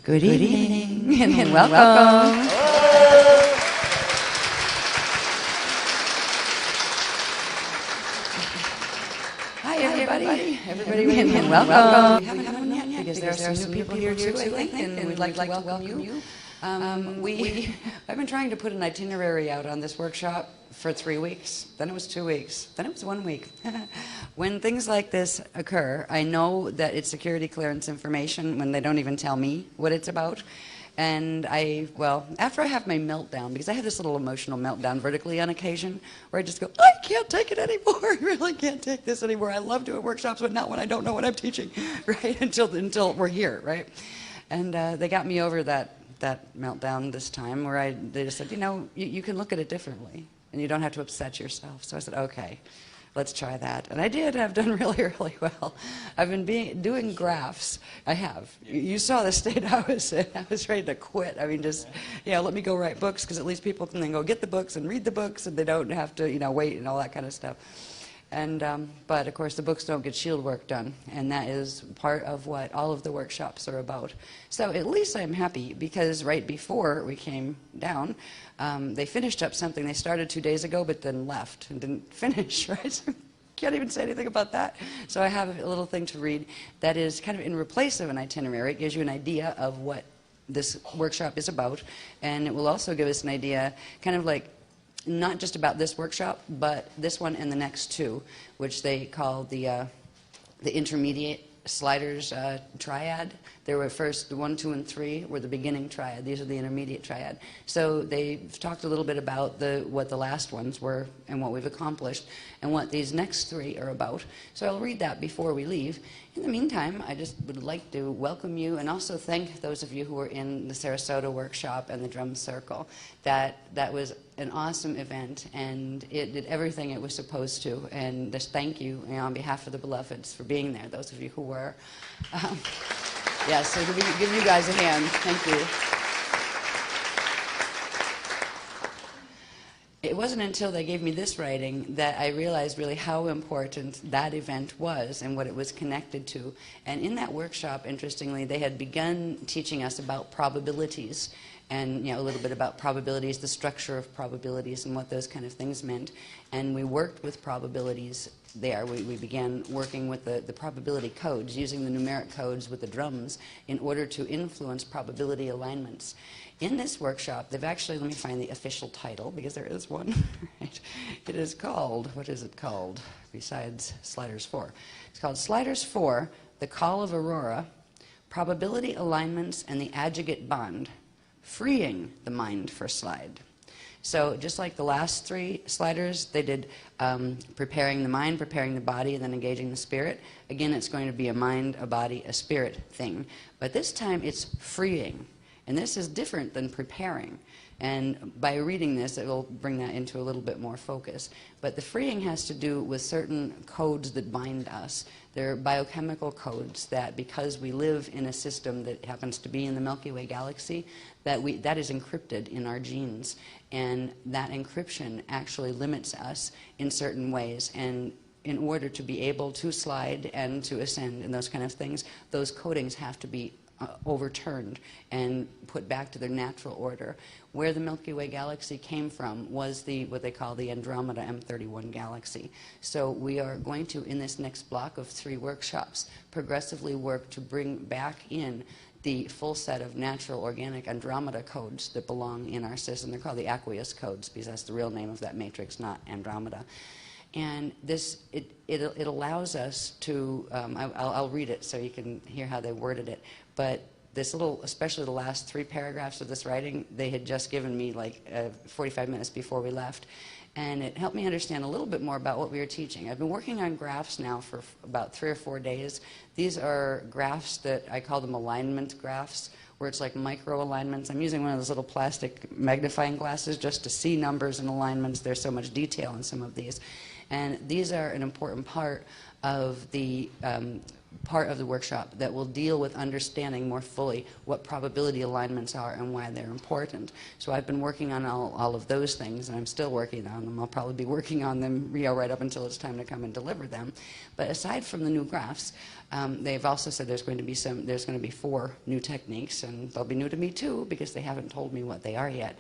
Good evening and welcome. Hi, everybody. Everybody, and welcome. We haven't had one yet because there are some new people here too, I think, and we'd like to welcome you. I've been trying to put an itinerary out on this workshop for 3 weeks, then it was 2 weeks, then it was 1 week. When things like this occur, I know that it's security clearance information when they don't even tell me what it's about. And after I have my meltdown, because I have this little emotional meltdown vertically on occasion, where I just go, I can't take it anymore, I really can't take this anymore. I love doing workshops, but not when I don't know what I'm teaching, right, until we're here, right? And they got me over that meltdown this time, where they just said, you can look at it differently, and you don't have to upset yourself. So I said, okay, let's try that. And I did. I've done really, really well. I've been doing graphs. I have. You saw the state I was in. I was ready to quit. I mean, just, let me go write books, because at least people can then go get the books and read the books, and they don't have to, wait and all that kind of stuff. And, but of course the books don't get shield work done, and that is part of what all of the workshops are about. So at least I'm happy, because right before we came down, they finished up something they started 2 days ago, but then left and didn't finish, right? So can't even say anything about that. So I have a little thing to read that is kind of in replace of an itinerary. It gives you an idea of what this workshop is about, and it will also give us an idea, kind of like, not just about this workshop, but this one and the next two, which they call the intermediate sliders triad. There were first the 1, 2, and 3 were the beginning triad. These are the intermediate triad. So they've talked a little bit about what the last ones were and what we've accomplished and what these next 3 are about. So I'll read that before we leave. In the meantime, I just would like to welcome you and also thank those of you who were in the Sarasota workshop and the drum circle. That was an awesome event, and it did everything it was supposed to. And just thank you, on behalf of the Beloveds, for being there, those of you who were. So give you guys a hand. Thank you. It wasn't until they gave me this writing that I realized really how important that event was and what it was connected to. And in that workshop, interestingly, they had begun teaching us about probabilities, and a little bit about probabilities, the structure of probabilities, and what those kind of things meant. And we worked with probabilities there. We began working with the probability codes, using the numeric codes with the drums in order to influence probability alignments. In this workshop, they've actually, let me find the official title, because there is one. Right? It is called, what is it called, besides Sliders 4? It's called Sliders 4, The Call of Aurora, Probability Alignments and the Adjugate Bond, Freeing the Mind for Slide. So just like the last 3 sliders, they did preparing the mind, preparing the body, and then engaging the spirit. Again, it's going to be a mind, a body, a spirit thing. But this time it's freeing. And this is different than preparing. And by reading this, it will bring that into a little bit more focus. But the freeing has to do with certain codes that bind us. They're biochemical codes that, because we live in a system that happens to be in the Milky Way galaxy, that is encrypted in our genes. And that encryption actually limits us in certain ways. And in order to be able to slide and to ascend and those kind of things, those codings have to be overturned and put back to their natural order. Where the Milky Way galaxy came from was what they call the Andromeda M31 galaxy. So we are going to, in this next block of 3 workshops, progressively work to bring back in the full set of natural organic Andromeda codes that belong in our system. They're called the aqueous codes, because that's the real name of that matrix, not Andromeda. And this, it allows us to, I'll read it so you can hear how they worded it, but this little, especially the last 3 paragraphs of this writing, they had just given me like 45 minutes before we left. And it helped me understand a little bit more about what we were teaching. I've been working on graphs now for about 3 or 4 days. These are graphs that I call them alignment graphs, where it's like micro alignments. I'm using one of those little plastic magnifying glasses just to see numbers and alignments. There's so much detail in some of these. And these are an important part of the part of the workshop that will deal with understanding more fully what probability alignments are and why they're important. So I've been working on all of those things, and I'm still working on them. I'll probably be working on them right up until it's time to come and deliver them. But aside from the new graphs, they've also said there's going to be 4 new techniques, and they'll be new to me too because they haven't told me what they are yet.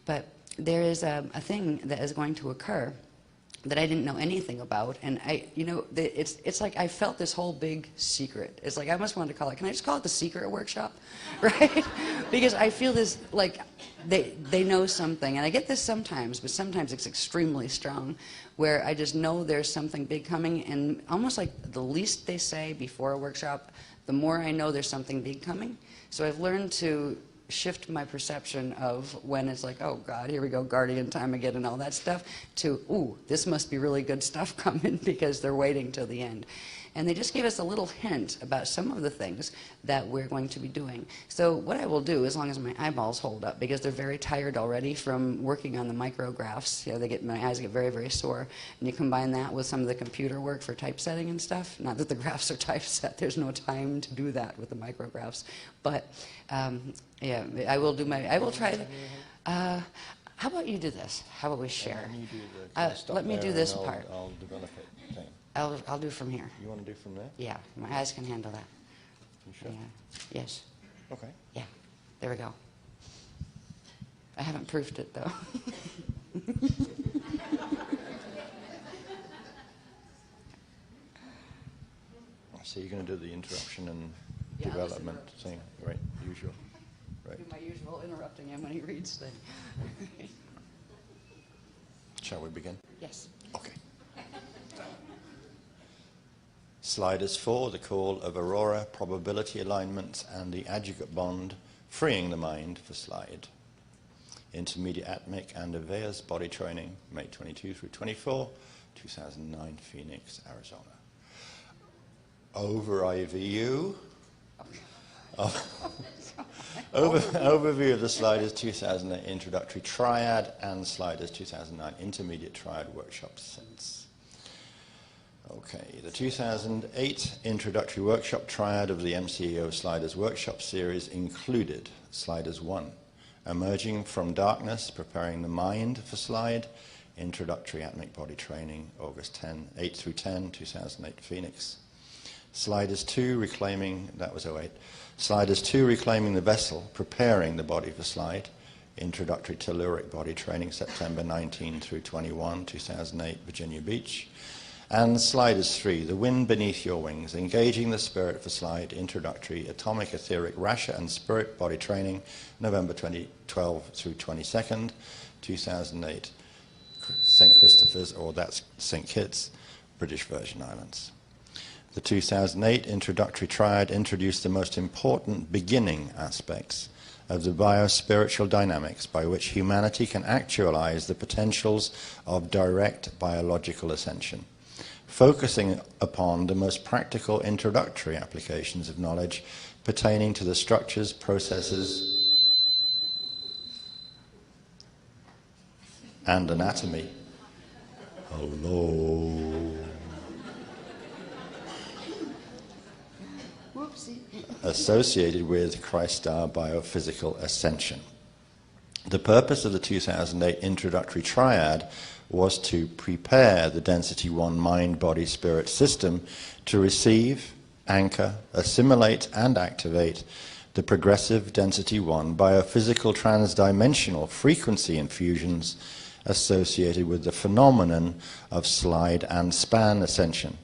But there is a thing that is going to occur that I didn't know anything about, and it's like I felt this whole big secret. It's like I almost wanted to call it, can I just call it the secret workshop, right? Because I feel this, like, they know something, and I get this sometimes, but sometimes it's extremely strong, where I just know there's something big coming, and almost like the least they say before a workshop, the more I know there's something big coming. So I've learned to shift my perception of when it's like, oh God, here we go, Guardian time again and all that stuff, to, ooh, this must be really good stuff coming because they're waiting till the end. And they just gave us a little hint about some of the things that we're going to be doing. So what I will do, as long as my eyeballs hold up, because they're very tired already from working on the micrographs, my eyes get very, very sore, and you combine that with some of the computer work for typesetting and stuff, not that the graphs are typeset, there's no time to do that with the micrographs, but yeah, I will try. How about you do this? How about we share? Let me do this part. I'll develop it. Thing. I'll do from here. You want to do from there? Yeah, my eyes can handle that. You sure? Yeah. Yes. Okay. Yeah, there we go. I haven't proofed it though. So you're going to do the interruption and Yeah, development thing, right? Usual. Right. Do my usual interrupting him when he reads thing. Shall we begin? Yes. Okay. Sliders 4, the call of Aurora, probability alignments, and the adjugate bond, freeing the mind for slide. Intermediate Atmic and Avea's body training, May 22 through 24, 2009, Phoenix, Arizona. Over IVU. Overview of the Sliders 2008 Introductory Triad and Sliders 2009 Intermediate Triad Workshop sets. Okay, the 2008 Introductory Workshop Triad of the MCEO Sliders Workshop Series included Sliders 1, Emerging from Darkness, Preparing the Mind for Slide, Introductory Atmic Body Training, August 8 through 10, 2008, Phoenix. Sliders 2, Reclaiming, that was 08. Sliders 2, Reclaiming the Vessel, Preparing the Body for Slide, Introductory Telluric Body Training, September 19 through 21, 2008, Virginia Beach. And Sliders 3, The Wind Beneath Your Wings, Engaging the Spirit for Slide, Introductory Atomic Etheric Rasha and Spirit Body Training, November 2012 through 22nd, 2008, St. Christopher's, or that's St. Kitts, British Virgin Islands. The 2008 Introductory Triad introduced the most important beginning aspects of the bio-spiritual dynamics by which humanity can actualize the potentials of direct biological ascension, focusing upon the most practical introductory applications of knowledge pertaining to the structures, processes, and anatomy. Hello. Whoopsie. Associated with Christ-star biophysical ascension. The purpose of the 2008 Introductory Triad was to prepare the Density 1 mind-body-spirit system to receive, anchor, assimilate, and activate the progressive Density 1 biophysical transdimensional frequency infusions associated with the phenomenon of slide and span ascension.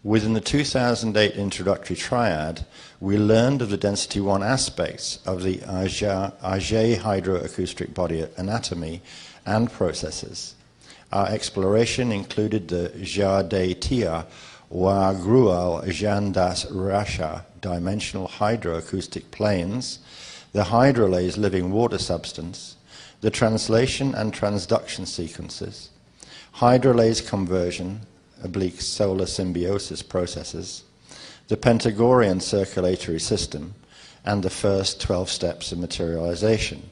Within the 2008 Introductory Triad, we learned of the Density 1 aspects of the Auger hydroacoustic body anatomy and processes. Our exploration included the Jade Tia Wa Grual Jandas Rasha dimensional hydroacoustic planes, the hydrolase living water substance, the translation and transduction sequences, hydrolase conversion, oblique solar symbiosis processes, the Pythagorean circulatory system, and the first 12 steps of materialization,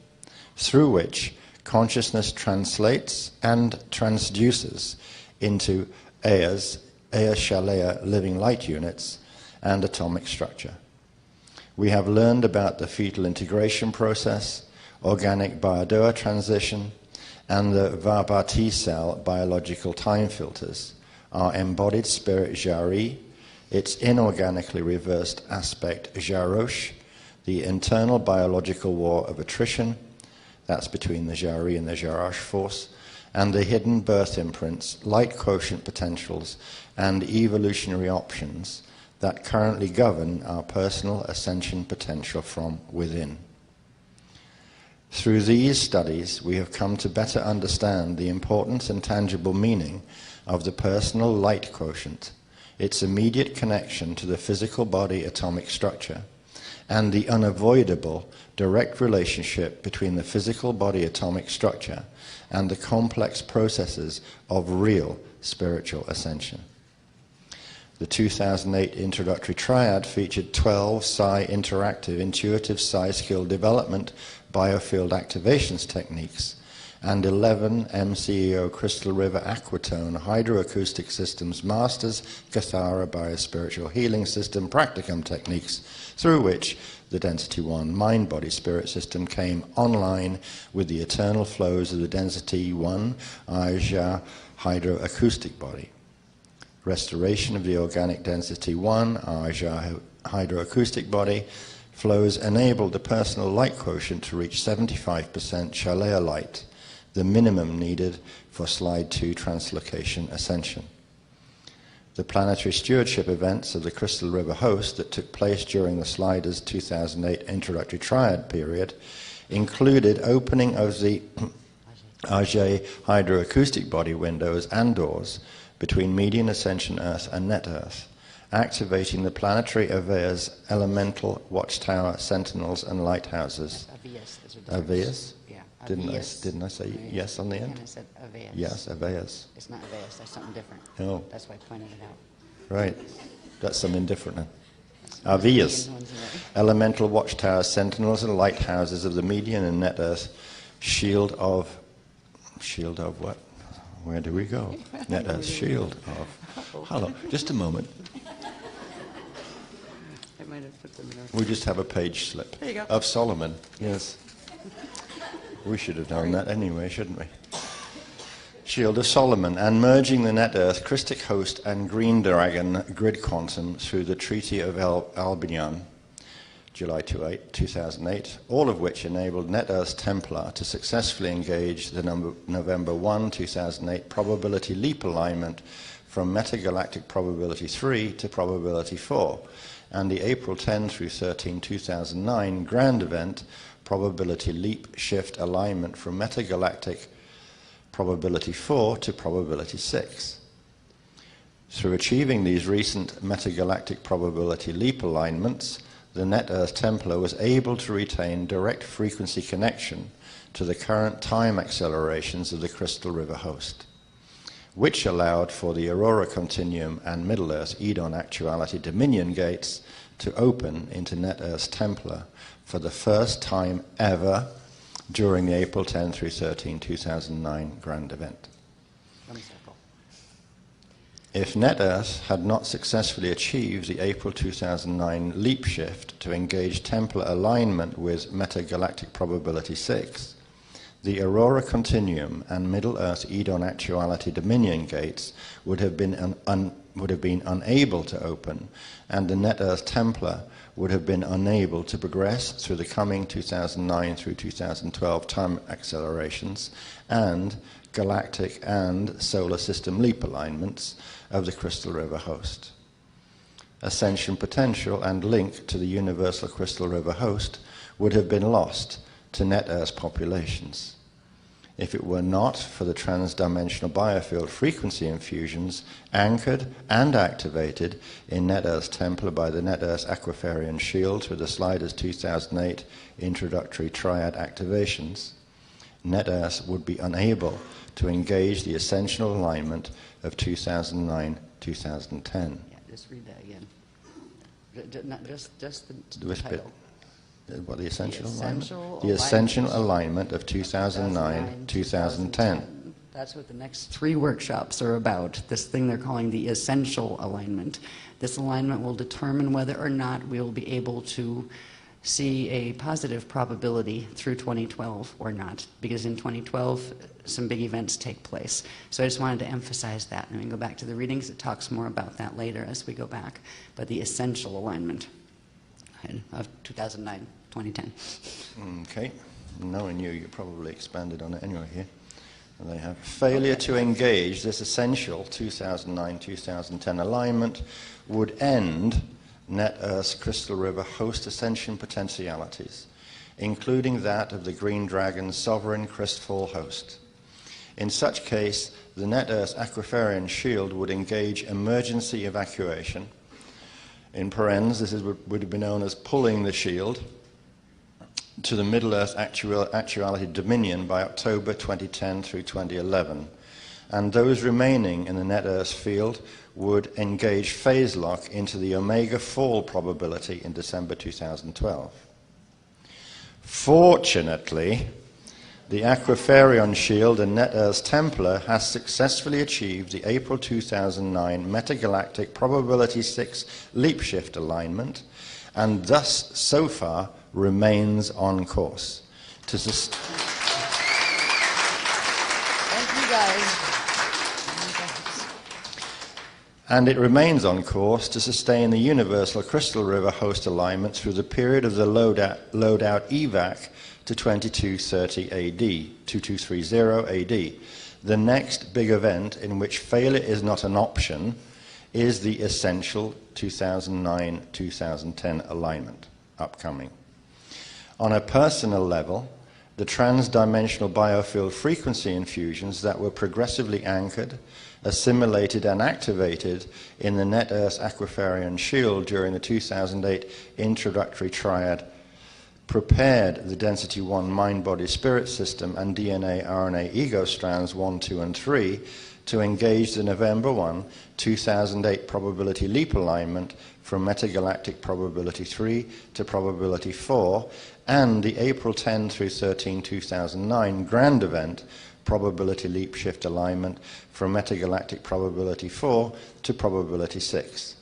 through which consciousness translates and transduces into Aya Shalaya living light units, and atomic structure. We have learned about the fetal integration process, organic Bayadoa transition, and the Vaba T cell biological time filters, our embodied spirit Jari, its inorganically reversed aspect Jarosh, the internal biological war of attrition, that's between the Jari and the Jarash force, and the hidden birth imprints, light quotient potentials, and evolutionary options that currently govern our personal ascension potential from within. Through these studies, we have come to better understand the important and tangible meaning of the personal light quotient, its immediate connection to the physical body atomic structure, and the unavoidable direct relationship between the physical body atomic structure and the complex processes of real spiritual ascension. The 2008 introductory triad featured 12 Psi interactive intuitive Psi skill development biofield activations techniques and 11 MCEO Crystal River Aquatone Hydroacoustic Systems Masters Kathara Biospiritual Healing System Practicum techniques, through which the Density 1 mind-body spirit system came online with the eternal flows of the Density 1 Aja hydroacoustic body. Restoration of the organic Density 1 Aja hydroacoustic body flows enabled the personal light quotient to reach 75% Shalaya light, the minimum needed for Slide 2 translocation ascension. The planetary stewardship events of the Crystal River host that took place during the Sliders 2008 introductory triad period included opening of the Ajay hydroacoustic body windows and doors between median ascension Earth and net Earth, activating the planetary Aveas, elemental watchtower, sentinels, and lighthouses. Aveas? Yeah. Didn't I say yes on the end? And I said Aveas. Yes, Aveas. It's not Aveas, that's something different. Oh. That's why I pointed it out. Right. That's something different then. Aveas. Elemental watchtowers, sentinels, and lighthouses of the median and net Earth. Shield of what? Where do we go? Net Earth shield of. Hello, just a moment. I might have put them in our... We just have a page slip. There you go. Of Solomon, yes. We should have known that anyway, shouldn't we? Shield of Solomon, and merging the net Earth, Christic Host, and Green Dragon grid quantum through the Treaty of Albion, July 2008, all of which enabled net Earth's Templar to successfully engage the November 1, 2008 probability leap alignment from metagalactic probability 3 to probability 4, and the April 10 through 13, 2009 grand event probability leap shift alignment from metagalactic probability 4 to probability 6. Through achieving these recent metagalactic probability leap alignments, the net Earth Templar was able to retain direct frequency connection to the current time accelerations of the Crystal River host, which allowed for the Aurora Continuum and Middle Earth Edon Actuality Dominion gates to open into net Earth's Templar for the first time ever during the April 10 through 13, 2009 grand event. If net Earth had not successfully achieved the April 2009 leap shift to engage Templar alignment with metagalactic probability 6, the Aurora Continuum and Middle Earth Edon Actuality Dominion gates would have been unable to open, and the net Earth Templar would have been unable to progress through the coming 2009 through 2012 time accelerations and galactic and solar system leap alignments of the Crystal River host. Ascension potential and link to the universal Crystal River host would have been lost to net Earth populations if it were not for the transdimensional biofield frequency infusions anchored and activated in net Earth's Templar by the net Earth Aquafarian shield with the Sliders 2008 introductory triad activations. Net Earth would be unable to engage the ascensional alignment of 2009-2010. Yeah, just read that again. Just the title. What, the essential alignment? Essential The essential alignment of 2009-2010. That's what the next 3 workshops are about, this thing they're calling the essential alignment. This alignment will determine whether or not we will be able to see a positive probability through 2012 or not, because in 2012 some big events take place. So I just wanted to emphasize that, and we can go back to the readings. It talks more about that later as we go back. But the essential alignment of 2009, 2010. Okay. Knowing you probably expanded on it anyway here. And they have failure to engage this essential 2009-2010 alignment would end Net Earth's Crystal River host ascension potentialities, including that of the Green Dragon's sovereign Christfall host. In such case, the Net Earth's Aquiferian shield would engage emergency evacuation. In parens, this would be known as pulling the shield to the Middle Earth Actuality Dominion by October 2010 through 2011, and those remaining in the Net Earth field would engage phase lock into the Omega fall probability in December 2012. Fortunately, the Aquiferion shield and Net Earth's Templar has successfully achieved the April 2009 Metagalactic Probability 6 leap shift alignment, and thus, so far, remains on course to Thank you, guys. And it remains on course to sustain the universal Crystal River host alignment through the period of the loadout evac to 2230 AD, 2230 AD. The next big event in which failure is not an option is the essential 2009-2010 alignment upcoming. On a personal level, the trans-dimensional biofield frequency infusions that were progressively anchored, assimilated and activated in the Net Earth Aquiferian shield during the 2008 introductory triad prepared the density 1 mind-body-spirit system and DNA-RNA ego strands 1, 2, and 3 to engage the November 1, 2008 probability leap alignment from metagalactic probability 3 to probability 4, and the April 10 through 13, 2009 grand event probability leap shift alignment from metagalactic probability 4 to probability 6.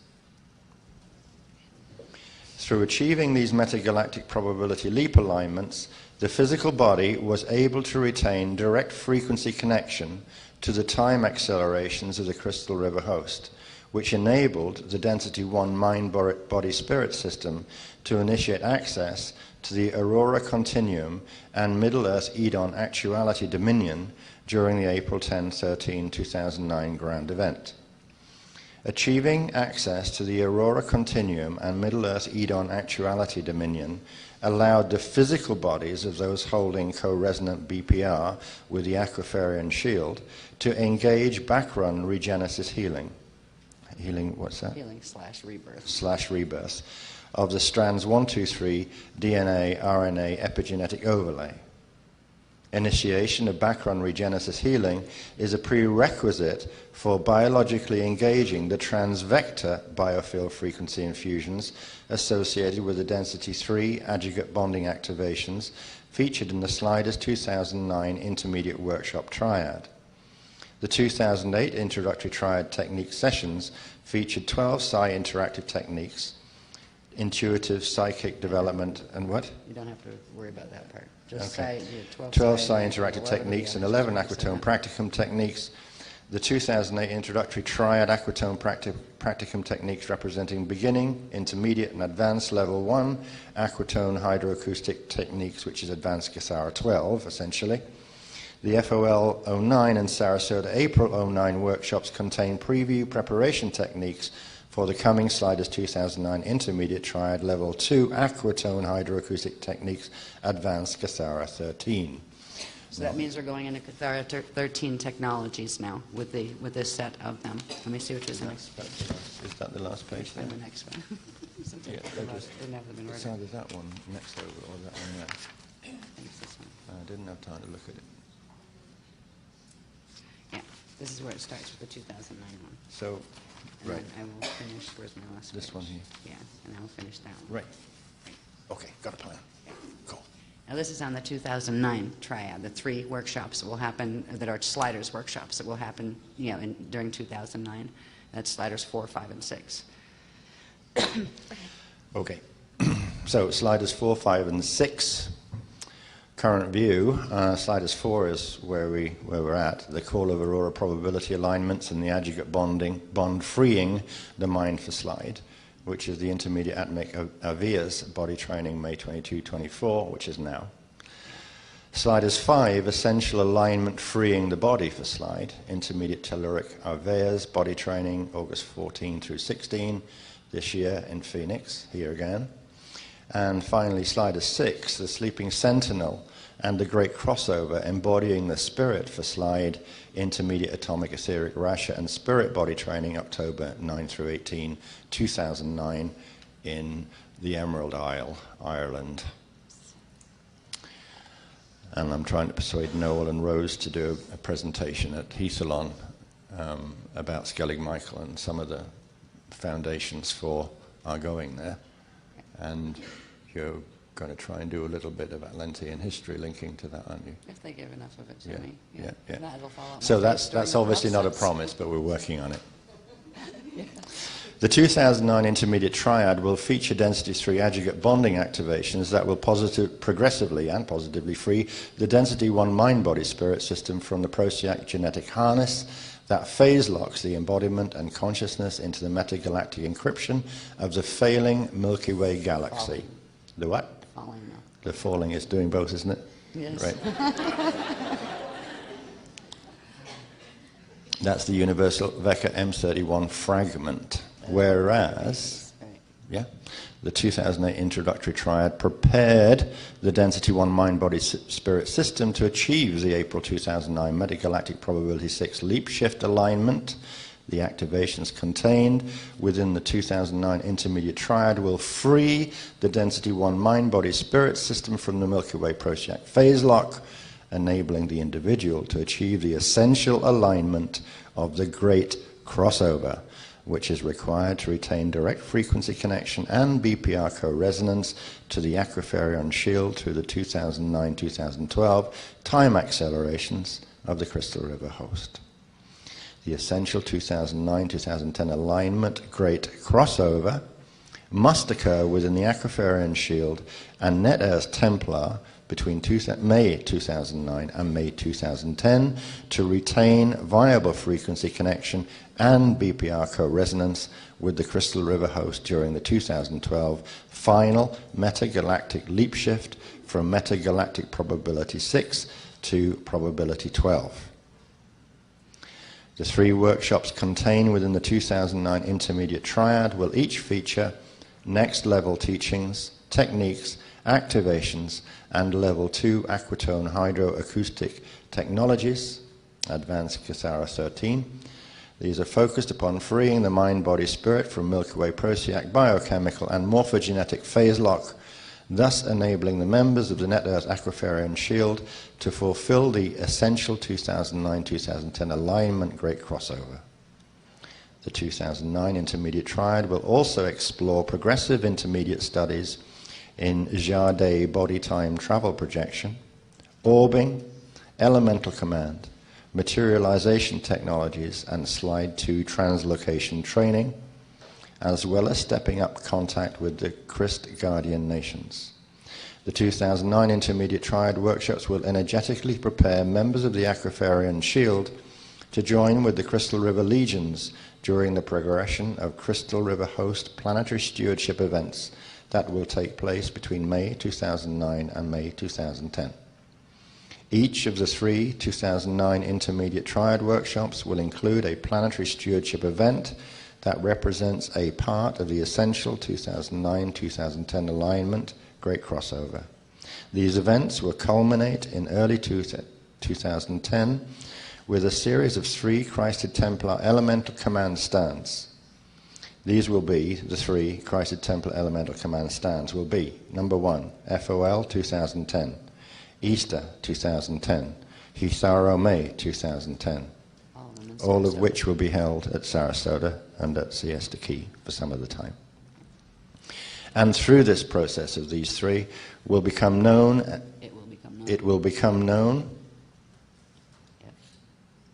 Through achieving these metagalactic probability leap alignments, the physical body was able to retain direct frequency connection to the time accelerations of the Crystal River host, which enabled the density 1 mind-body-spirit system to initiate access to the Aurora Continuum and Middle-earth Edon Actuality Dominion during the April 10-13, 2009 grand event. Achieving access to the Aurora Continuum and Middle-earth Edon Actuality Dominion allowed the physical bodies of those holding co-resonant BPR with the Aquiferian shield to engage backrun regenesis healing. Healing, what's that? Healing / rebirth. / rebirth of the strands 1, 2, 3 DNA, RNA epigenetic overlay. Initiation of backrun regenesis healing is a prerequisite for biologically engaging the transvector biofield frequency infusions associated with the density 3 adjugate bonding activations featured in the Sliders 2009 Intermediate Workshop Triad. The 2008 Introductory Triad Technique sessions featured 12 psi interactive techniques, intuitive psychic development, and what? You don't have to worry about that part. Just Okay. 12 psi interactive techniques and 11 Aquatone practicum techniques. The 2008 Introductory Triad Aquatone practicum techniques representing beginning, intermediate, and advanced level 1 Aquatone hydroacoustic techniques, which is advanced Gassara 12, essentially. The FOL 09 and Sarasota April 09 workshops contain preview preparation techniques for the coming Sliders 2009 Intermediate Triad Level 2 Aquatone Hydroacoustic Techniques Advanced Gassara 13. So that means we're going into Gassara 13 technologies now with this set of them. Let me see which is next. Is that the last page there? And the next one. Yeah, Didn't have them in order. it's either that one next over or that one there. I think it's this one. I didn't have time to look at it. Yeah, this is where it starts with the 2009 one. So, And right, then I will finish, where's my last this page? one here. Yeah, and I'll finish that one. Right. Okay, got a plan. Cool. Now, this is on the 2009 triad, the 3 workshops that will happen, that are Sliders workshops that will happen, during 2009. That's Sliders 4, 5, and 6. Okay. So Sliders 4, 5, and 6. Current view. Sliders 4 is where we're at. The call of Aurora probability alignments and the aggregate bond freeing the mind for slide, which is the intermediate Atmic Avias body training May 22-24, which is now. Sliders 5, essential alignment freeing the body for slide, intermediate telluric Aveas body training August 14 through 16 this year in Phoenix, here again. And finally, Sliders 6, the sleeping sentinel and the great crossover, embodying the spirit for slide, intermediate atomic etheric Rasha and spirit body training October 9 through 18, 2009 in the Emerald Isle, Ireland. And I'm trying to persuade Noel and Rose to do a presentation at Heathalon about Skellig Michael and some of the foundations for our going there. And you're going to try and do a little bit of Atlantean history linking to that, aren't you? If they give enough of it to Yeah, me. yeah. That'll fall out So my face during that's the obviously not a process. promise, but we're working on it. The 2009 intermediate triad will feature density 3 aggregate bonding activations that will progressively and positively free the density 1 mind-body spirit system from the Procyon genetic harness that phase locks the embodiment and consciousness into the metagalactic encryption of the failing Milky Way galaxy. Falling. The what? Falling now. The falling is doing both, isn't it? Yes. Right. That's the universal Vecca M31 fragment. Whereas, Right. yeah, the 2008 introductory triad prepared the density 1 mind-body spirit system to achieve the April 2009 metagalactic probability 6 leap shift alignment. The activations contained within the 2009 intermediate triad will free the density 1 mind-body spirit system from the Milky Way Procyon phase lock, enabling the individual to achieve the essential alignment of the great crossover, which is required to retain direct frequency connection and BPR co-resonance to the Aquiferion shield through the 2009-2012 time accelerations of the Crystal River host. The essential 2009-2010 alignment great crossover must occur within the Aquiferion shield and Net Earth Templar between May 2009 and May 2010 to retain viable frequency connection and BPR co-resonance with the Crystal River host during the 2012 final metagalactic leap shift from metagalactic probability 6 to probability 12. The 3 workshops contained within the 2009 intermediate triad will each feature next level teachings, techniques, activations, and level 2 aquatone hydroacoustic technologies, advanced Cassara 13. These are focused upon freeing the mind-body spirit from Milky Way Procyon biochemical and morphogenetic phase lock, thus enabling the members of the Net Earth Aquiferion shield to fulfill the essential 2009-2010 alignment great crossover. The 2009 intermediate triad will also explore progressive intermediate studies in Jade body time travel projection, orbing, elemental command, materialization technologies, and slide 2 translocation training, as well as stepping up contact with the Christ Guardian nations. The 2009 intermediate triad workshops will energetically prepare members of the Aquiferion shield to join with the Crystal River legions during the progression of Crystal River host planetary stewardship events that will take place between May 2009 and May 2010. Each of the 3 2009 intermediate triad workshops will include a planetary stewardship event that represents a part of the essential 2009-2010 alignment great crossover. These events will culminate in early 2010 with a series of 3 Christed Templar elemental command stands. These will be, the 3 Christed Templar elemental command stands will be, number 1, FOL 2010, Easter 2010, Hisaro May 2010, all of which will be held at Sarasota and at Siesta Key for some of the time. And through this process of these three will become known. It will become known. It will become known.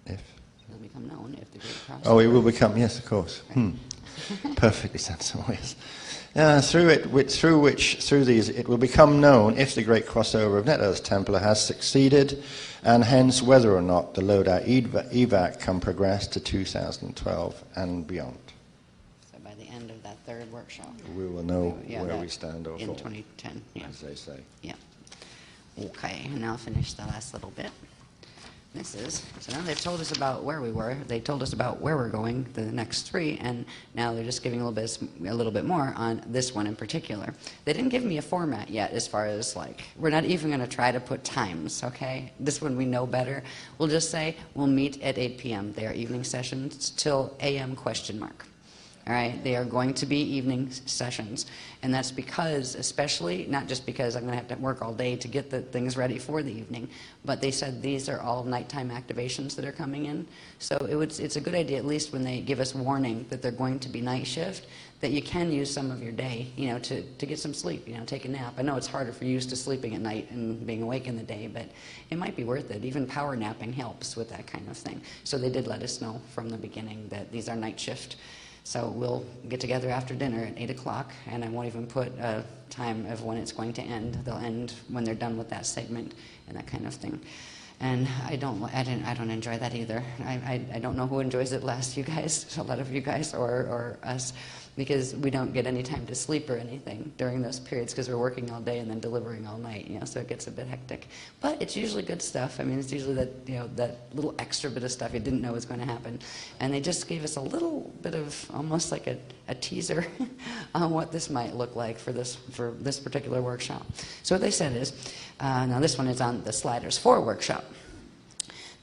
If. It will become known if the great crossover. Oh, it will become, yes, of course. Perfectly sensible, yes. Through these, it will become known if the great crossover of Net Earth Templar has succeeded, and hence whether or not the loadout evac can progress to 2012 and beyond. So by the end of that third workshop. We will know Yeah, where that- we stand or in fall, 2010. Yeah. as they say. Yeah. Okay, and now I'll finish the last little bit. So now they've told us about where we were. They told us about where we're going, the next three, and now they're just giving a little bit more on this one in particular. They didn't give me a format yet as far as, like, we're not even going to try to put times, okay? This one we know better. We'll just say we'll meet at 8 p.m. They are evening sessions till a.m. ? All right, they are going to be evening sessions, and that's because, especially, not just because I'm going to have to work all day to get the things ready for the evening, but they said these are all nighttime activations that are coming in. So it's a good idea, at least when they give us warning that they're going to be night shift, that you can use some of your day, to get some sleep, take a nap. I know it's harder for you used to sleeping at night and being awake in the day, but it might be worth it. Even power napping helps with that kind of thing. So they did let us know from the beginning that these are night shift. So we'll get together after dinner at 8 o'clock, and I won't even put a time of when it's going to end. They'll end when they're done with that segment and that kind of thing. And I don't enjoy that either. I don't know who enjoys it less, you guys, a lot of you guys, or us, because we don't get any time to sleep or anything during those periods because we're working all day and then delivering all night, so it gets a bit hectic. But it's usually good stuff. I mean, it's usually that, that little extra bit of stuff you didn't know was going to happen. And they just gave us a little bit of almost like a teaser on what this might look like for this particular workshop. So what they said is, now this one is on the Sliders 4 workshop.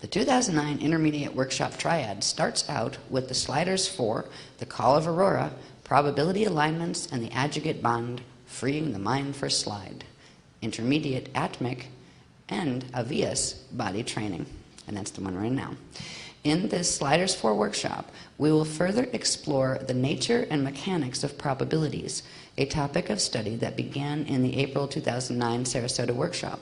The 2009 Intermediate Workshop Triad starts out with the Sliders 4, the Call of Aurora, Probability Alignments, and the Adjugate Bond, Freeing the Mind for Slide, Intermediate Atmic, and Avias Body Training. And that's the one we're in now. In this Sliders 4 workshop, we will further explore the nature and mechanics of probabilities, a topic of study that began in the April 2009 Sarasota workshop.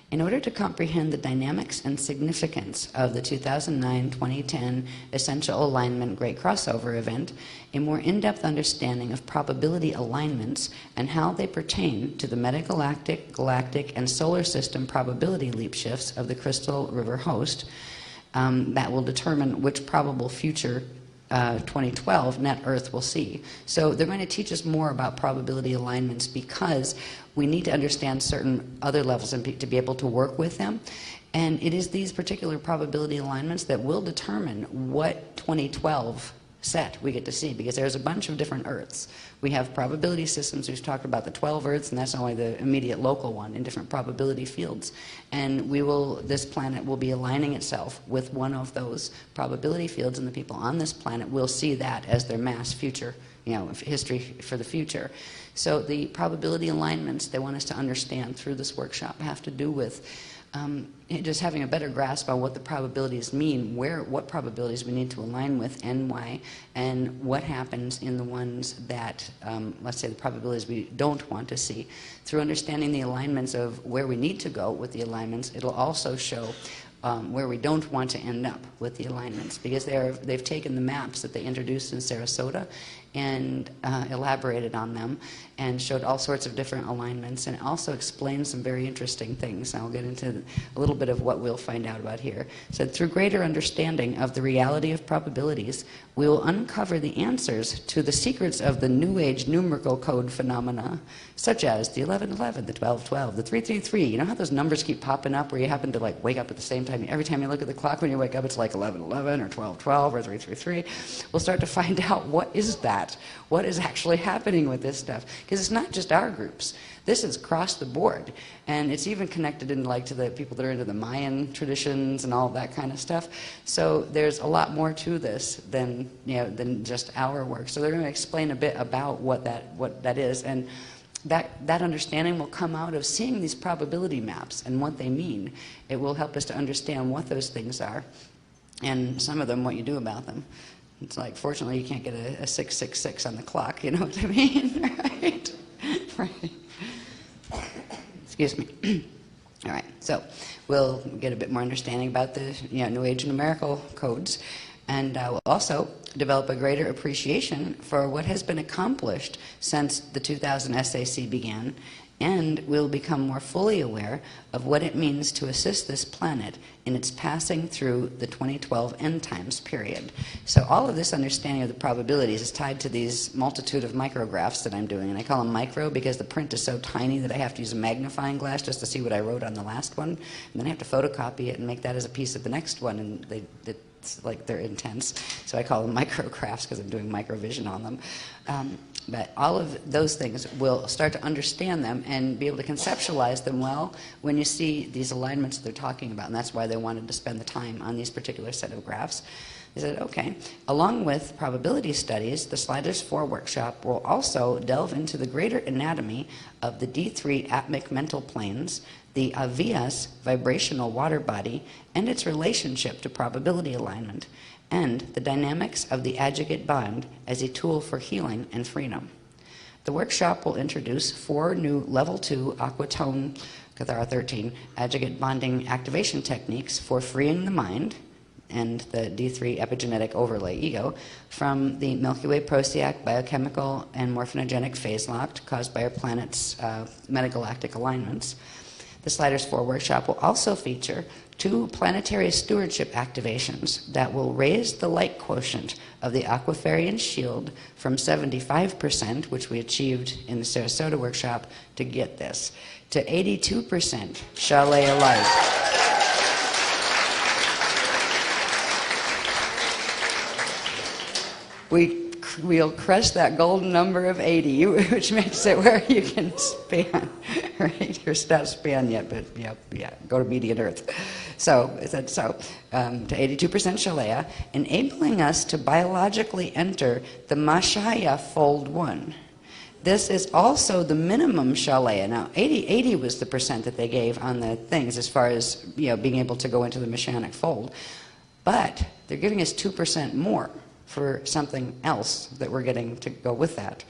In order to comprehend the dynamics and significance of the 2009-2010 Essential Alignment Great Crossover event, a more in-depth understanding of probability alignments and how they pertain to the metagalactic, galactic, and solar system probability leap shifts of the Crystal River host, that will determine which probable future 2012 Net Earth will see. So they're going to teach us more about probability alignments because we need to understand certain other levels and to be able to work with them. And it is these particular probability alignments that will determine what 2012 set we get to see, because there's a bunch of different Earths. We have probability systems. We've talked about the 12 Earths, and that's only the immediate local one in different probability fields. And this planet will be aligning itself with one of those probability fields, and the people on this planet will see that as their mass future, history for the future. So the probability alignments they want us to understand through this workshop have to do with just having a better grasp on what the probabilities mean, what probabilities we need to align with and why, and what happens in the ones that, let's say the probabilities we don't want to see. Through understanding the alignments of where we need to go with the alignments, it'll also show where we don't want to end up with the alignments, because they've taken the maps that they introduced in Sarasota and elaborated on them and showed all sorts of different alignments and also explained some very interesting things. And I'll get into a little bit of what we'll find out about here. So through greater understanding of the reality of probabilities, we will uncover the answers to the secrets of the New Age numerical code phenomena, such as the 1111, the 1212, the 333. You know how those numbers keep popping up where you happen to wake up at the same time? Every time you look at the clock when you wake up, it's like 1111 or 1212 or 333. We'll start to find out what is that? What is actually happening with this stuff? Because it's not just our groups. This is across the board. And it's even connected in to the people that are into the Mayan traditions and all that kind of stuff. So there's a lot more to this than just our work. So they're going to explain a bit about what that is. And that understanding will come out of seeing these probability maps and what they mean. It will help us to understand what those things are, and some of them, what you do about them. It's like, fortunately, you can't get a 666 on the clock, you know what I mean, right? Right. Excuse me. All right, so we'll get a bit more understanding about the New Age numerical codes, and we'll also develop a greater appreciation for what has been accomplished since the 2000 SAC began, and we'll become more fully aware of what it means to assist this planet in its passing through the 2012 end times period. So all of this understanding of the probabilities is tied to these multitude of micrographs that I'm doing, and I call them micro because the print is so tiny that I have to use a magnifying glass just to see what I wrote on the last one, and then I have to photocopy it and make that as a piece of the next one, and it's like they're intense. So I call them micrographs because I'm doing microvision on them. But all of those things, will start to understand them and be able to conceptualize them well when you see these alignments that they're talking about. And that's why they wanted to spend the time on these particular set of graphs. They said, okay, along with probability studies, the Sliders 4 workshop will also delve into the greater anatomy of the D3 atmic mental planes, the Avias vibrational water body, and its relationship to probability alignment, and the dynamics of the adjugate bond as a tool for healing and freedom. The workshop will introduce 4 new Level 2 Aquatone Cathara 13 adjugate bonding activation techniques for freeing the mind and the D3 epigenetic overlay ego from the Milky Way Procyon biochemical and morphinogenic phase lock caused by our planet's metagalactic alignments. The Sliders 4 workshop will also feature 2 planetary stewardship activations that will raise the light quotient of the Aquafarian shield from 75%, which we achieved in the Sarasota workshop, to get this, to 82% Shalaya light. We'll crush that golden number of 80, which makes it where you can span, right? You're not span yet, but yeah, go to median Earth. So it said to 82% Shalaya, enabling us to biologically enter the Mashaya fold 1. This is also the minimum Shalaya. Now, 80 was the percent that they gave on the things as far as being able to go into the Messianic fold, but they're giving us 2% more for something else that we're getting to go with that.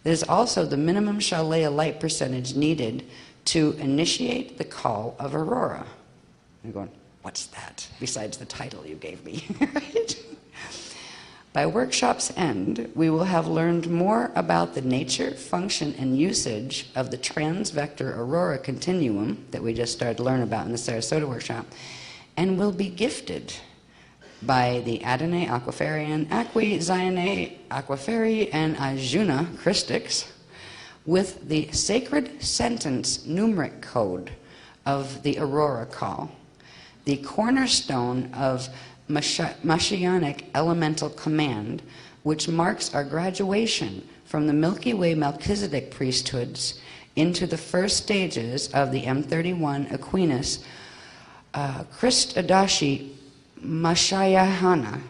It is also the minimum Shalaya light percentage needed to initiate the call of Aurora. I'm going, what's that? Besides the title you gave me, right? By workshop's end, we will have learned more about the nature, function, and usage of the transvector Aurora continuum that we just started to learn about in the Sarasota workshop, and will be gifted by the Adonai Aquafarian, Aqui Zione Aquafari, and Ajuna Christics with the sacred sentence numeric code of the Aurora call, the cornerstone of Mashiach elemental command, which marks our graduation from the Milky Way Melchizedek priesthoods into the first stages of the M31 Aquinas Christ Adashi Mashayahana,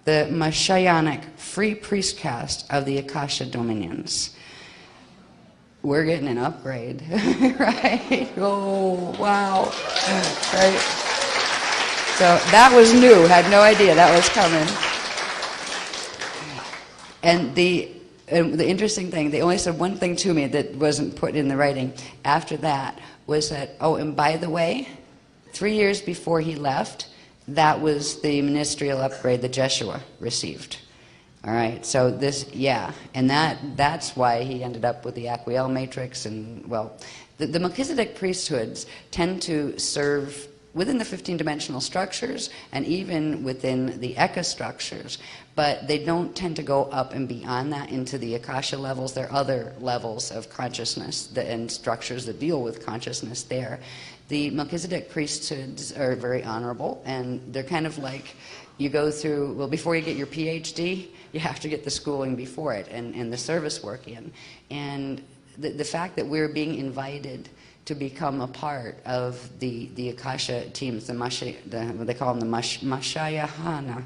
the Mashayanic free priest caste of the Akasha dominions. We're getting an upgrade, right? Oh, wow. Right? So that was new. Had no idea that was coming. And the interesting thing, they only said one thing to me that wasn't put in the writing after that, was that, oh, and by the way, 3 years before he left, that was the ministerial upgrade that Jeshua received. All right, so this, and that's why he ended up with the Aquiel matrix. And, well, the Melchizedek priesthoods tend to serve within the 15-dimensional structures and even within the Eka structures, but they don't tend to go up and beyond that into the Akasha levels. There are other levels of consciousness and structures that deal with consciousness there. The Melchizedek priesthoods are very honorable, and they're kind of like, you go through, well, before you get your PhD, you have to get the schooling before it and the service work in. And the fact that we're being invited to become a part of the Akasha teams, what they call them, the Mashayahana.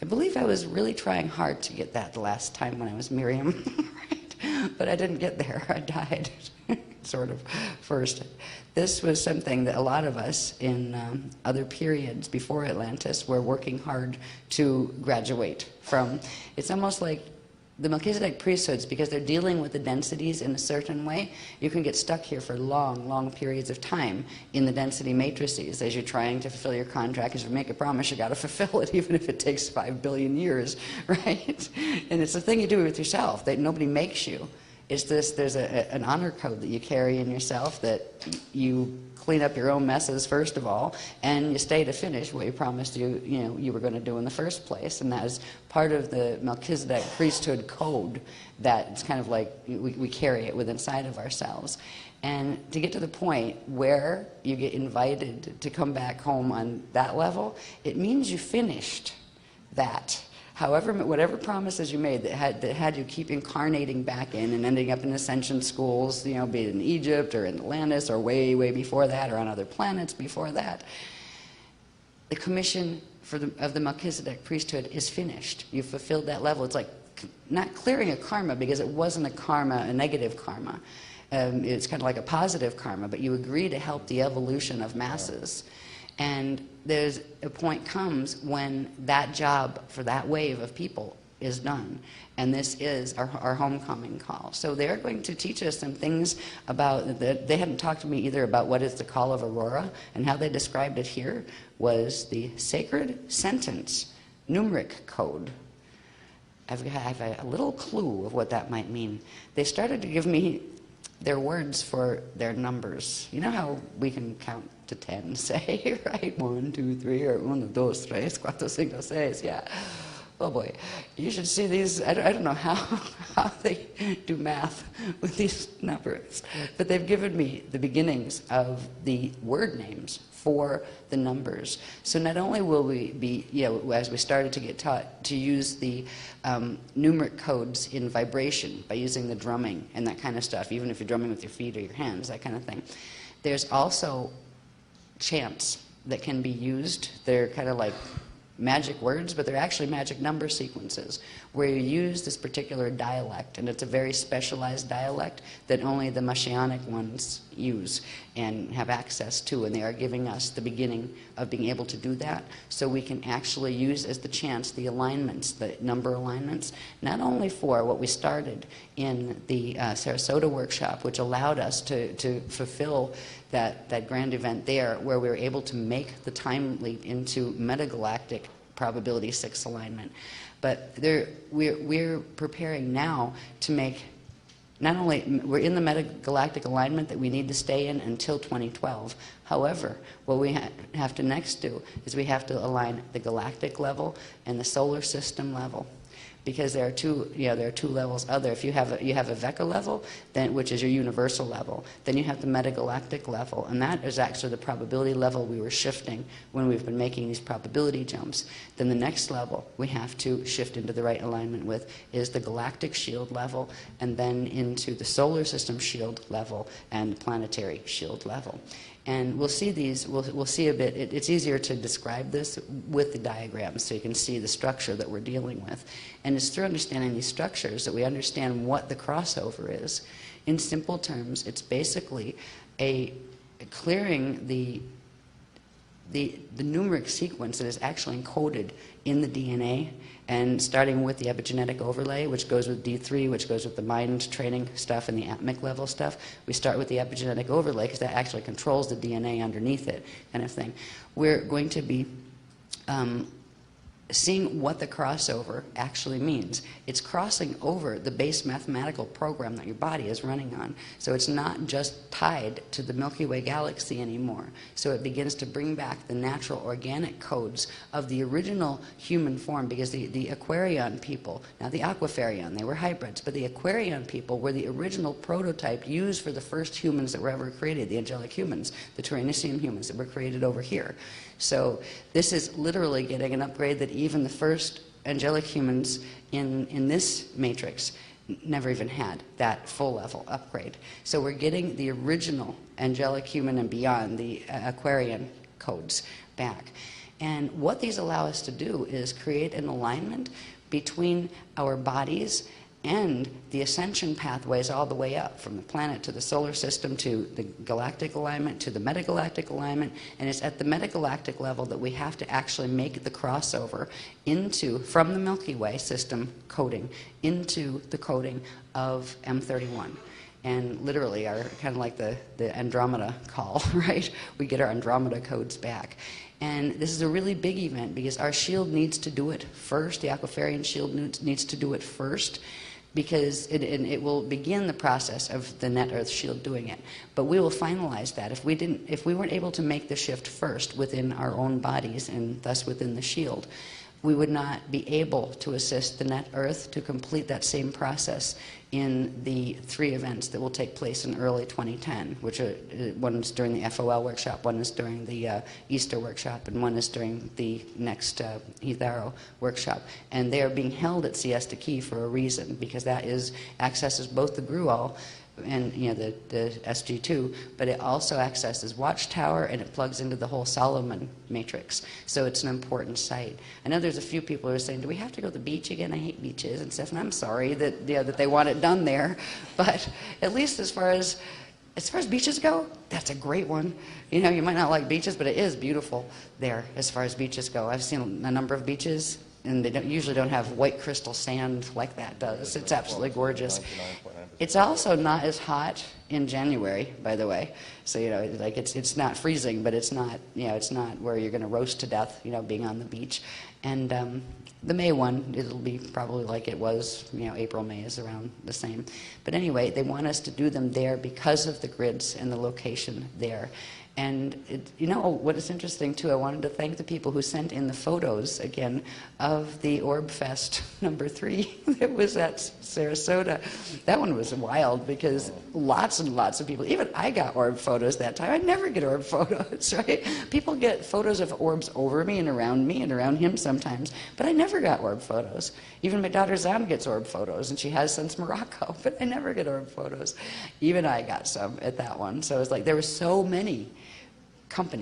I believe I was really trying hard to get that the last time when I was Miriam, right? But I didn't get there. I died, sort of, first. This was something that a lot of us in other periods before Atlantis were working hard to graduate from. It's almost like the Melchizedek priesthoods, because they're dealing with the densities in a certain way, you can get stuck here for long, long periods of time in the density matrices as you're trying to fulfill your contract. As you make a promise, you got to fulfill it, even if it takes 5 billion years, right? And it's a thing you do with yourself that nobody makes you. It's this, there's an honor code that you carry in yourself that you clean up your own messes first of all, and you stay to finish what you promised you were going to do in the first place. And that is part of the Melchizedek priesthood code that it's kind of like we carry it within inside of ourselves. And to get to the point where you get invited to come back home on that level, it means you finished that. However, whatever promises you made that had you keep incarnating back in and ending up in ascension schools, be it in Egypt or in Atlantis or way, way before that, or on other planets before that, the commission of the Melchizedek priesthood is finished. You've fulfilled that level. It's like not clearing a karma, because it wasn't a negative karma. It's kind of like a positive karma, but you agree to help the evolution of masses. And there's a point comes when that job for that wave of people is done. And this is our homecoming call. So they're going to teach us some things about, they hadn't talked to me either about what is the call of Aurora, and how they described it here was the sacred sentence numeric code. I have a little clue of what that might mean. They started to give me their words for their numbers. You know how we can count to 10, say, right? 1, 2, 3, or 1, 2, 3, 4, 5, 6, yeah. Oh boy, you should see these. I don't know how they do math with these numbers, but they've given me the beginnings of the word names for the numbers. So not only will we be, as we started to get taught to use the numeric codes in vibration by using the drumming and that kind of stuff, even if you're drumming with your feet or your hands, that kind of thing. There's also chants that can be used. They're kind of like magic words, but they're actually magic number sequences where you use this particular dialect, and it's a very specialized dialect that only the Messianic ones use and have access to, and they are giving us the beginning of being able to do that, so we can actually use as the chants the alignments, the number alignments, not only for what we started in the Sarasota workshop, which allowed us to fulfill that grand event there, where we were able to make the time leap into metagalactic probability 6 alignment. But we're preparing now to make, not only, we're in the metagalactic alignment that we need to stay in until 2012. However, what we have to next do is we have to align the galactic level and the solar system level. Because there are two levels other. If you have a Vecca level, then, which is your universal level, then you have the metagalactic level, and that is actually the probability level we were shifting when we've been making these probability jumps. Then the next level we have to shift into the right alignment with is the galactic shield level, and then into the solar system shield level and planetary shield level. And we'll see these, we'll see a bit, it's easier to describe this with the diagrams so you can see the structure that we're dealing with. And it's through understanding these structures that we understand what the crossover is. In simple terms, it's basically a clearing the numeric sequence that is actually encoded in the DNA, and starting with the epigenetic overlay, which goes with D3, which goes with the mind training stuff and the atmic level stuff. We start with the epigenetic overlay because that actually controls the DNA underneath it, kind of thing. We're going to be seeing what the crossover actually means. It's crossing over the base mathematical program that your body is running on. So it's not just tied to the Milky Way galaxy anymore. So it begins to bring back the natural organic codes of the original human form, because the Aquarian people, now the Aquafarian, they were hybrids, but the Aquarian people were the original prototype used for the first humans that were ever created, the angelic humans, the Tyrannissian humans that were created over here. So this is literally getting an upgrade that even the first angelic humans in this matrix never even had, that full level upgrade. So we're getting the original angelic human and beyond, the Aquarian codes back. And what these allow us to do is create an alignment between our bodies and the ascension pathways all the way up, from the planet to the solar system to the galactic alignment to the metagalactic alignment. And it's at the metagalactic level that we have to actually make the crossover from the Milky Way system coding into the coding of M31. And literally are kind of like the Andromeda call, right? We get our Andromeda codes back. And this is a really big event because our shield needs to do it first. The Aquafarian shield needs to do it first, because it will begin the process of the Net Earth shield doing it. But we will finalize that. If we weren't able to make the shift first within our own bodies and thus within the shield, we would not be able to assist the Net Earth to complete that same process in the 3 events that will take place in early 2010, which are, one is during the FOL workshop, one is during the Easter workshop, and one is during the next Etharo workshop. And they are being held at Siesta Key for a reason, because that accesses both the Gruol and the SG2, but it also accesses Watchtower, and it plugs into the whole Solomon matrix. So it's an important site. I know there's a few people who are saying, do we have to go to the beach again? I hate beaches and stuff, and I'm sorry that that they want it done there, but at least as far as beaches go, that's a great one. You might not like beaches, but it is beautiful there as far as beaches go. I've seen a number of beaches, and they usually don't have white crystal sand like that does. It's absolutely gorgeous. It's also not as hot in January, by the way. So like it's not freezing, but it's not it's not where you're going to roast to death, being on the beach. And the May one, it'll be probably like it was, April, May is around the same. But anyway, they want us to do them there because of the grids and the location there. And what is interesting too, I wanted to thank the people who sent in the photos again of the Orb Fest #3 that was at Sarasota. That one was wild because lots and lots of people, even I got orb photos that time. I never get orb photos, right? People get photos of orbs over me and around him sometimes, but I never got orb photos. Even my daughter Zam gets orb photos, and she has since Morocco, but I never get orb photos. Even I got some at that one. So it was like there were so many.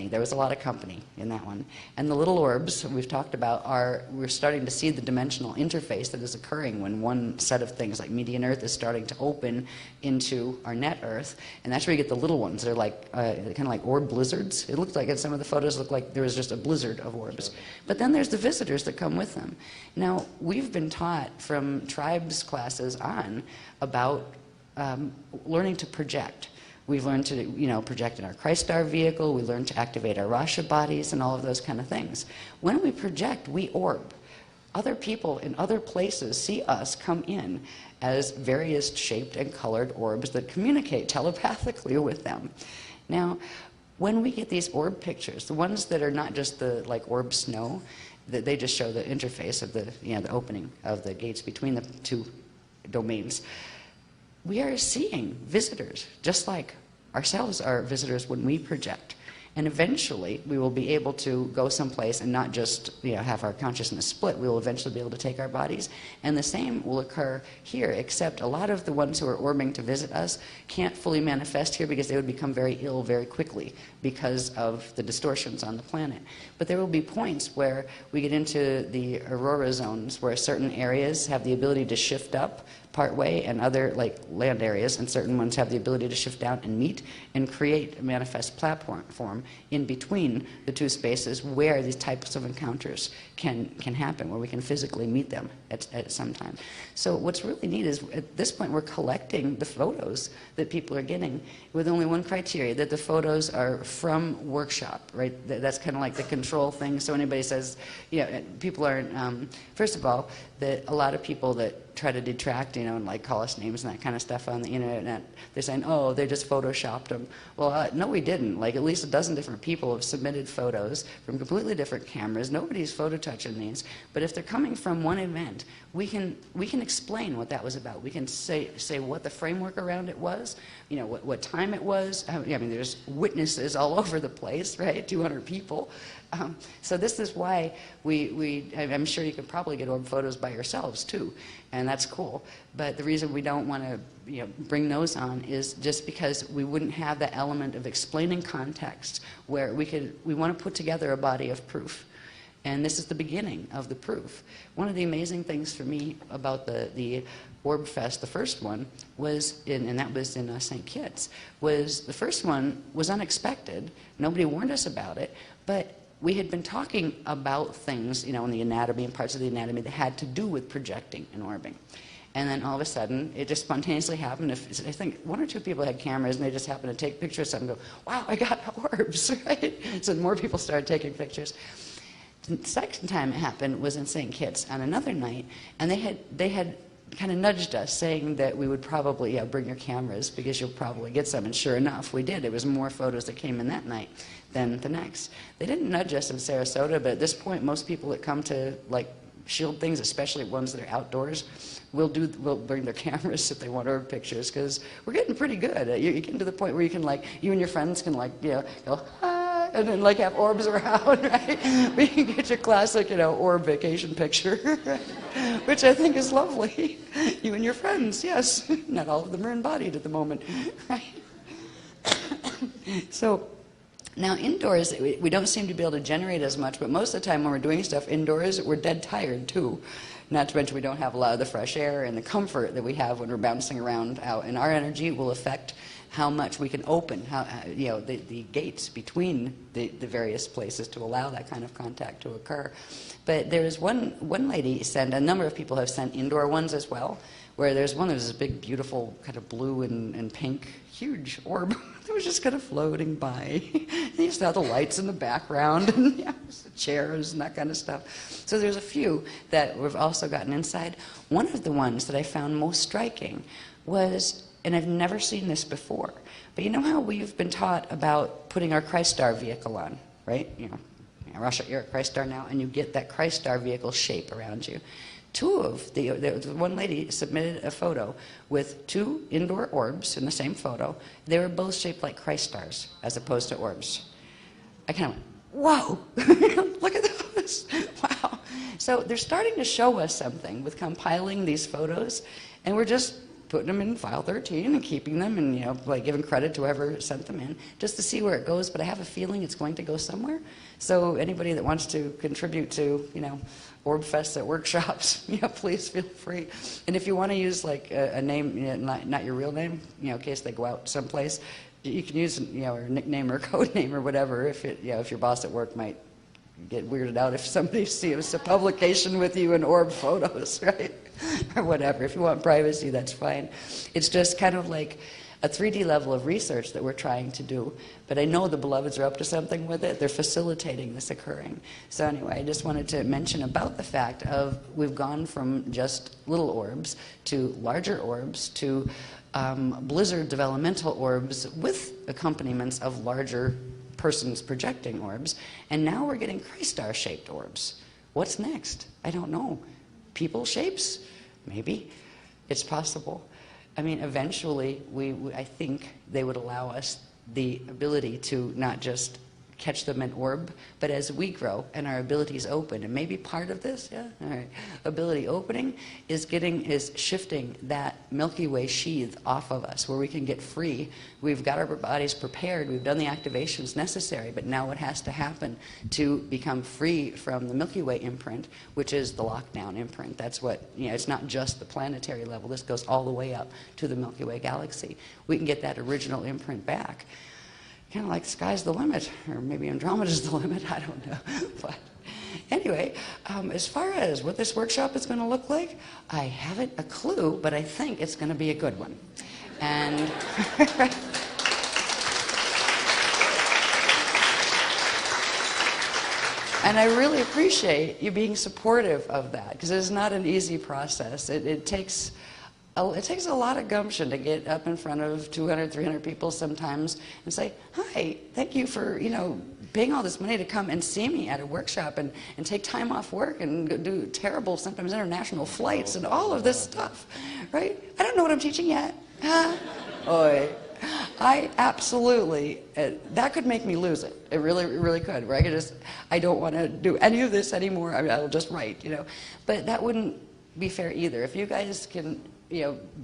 There was a lot of company in that one. And the little orbs we've talked about we're starting to see the dimensional interface that is occurring when one set of things like Median Earth is starting to open into our Net Earth. And that's where you get the little ones. They're like kind of like orb blizzards. It looked like in some of the photos looked like there was just a blizzard of orbs. But then there's the visitors that come with them. Now, we've been taught from tribes classes on about learning to project. We've learned to, project in our Christ Star vehicle. We learned to activate our Rasha bodies and all of those kind of things. When we project, we orb. Other people in other places see us come in as various shaped and colored orbs that communicate telepathically with them. Now, when we get these orb pictures, the ones that are not just the orb snow, that they just show the interface of the opening of the gates between the 2 domains. We are seeing visitors, just like ourselves are visitors when we project. And eventually, we will be able to go someplace and not just have our consciousness split. We will eventually be able to take our bodies. And the same will occur here, except a lot of the ones who are orbing to visit us can't fully manifest here because they would become very ill very quickly because of the distortions on the planet. But there will be points where we get into the aurora zones where certain areas have the ability to shift up part way, and other land areas, and certain ones have the ability to shift down and meet and create a manifest platform in between the 2 spaces where these types of encounters can happen, where we can physically meet them at some time. So what's really neat is at this point we're collecting the photos that people are getting with only one criteria, that the photos are from workshop, right? That's kind of like the control thing. So anybody says, people aren't, first of all, that a lot of people that try to detract, and call us names and that kind of stuff on the internet, they're saying, oh, they just photoshopped them. Well, no, we didn't. At least a dozen different people have submitted photos from completely different cameras. Nobody's photo touching these. But if they're coming from one event, we can explain what that was about. We can say what the framework around it was, what time it was. There's witnesses all over the place, right? 200 people. So this is why I'm sure you could probably get orb photos by yourselves too, and that's cool. But the reason we don't want to bring those on is just because we wouldn't have the element of explaining context where we want to put together a body of proof. And this is the beginning of the proof. One of the amazing things for me about the Orb Fest, the first one, was, and that was in St. Kitts, was the first one was unexpected. Nobody warned us about it, but we had been talking about things, in the anatomy and parts of the anatomy that had to do with projecting and orbing. And then all of a sudden, it just spontaneously happened. I think one or two people had cameras, and they just happened to take pictures of something and go, wow, I got orbs, right? So more people started taking pictures. The second time it happened was in St. Kitts on another night, and they had kind of nudged us, saying that we would probably bring your cameras because you'll probably get some. And sure enough, we did. It was more photos that came in that night than the next. They didn't nudge us in Sarasota, but at this point, most people that come to shield things, especially ones that are outdoors, will bring their cameras if they want orb pictures, because we're getting pretty good. You're getting to the point where you can you and your friends can go, hi, and then have orbs around, right? We can get your classic, orb vacation picture, which I think is lovely. You and your friends, yes. Not all of them are embodied at the moment, right? So now indoors, we don't seem to be able to generate as much, but most of the time when we're doing stuff indoors, we're dead tired too. Not to mention we don't have a lot of the fresh air and the comfort that we have when we're bouncing around out. And our energy will affect how much we can open, the gates between the various places to allow that kind of contact to occur. But there's one lady sent, a number of people have sent indoor ones as well, where there's this big, beautiful, kind of blue and pink, huge orb that was just kind of floating by. And you saw the lights in the background and the chairs and that kind of stuff. So there's a few that we've also gotten inside. One of the ones that I found most striking was, and I've never seen this before, but you know how we've been taught about putting our Christ Star vehicle on, right? Russia, you're a Christ Star now, and you get that Christ Star vehicle shape around you. One lady submitted a photo with 2 indoor orbs in the same photo. They were both shaped like Christ stars as opposed to orbs. I kind of went, whoa, look at those, wow. So they're starting to show us something with compiling these photos, and we're just putting them in file 13 and keeping them and, giving credit to whoever sent them in just to see where it goes, but I have a feeling it's going to go somewhere. So anybody that wants to contribute to, Orb Fest at workshops, please feel free. And if you want to use a name, not your real name, in case they go out someplace, you can use a nickname or code name or whatever. If your boss at work might get weirded out if somebody sees a publication with you in orb photos, right? Or whatever. If you want privacy, that's fine. It's just kind of like a 3D level of research that we're trying to do. But I know the Beloveds are up to something with it. They're facilitating this occurring. So anyway, I just wanted to mention about the fact of we've gone from just little orbs to larger orbs to blizzard developmental orbs with accompaniments of larger persons projecting orbs. And now we're getting Christ Star shaped orbs. What's next? I don't know. People shapes? Maybe. It's possible. I mean, eventually, I think they would allow us the ability to not just catch them in orb, but as we grow and our abilities open, and maybe part of this, all right, ability opening is shifting that Milky Way sheath off of us where we can get free. We've got our bodies prepared, we've done the activations necessary, but now what has to happen to become free from the Milky Way imprint, which is the lockdown imprint. That's what, it's not just the planetary level, this goes all the way up to the Milky Way galaxy. We can get that original imprint back. Kind of like sky's the limit, or maybe Andromeda's the limit, I don't know. But anyway, as far as what this workshop is going to look like, I haven't a clue, but I think it's going to be a good one. And and I really appreciate you being supportive of that, because it's not an easy process. It takes a lot of gumption to get up in front of 200, 300 people sometimes and say, hi, thank you for, paying all this money to come and see me at a workshop and take time off work and go do terrible, sometimes international flights and all of this stuff, right? I don't know what I'm teaching yet. Oy. I absolutely, that could make me lose it. It really could, where I don't want to do any of this anymore. I'll just write, But that wouldn't be fair either. If you guys can,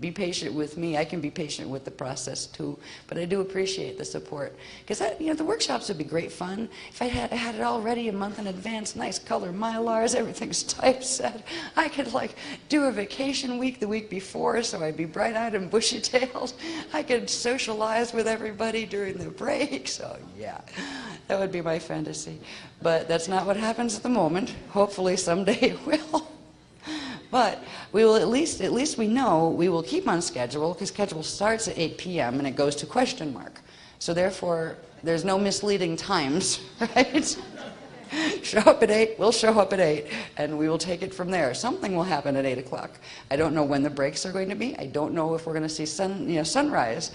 be patient with me. I can be patient with the process too. But I do appreciate the support. Because the workshops would be great fun. If I had it all ready a month in advance, nice color Mylars, everything's typeset. I could like do a vacation week the week before, so I'd be bright-eyed and bushy-tailed. I could socialize with everybody during the break. So yeah, that would be my fantasy. But that's not what happens at the moment. Hopefully someday it will. But we will at least we know we will keep on schedule, because schedule starts at 8 p.m. and it goes to question mark. So therefore, there's no misleading times, right? Show up at 8, we'll show up at 8, and we will take it from there. Something will happen at 8 o'clock. I don't know when the breaks are going to be. I don't know if we're going to see sunrise.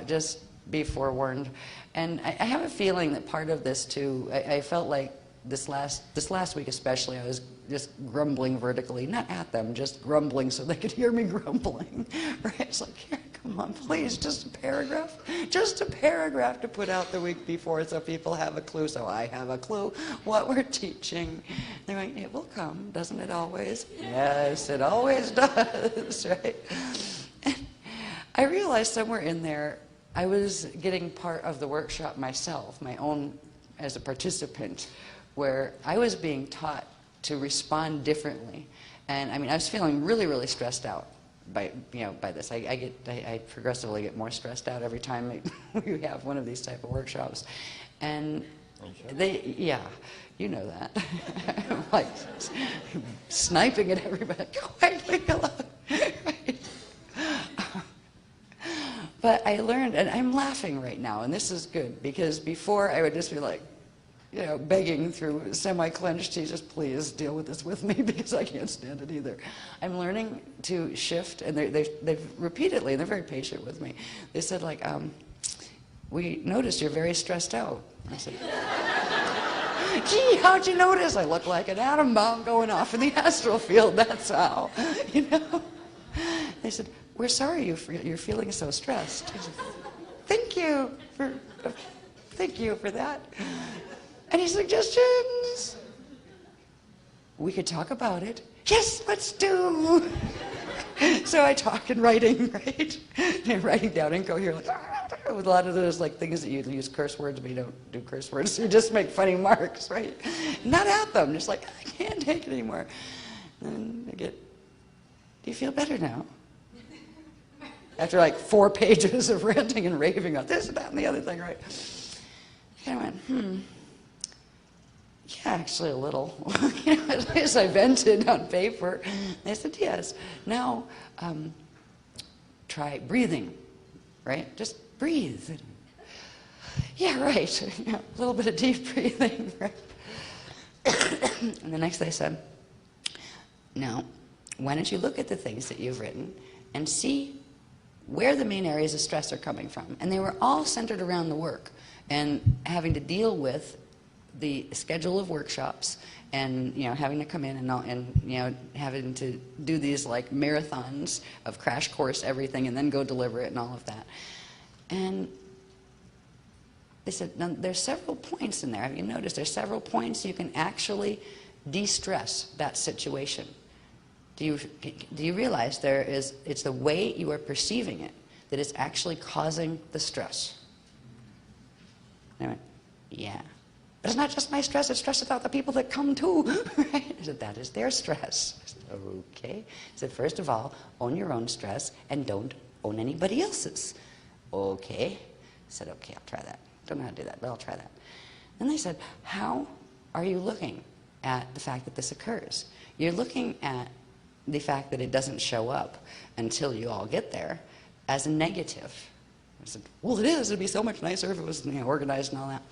Just be forewarned. And I have a feeling that part of this too, I felt like this last week especially, I was just grumbling vertically, not at them, just grumbling so they could hear me grumbling. Right? It's like, here, come on, please, just a paragraph to put out the week before so people have a clue, so I have a clue what we're teaching. They're going, it will come, doesn't it always? Yes, it always does, right? And I realized somewhere in there, I was getting part of the workshop myself, my own as a participant, where I was being taught to respond differently. And I mean, I was feeling really, really stressed out by this. I progressively get more stressed out every time we have one of these type of workshops. And you know that. I'm like sniping at everybody, quiet, leave me alone. But I learned, and I'm laughing right now, and this is good, because before I would just be like, begging through semi-clenched, just please deal with this with me, because I can't stand it either. I'm learning to shift, and they've repeatedly, and they're very patient with me, they said like, we noticed you're very stressed out. I said, gee, how'd you notice? I look like an atom bomb going off in the astral field, that's how, They said, we're sorry you're feeling so stressed. I said, thank you for that. Any suggestions? We could talk about it. Yes, let's do. So I talk in writing, right? And writing down incoherent, like, with a lot of those like things that you use curse words, but you don't do curse words. You just make funny marks, right? Not at them, just like, I can't take it anymore. And I get, do you feel better now? After like 4 pages of ranting and raving on this and that and the other thing, right? I went, yeah, actually a little. At least I vented on paper. They said, yes. Now, try breathing, right? Just breathe. Yeah, right. A little bit of deep breathing, right? And the next they said, now, why don't you look at the things that you've written and see where the main areas of stress are coming from. And they were all centered around the work and having to deal with the schedule of workshops and having to come in and having to do these like marathons of crash course everything and then go deliver it and all of that. And they said, now, there's several points in there. Have you noticed there's several points you can actually de-stress that situation? Do you realize it's the way you are perceiving it that is actually causing the stress? And I went, yeah. But it's not just my stress, it's stress about the people that come too. Right? I said, that is their stress. I said, okay. I said, first of all, own your own stress and don't own anybody else's. Okay. I said, okay, I'll try that. Don't know how to do that, but I'll try that. Then they said, how are you looking at the fact that this occurs? You're looking at the fact that it doesn't show up until you all get there as a negative. I said, well, it is. It'd be so much nicer if it was organized and all that.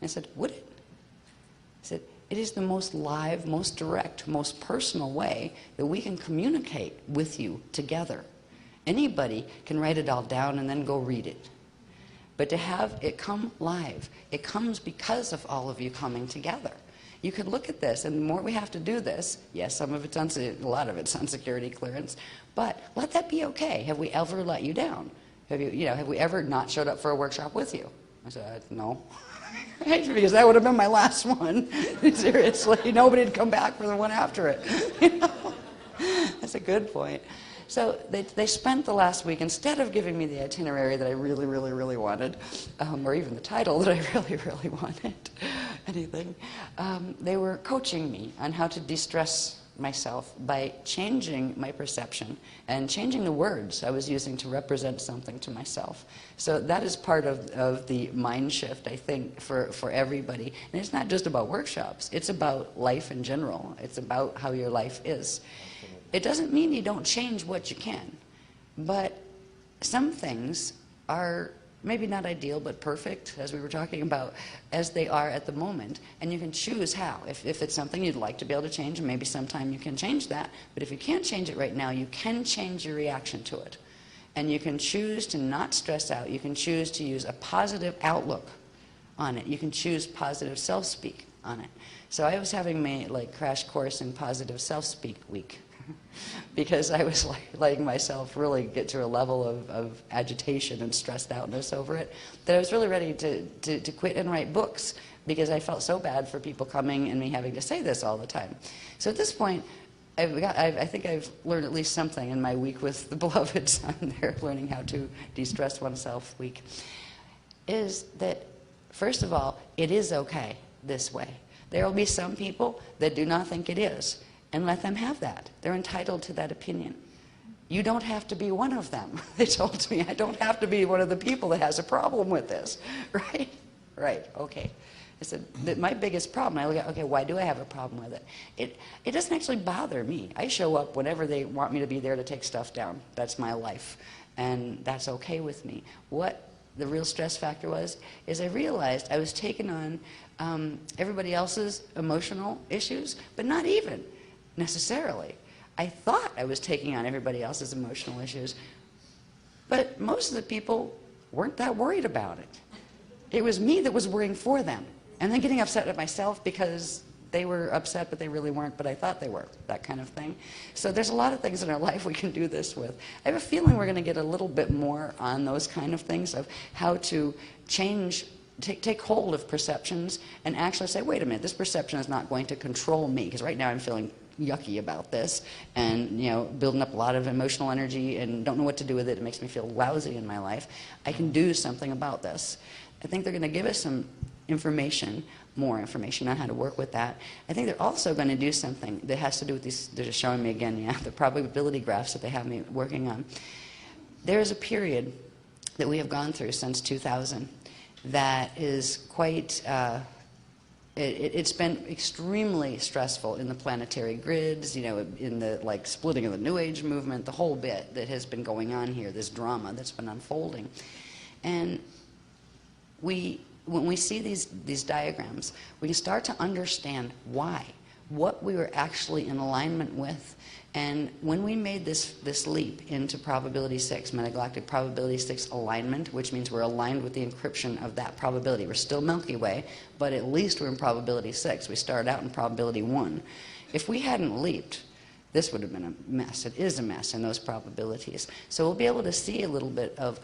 I said, would it? I said, it is the most live, most direct, most personal way that we can communicate with you together. Anybody can write it all down and then go read it. But to have it come live, it comes because of all of you coming together. You could look at this, and the more we have to do this, yes, some of it's a lot of it's on security clearance, but let that be okay. Have we ever let you down? Have we ever not showed up for a workshop with you? I said, no. Because that would have been my last one. Seriously, nobody'd come back for the one after it. That's a good point. So they spent the last week, instead of giving me the itinerary that I really, really, really wanted, or even the title that I really, really wanted, anything, they were coaching me on how to de-stress myself by changing my perception and changing the words I was using to represent something to myself. So that is part of the mind shift, I think, for everybody. And it's not just about workshops. It's about life in general. It's about how your life is. It doesn't mean you don't change what you can, but some things are maybe not ideal, but perfect, as we were talking about, as they are at the moment. And you can choose how. If it's something you'd like to be able to change, maybe sometime you can change that. But if you can't change it right now, you can change your reaction to it. And you can choose to not stress out. You can choose to use a positive outlook on it. You can choose positive self-speak on it. So I was having my crash course in positive self-speak week. Because I was letting myself really get to a level of agitation and stressed outness over it, that I was really ready to quit and write books, because I felt so bad for people coming and me having to say this all the time. So at this point, I think I've learned at least something in my week with the beloved son there, learning how to de-stress oneself week, is that, first of all, it is okay this way. There will be some people that do not think it is. And let them have that. They're entitled to that opinion. You don't have to be one of them. They told me I don't have to be one of the people that has a problem with this, right? Right, okay. I said, that my biggest problem, I look at, okay, why do I have a problem with it? It doesn't actually bother me. I show up whenever they want me to be there to take stuff down. That's my life, and that's okay with me. What the real stress factor was, is I realized I was taking on everybody else's emotional issues, but not even necessarily. I thought I was taking on everybody else's emotional issues, but most of the people weren't that worried about it. It was me that was worrying for them, and then getting upset at myself because they were upset but they really weren't, but I thought they were, that kind of thing. So there's a lot of things in our life we can do this with. I have a feeling we're going to get a little bit more on those kind of things, of how to change, take hold of perceptions and actually say, wait a minute, this perception is not going to control me, because right now I'm feeling yucky about this, and building up a lot of emotional energy and don't know what to do with it. It makes me feel lousy in my life. I can do something about this. I think they're going to give us some information, more information on how to work with that. I think they're also going to do something that has to do with these, they're just showing me again, the probability graphs that they have me working on. There is a period that we have gone through since 2000 that is quite it's been extremely stressful in the planetary grids, in the splitting of the New Age movement, the whole bit that has been going on here, this drama that's been unfolding. And when we see these diagrams, we can start to understand why, what we were actually in alignment with. And when we made this leap into probability 6, metagalactic probability 6 alignment, which means we're aligned with the encryption of that probability. We're still Milky Way, but at least we're in probability 6. We started out in probability 1. If we hadn't leaped, this would have been a mess. It is a mess in those probabilities. So we'll be able to see a little bit of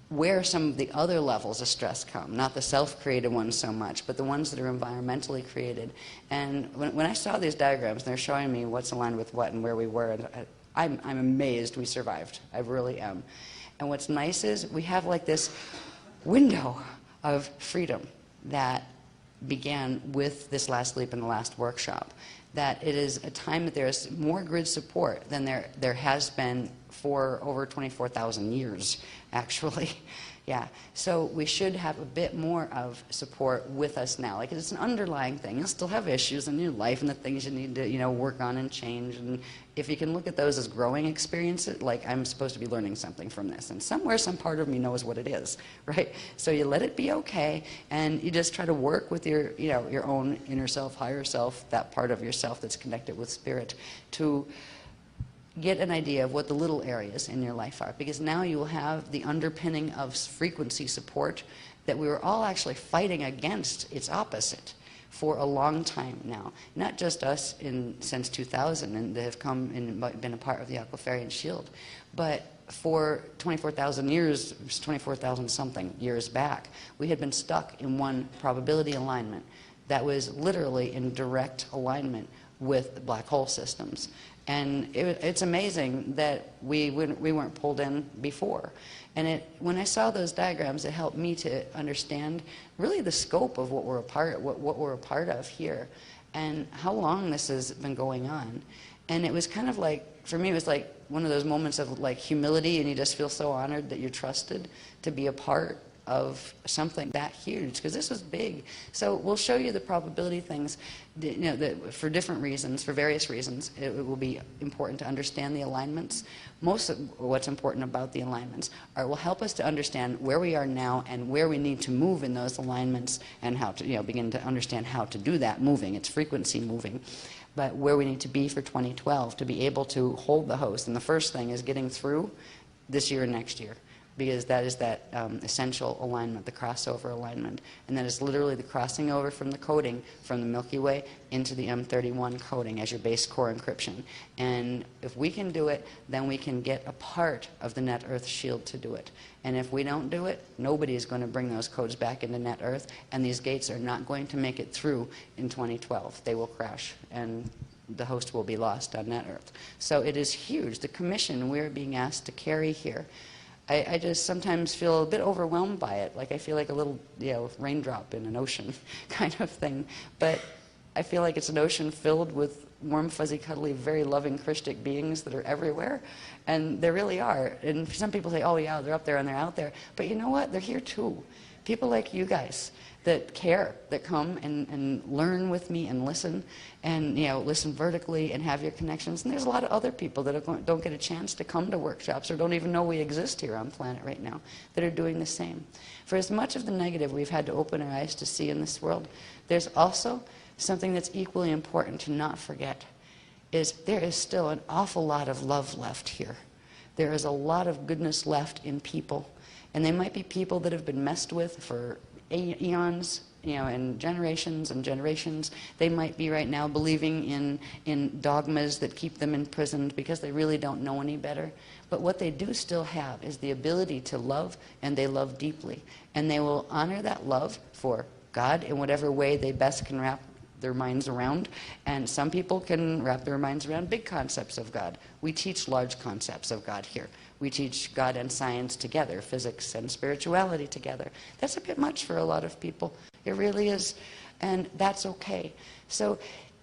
where some of the other levels of stress come, not the self-created ones so much, but the ones that are environmentally created. And when I saw these diagrams, they're showing me what's aligned with what and where we were, and I'm amazed we survived. I really am. And what's nice is we have this window of freedom that began with this last leap in the last workshop, that it is a time that there's more grid support than there has been for over 24,000 years, actually. Yeah, so we should have a bit more of support with us now. It's an underlying thing. You'll still have issues in your life and the things you need to, work on and change. And if you can look at those as growing experiences, I'm supposed to be learning something from this. And somewhere, some part of me knows what it is, right? So you let it be okay, and you just try to work with your, your own inner self, higher self, that part of yourself that's connected with spirit, to get an idea of what the little areas in your life are, because now you will have the underpinning of frequency support that we were all actually fighting against its opposite for a long time now. Not just us since 2000 and that have come and been a part of the Aquafarian Shield, but for 24,000 years, 24,000 something years back, we had been stuck in one probability alignment that was literally in direct alignment with the black hole systems. And it's amazing that we weren't pulled in before. And when I saw those diagrams, it helped me to understand really the scope of what we're a part of here, and how long this has been going on. And it was kind of like, for me, it was like one of those moments of like humility, and you just feel so honored that you're trusted to be a part of something that huge, because this was big. So we'll show you the probability things, you know, that for different reasons, for various reasons. It will be important to understand the alignments. Most of what's important about the alignments will help us to understand where we are now and where we need to move in those alignments, and how to, you know, begin to understand how to do that moving. It's frequency moving. But where we need to be for 2012 to be able to hold the host. And the first thing is getting through this year and next year, because that is that essential alignment, the crossover alignment. And that is literally the crossing over from the coding from the Milky Way into the M31 coding as your base core encryption. And if we can do it, then we can get a part of the Net Earth shield to do it. And if we don't do it, nobody is going to bring those codes back into Net Earth, and these gates are not going to make it through in 2012. They will crash, and the host will be lost on Net Earth. So it is huge. The commission we're being asked to carry here, I just sometimes feel a bit overwhelmed by it. Like I feel like a little, you know, raindrop in an ocean kind of thing. But I feel like it's an ocean filled with warm, fuzzy, cuddly, very loving Christic beings that are everywhere. And there really are. And some people say, oh yeah, they're up there and they're out there. But you know what? They're here too. People like you guys that care, that come and learn with me and listen, and, you know, listen vertically and have your connections. And there's a lot of other people that don't get a chance to come to workshops or don't even know we exist here on planet right now that are doing the same. For as much of the negative we've had to open our eyes to see in this world, there's also something that's equally important to not forget, is there is still an awful lot of love left here. There is a lot of goodness left in people. And they might be people that have been messed with for eons, you know, and generations and generations. They might be right now believing in dogmas that keep them imprisoned because they really don't know any better. But what they do still have is the ability to love, and they love deeply. And they will honor that love for God in whatever way they best can wrap their minds around. And some people can wrap their minds around big concepts of God. We teach large concepts of God here. We teach God and science together, physics and spirituality together. That's a bit much for a lot of people. It really is. And that's okay. So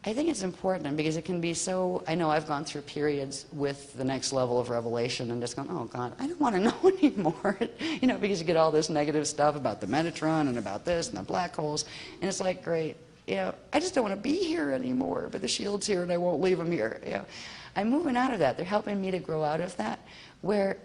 I think it's important because it can be so, I know I've gone through periods with the next level of revelation and just gone, oh God, I don't want to know anymore. You know, because you get all this negative stuff about the Metatron and about this and the black holes. And it's like, great. You know, I just don't want to be here anymore, but the shield's here and I won't leave them here. You know, I'm moving out of that. They're helping me to grow out of that, where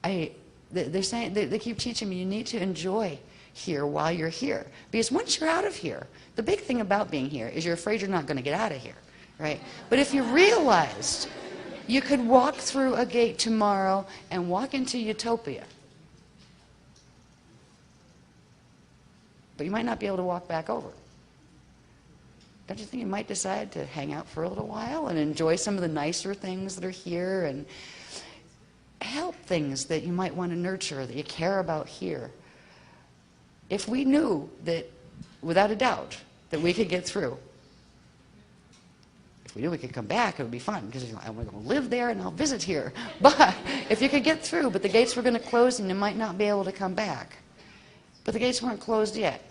they're saying, they keep teaching me you need to enjoy here while you're here. Because once you're out of here, the big thing about being here is you're afraid you're not going to get out of here, right? But if you realized you could walk through a gate tomorrow and walk into utopia, but you might not be able to walk back over. Don't you think you might decide to hang out for a little while and enjoy some of the nicer things that are here and help things that you might want to nurture, that you care about here? If we knew that, without a doubt, that we could get through, if we knew we could come back, it would be fun, because I'm going to live there and I'll visit here. But if you could get through, but the gates were going to close and you might not be able to come back. But the gates weren't closed yet.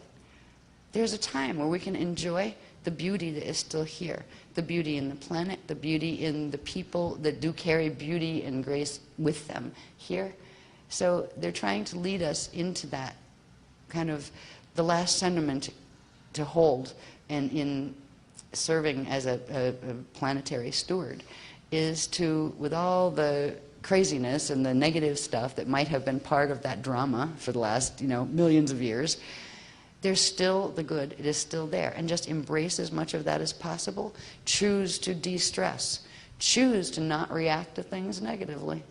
There's a time where we can enjoy the beauty that is still here, the beauty in the planet, the beauty in the people that do carry beauty and grace with them here. So they're trying to lead us into that kind of the last sentiment to hold, and in serving as a planetary steward, is to, with all the craziness and the negative stuff that might have been part of that drama for the last, you know, millions of years, there's still the good. It is still there. And just embrace as much of that as possible. Choose to de-stress. Choose to not react to things negatively.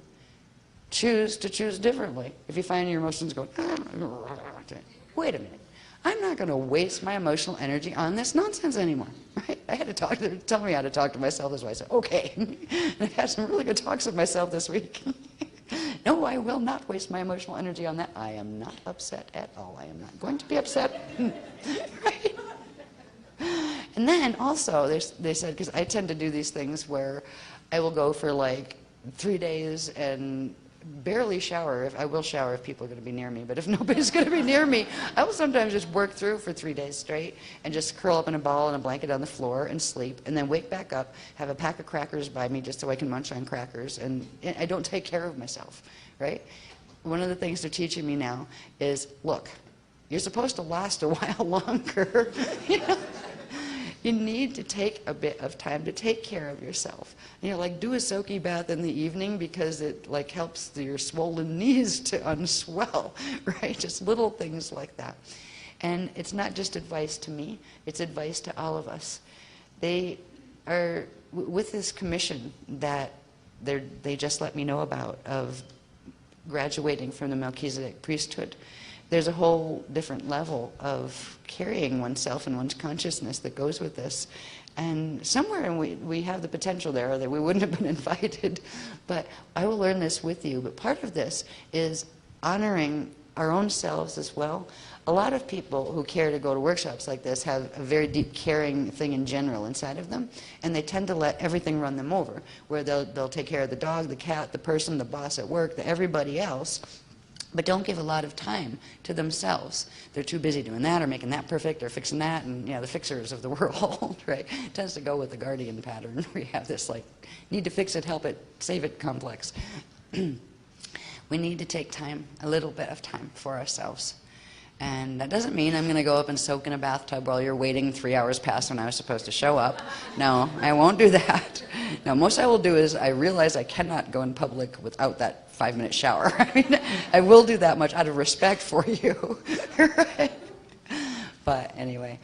Choose to choose differently. If you find your emotions going, wait a minute. I'm not going to waste my emotional energy on this nonsense anymore. Right? I had to talk to, tell me how to talk to myself this way. I said, okay. And I've had some really good talks with myself this week. No, I will not waste my emotional energy on that. I am not upset at all. I am not going to be upset. Right? And then also, they said, because I tend to do these things where I will go for like 3 days and barely shower. I will shower if people are going to be near me, but if nobody's going to be near me, I will sometimes just work through for 3 days straight and just curl up in a ball and a blanket on the floor and sleep, and then wake back up, have a pack of crackers by me just so I can munch on crackers, and I don't take care of myself, right? One of the things they're teaching me now is, look, you're supposed to last a while longer. You know? You need to take a bit of time to take care of yourself. You know, like do a soaky bath in the evening because it like helps your swollen knees to unswell, right? Just little things like that. And it's not just advice to me, it's advice to all of us. They are, with this commission that they just let me know about of graduating from the Melchizedek priesthood, there's a whole different level of carrying oneself and one's consciousness that goes with this. And somewhere we have the potential there that we wouldn't have been invited. But I will learn this with you. But part of this is honoring our own selves as well. A lot of people who care to go to workshops like this have a very deep caring thing in general inside of them, and they tend to let everything run them over, where they'll take care of the dog, the cat, the person, the boss at work, everybody else, but don't give a lot of time to themselves. They're too busy doing that or making that perfect or fixing that, and the fixers of the world, right? It tends to go with the guardian pattern. We have this like, need to fix it, help it, save it complex. We need to take time, a little bit of time for ourselves. And that doesn't mean I'm going to go up and soak in a bathtub while you're waiting 3 hours past when I was supposed to show up. No, I won't do that. No, most I will do is I realize I cannot go in public without that 5-minute shower. I mean, I will do that much out of respect for you. Right? But anyway,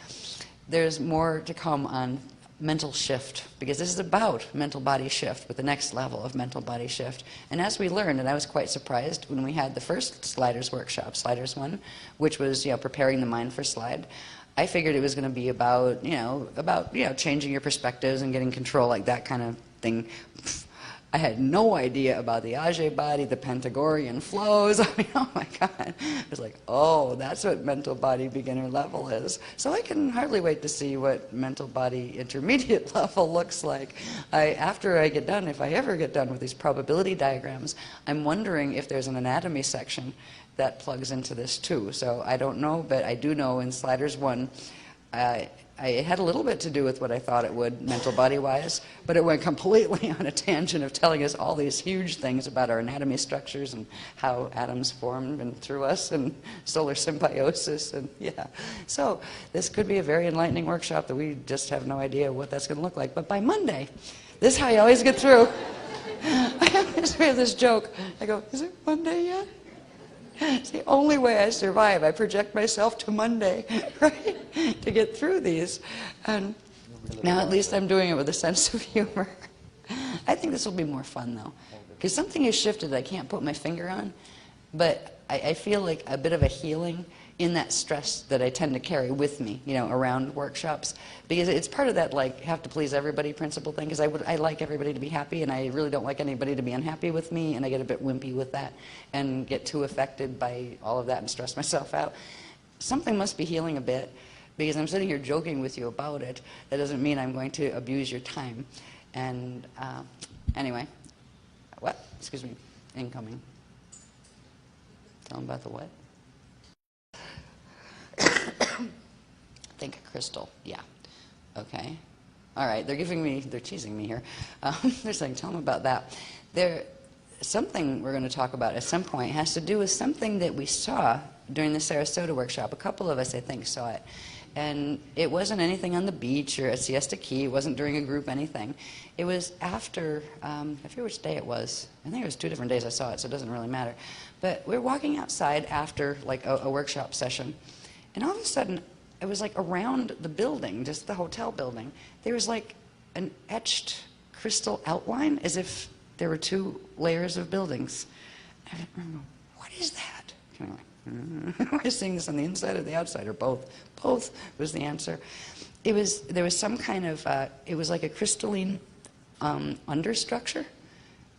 there's more to come on mental shift, because this is about mental body shift with the next level of mental body shift. And as we learned, and I was quite surprised when we had the first Sliders workshop, Sliders 1, which was preparing the mind for slide, I figured it was going to be about changing your perspectives and getting control, like that kind of thing. I had no idea about the Ajay body, the Pythagorean flows. I mean, oh my God. I was like, oh, that's what mental body beginner level is. So I can hardly wait to see what mental body intermediate level looks like. After I get done, if I ever get done with these probability diagrams, I'm wondering if there's an anatomy section that plugs into this too. So I don't know, but I do know in Sliders 1, it had a little bit to do with what I thought it would, mental body-wise, but it went completely on a tangent of telling us all these huge things about our anatomy structures and how atoms formed and through us and solar symbiosis and So this could be a very enlightening workshop that we just have no idea what that's going to look like. But by Monday, this is how you always get through. I have this joke. I go, is it Monday yet? It's the only way I survive. I project myself to Monday, right, to get through these. And now at least I'm doing it with a sense of humor. I think this will be more fun, though, because something has shifted that I can't put my finger on, but I feel like a bit of a healing in that stress that I tend to carry with me, around workshops, because it's part of that like have to please everybody principle thing. Because I like everybody to be happy, and I really don't like anybody to be unhappy with me, and I get a bit wimpy with that, and get too affected by all of that and stress myself out. Something must be healing a bit, because I'm sitting here joking with you about it. That doesn't mean I'm going to abuse your time. And anyway, what? Excuse me, incoming. Tell them about the what? Think crystal, yeah. Okay. All right, they're teasing me here. They're saying, tell them about that. Something we're going to talk about at some point has to do with something that we saw during the Sarasota workshop. A couple of us, I think, saw it. And it wasn't anything on the beach or at Siesta Key. It wasn't during a group anything. It was after, I forget which day it was. I think it was 2 different days I saw it, so it doesn't really matter. But we were walking outside after like a workshop session. And all of a sudden, it was like around the building, just the hotel building, there was like an etched crystal outline as if there were 2 layers of buildings. I didn't remember, what is that? Am I seeing this on the inside or the outside, or both? Both was the answer. There was some kind of, it was like a crystalline understructure,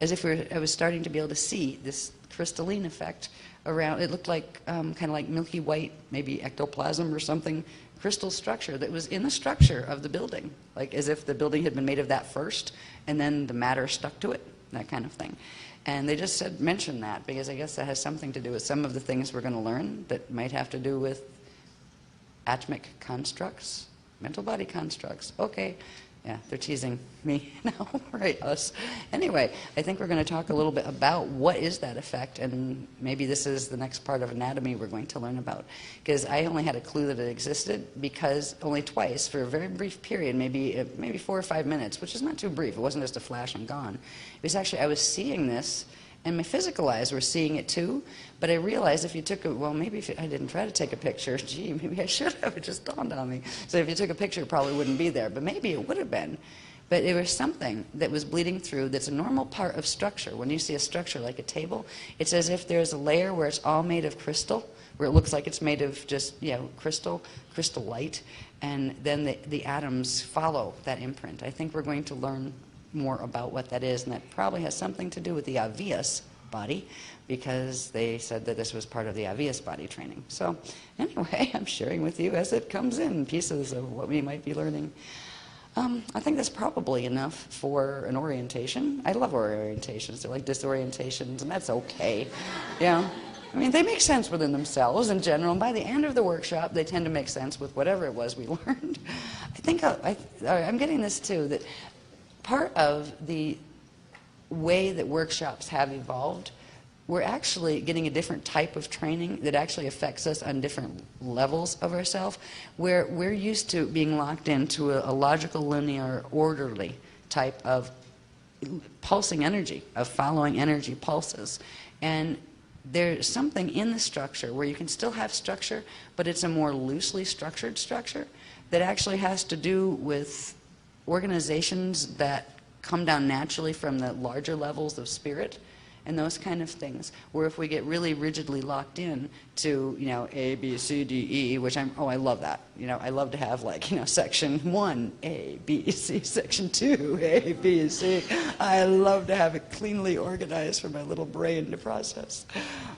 as if I was starting to be able to see this crystalline effect around. It looked like kind of like milky white, maybe ectoplasm or something, crystal structure that was in the structure of the building, like as if the building had been made of that first, and then the matter stuck to it, that kind of thing. And they just said, mention that, because I guess that has something to do with some of the things we're going to learn that might have to do with atomic constructs, mental body constructs. Okay. Yeah, they're teasing me now, right, us. Anyway, I think we're going to talk a little bit about what is that effect, and maybe this is the next part of anatomy we're going to learn about. Because I only had a clue that it existed because only twice, for a very brief period, maybe 4 or 5 minutes, which is not too brief. It wasn't just a flash and gone. It was actually, I was seeing this, and my physical eyes were seeing it too, but I realized if you took maybe if I didn't try to take a picture, gee, maybe I should have, it just dawned on me. So if you took a picture, it probably wouldn't be there, but maybe it would have been. But there was something that was bleeding through that's a normal part of structure. When you see a structure like a table, it's as if there's a layer where it's all made of crystal, where it looks like it's made of just, crystal light, and then the atoms follow that imprint. I think we're going to learn more about what that is, and that probably has something to do with the obvious body, because they said that this was part of the obvious body training. So anyway, I'm sharing with you as it comes in pieces of what we might be learning. I think that's probably enough for an orientation. I love orientations. They're like disorientations, and that's okay. Yeah. I mean, they make sense within themselves in general, and by the end of the workshop, they tend to make sense with whatever it was we learned. I think I'm getting this too, that part of the way that workshops have evolved, we're actually getting a different type of training that actually affects us on different levels of ourselves, where we're used to being locked into a logical, linear, orderly type of pulsing energy, of following energy pulses. And there's something in the structure where you can still have structure, but it's a more loosely structured structure that actually has to do with organizations that come down naturally from the larger levels of spirit and those kind of things, where if we get really rigidly locked in to, A, B, C, D, E, which I love that. I love to have section 1, A, B, C, section 2, A, B, C. I love to have it cleanly organized for my little brain to process.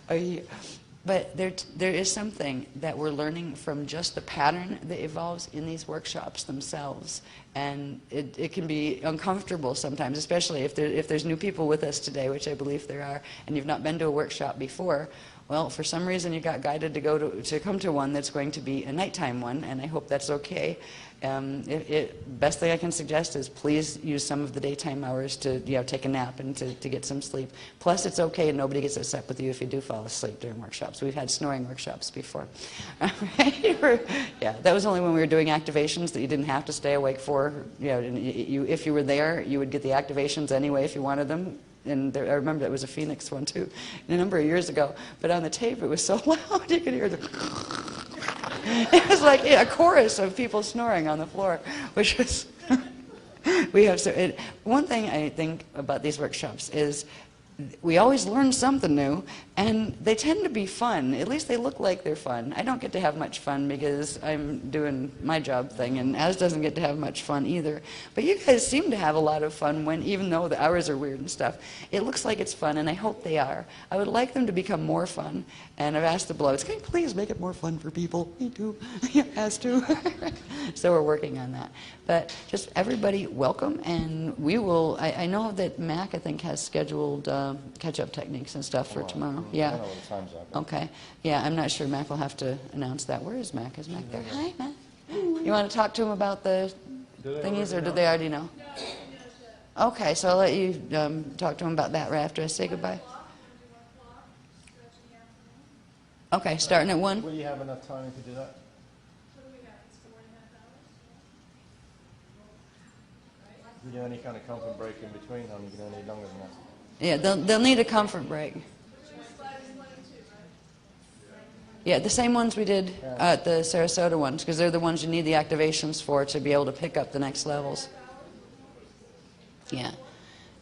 But there is something that we're learning from just the pattern that evolves in these workshops themselves. And it can be uncomfortable sometimes, especially if there's new people with us today, which I believe there are, and you've not been to a workshop before. Well, for some reason you got guided to come to one that's going to be a nighttime one, and I hope that's okay. Best thing I can suggest is please use some of the daytime hours to take a nap and to get some sleep. Plus, it's okay, and nobody gets upset with you if you do fall asleep during workshops. We've had snoring workshops before. Yeah, that was only when we were doing activations that you didn't have to stay awake for. If you were there, you would get the activations anyway if you wanted them. And I remember that was a Phoenix one too, a number of years ago. But on the tape, it was so loud you could hear the. It was like a chorus of people snoring on the floor, which was. One thing I think about these workshops is we always learn something new, and they tend to be fun. At least they look like they're fun. I don't get to have much fun because I'm doing my job thing, and Az doesn't get to have much fun either. But you guys seem to have a lot of fun even though the hours are weird and stuff. It looks like it's fun, and I hope they are. I would like them to become more fun, and I've asked the Beloveds, can you please make it more fun for people? Me too. Yeah, Az too. So we're working on that. But just everybody welcome, and we will, I know that Mac, I think, has scheduled catch-up techniques and stuff for tomorrow. Yeah. I don't know what the times are. Okay. Yeah, I'm not sure. Mac will have to announce that. Where is Mac? Is Mac there? Hi, Mac. You want to talk to him about the thingies, or do they already know? Okay, so I'll let you talk to him about that right after I say goodbye. Okay, starting at 1? Will you have enough time to do that? You do any kind of comfort break in between, or you don't need longer than that? Yeah, they'll need a comfort break. Yeah, the same ones we did at the Sarasota ones, because they're the ones you need the activations for to be able to pick up the next levels. Yeah.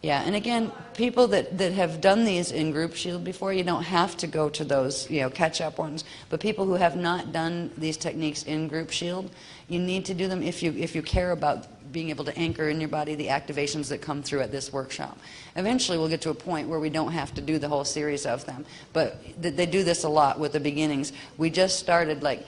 Yeah, and again, people that have done these in Group Shield before, you don't have to go to those, catch-up ones. But people who have not done these techniques in Group Shield, you need to do them if you care about being able to anchor in your body the activations that come through at this workshop. Eventually we'll get to a point where we don't have to do the whole series of them, but they do this a lot with the beginnings. We just started, like,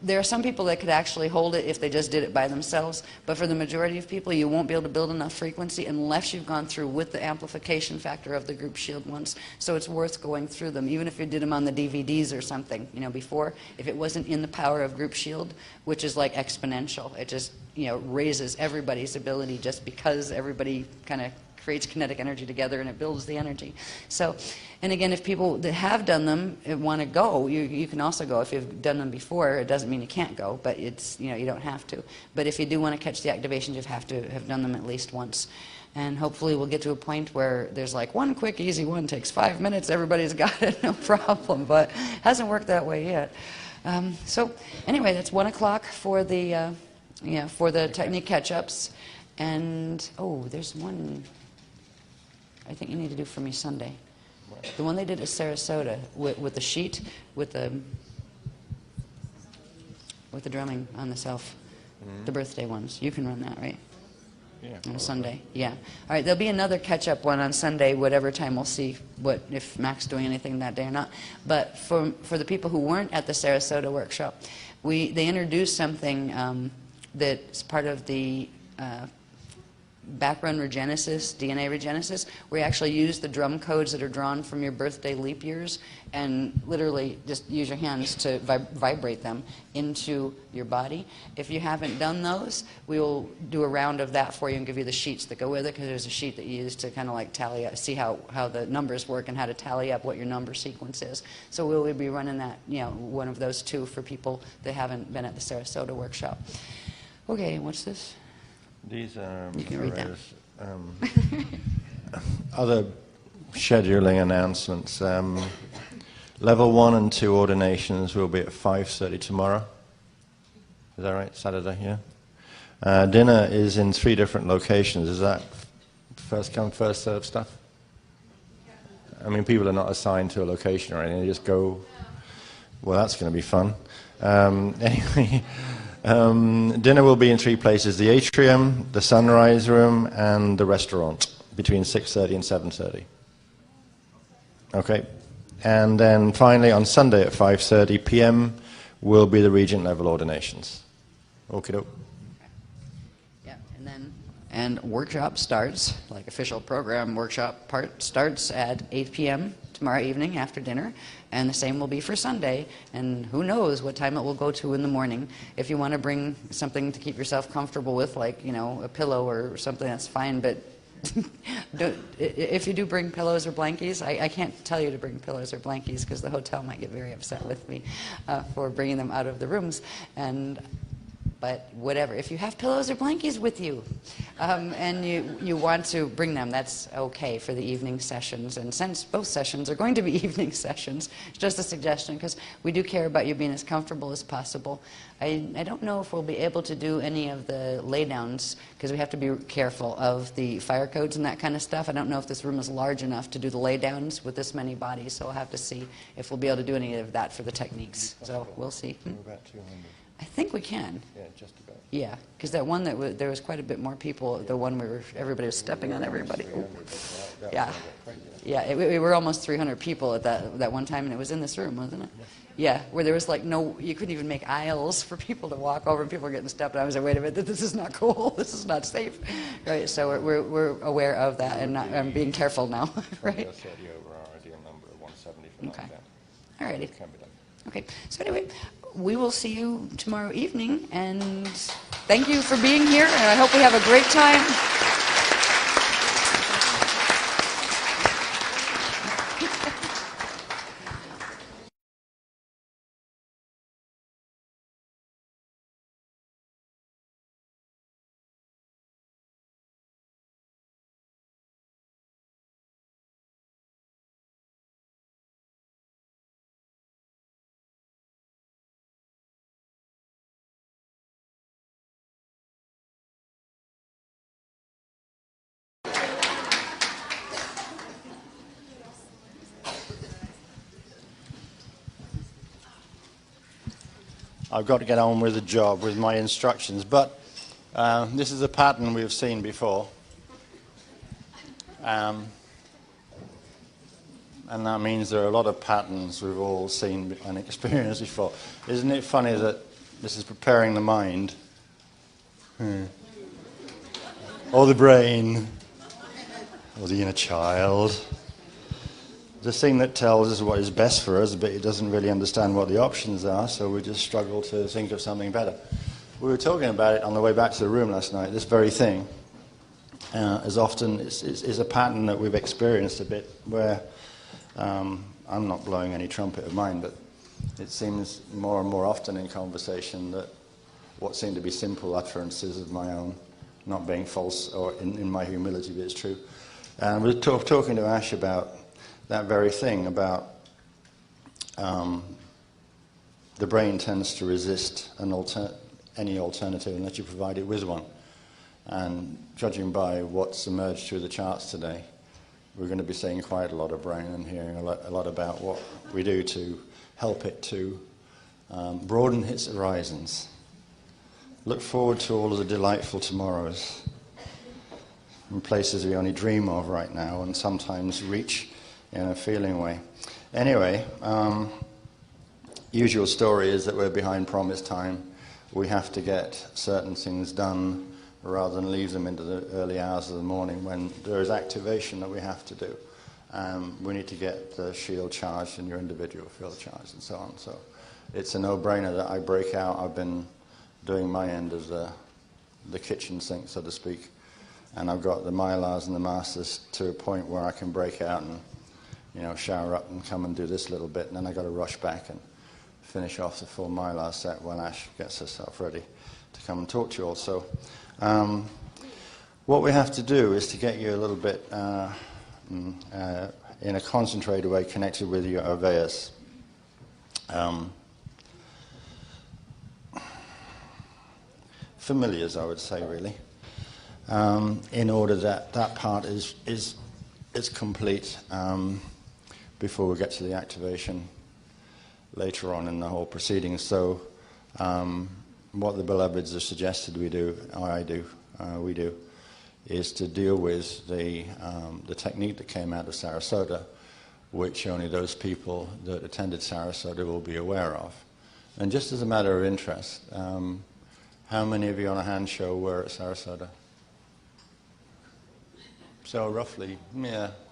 there are some people that could actually hold it if they just did it by themselves, but for the majority of people you won't be able to build enough frequency unless you've gone through with the amplification factor of the group shield ones. So it's worth going through them, even if you did them on the DVDs or something, you know, before. If it wasn't in the power of group shield, which is like exponential, it just, you know, raises everybody's ability just because everybody kind of creates kinetic energy together and it builds the energy. So, and again, if people that have done them want to go, you can also go. If you've done them before, it doesn't mean you can't go, but it's, you know, you don't have to. But if you do want to catch the activations, you have to have done them at least once. And hopefully we'll get to a point where there's like one quick, easy one, takes 5 minutes, everybody's got it, no problem, but hasn't worked that way yet. So anyway, that's 1 o'clock for the, for the technique catch-ups. And, oh, there's one I think you need to do for me Sunday. The one they did at Sarasota with the sheet, with the drumming on the self, the birthday ones. You can run that, right? Yeah. On Sunday, yeah. All right, there'll be another catch-up one on Sunday, whatever time. We'll see if Mac's doing anything that day or not. But for the people who weren't at the Sarasota workshop, they introduced something that's part of the background regenesis, DNA regenesis, where you actually use the drum codes that are drawn from your birthday leap years and literally just use your hands to vibrate them into your body. If you haven't done those, we will do a round of that for you and give you the sheets that go with it, because there's a sheet that you use to kind of like tally up, see how the numbers work and how to tally up what your number sequence is. So we'll be running that, you know, one of those two for people that haven't been at the Sarasota workshop. Okay, what's this? These are You can read that. Other scheduling announcements. Level 1 and 2 ordinations will be at 5:30 tomorrow. Is that right? Saturday, yeah. Dinner is in 3 different locations. Is that first come, first served stuff? I mean, people are not assigned to a location or anything. They just go. Well, that's going to be fun. Anyway. Dinner will be in 3 places: the atrium, the sunrise room, and the restaurant, between 6:30 and 7:30. Okay. And then finally on Sunday at 5:30 p.m. will be the regent level ordinations. Okie doke. Yeah, and workshop starts, like official program workshop part starts at 8 p.m. tomorrow evening after dinner, and the same will be for Sunday, and who knows what time it will go to in the morning. If you want to bring something to keep yourself comfortable with, like, you know, a pillow or something, that's fine, but if you do bring pillows or blankies, I can't tell you to bring pillows or blankies because the hotel might get very upset with me for bringing them out of the rooms. But whatever, if you have pillows or blankies with you and you want to bring them, that's okay for the evening sessions. And since both sessions are going to be evening sessions, it's just a suggestion, because we do care about you being as comfortable as possible. I don't know if we'll be able to do any of the laydowns, because we have to be careful of the fire codes and that kind of stuff. I don't know if this room is large enough to do the laydowns with this many bodies, so we'll have to see if we'll be able to do any of that for the techniques. So we'll see. About 200. I think we can. Yeah, just about. Yeah, because that one there was quite a bit more people. The one everybody was stepping on everybody. Yeah, yeah. We were almost 300 people at that one time, and it was in this room, wasn't it? Yeah, where there was like you couldn't even make aisles for people to walk over, and people were getting stepped on. I was like, wait a minute, this is not cool. This is not safe, right? So we're aware of that and I'm being careful now, right? I'll set you over our ideal number of 170 for Okay. lockdown. All righty. Can be done. Okay. So anyway, we will see you tomorrow evening, and thank you for being here, and I hope we have a great time. I've got to get on with the job, with my instructions, but This is a pattern we've seen before. And that means there are a lot of patterns we've all seen and experienced before. Isn't it funny that this is preparing the mind? Or the brain, or the inner child. The thing that tells us what is best for us, but it doesn't really understand what the options are, so we just struggle to think of something better. We were talking about it on the way back to the room last night. This very thing, as often, is a pattern that we've experienced a bit, where I'm not blowing any trumpet of mine, but it seems more and more often in conversation that what seem to be simple utterances of my own, not being false or in my humility, but it's true. And we were talking to Ash about that very thing, about the brain tends to resist any alternative unless you provide it with one. And judging by what's emerged through the charts today, we're going to be seeing quite a lot of brain and hearing a lot about what we do to help it to broaden its horizons. Look forward to all of the delightful tomorrows in places we only dream of right now and sometimes reach in a feeling way. Anyway, usual story is that we're behind promised time. We have to get certain things done rather than leave them into the early hours of the morning when there is activation that we have to do. We need to get the shield charged and your individual field charged and so on. So it's a no-brainer that I break out. I've been doing my end of the kitchen sink, so to speak, and I've got the Mylars and the Masters to a point where I can break out and shower up and come and do this little bit, and then I've got to rush back and finish off the full Mylar set when Ash gets herself ready to come and talk to you all. So what we have to do is to get you a little bit in a concentrated way connected with your Aveyas. Familiars, I would say, really, in order that that part is complete before we get to the activation later on in the whole proceedings. So what the beloveds have suggested we do, we do, is to deal with the technique that came out of Sarasota, which only those people that attended Sarasota will be aware of. And just as a matter of interest, how many of you on a hand show were at Sarasota? So roughly,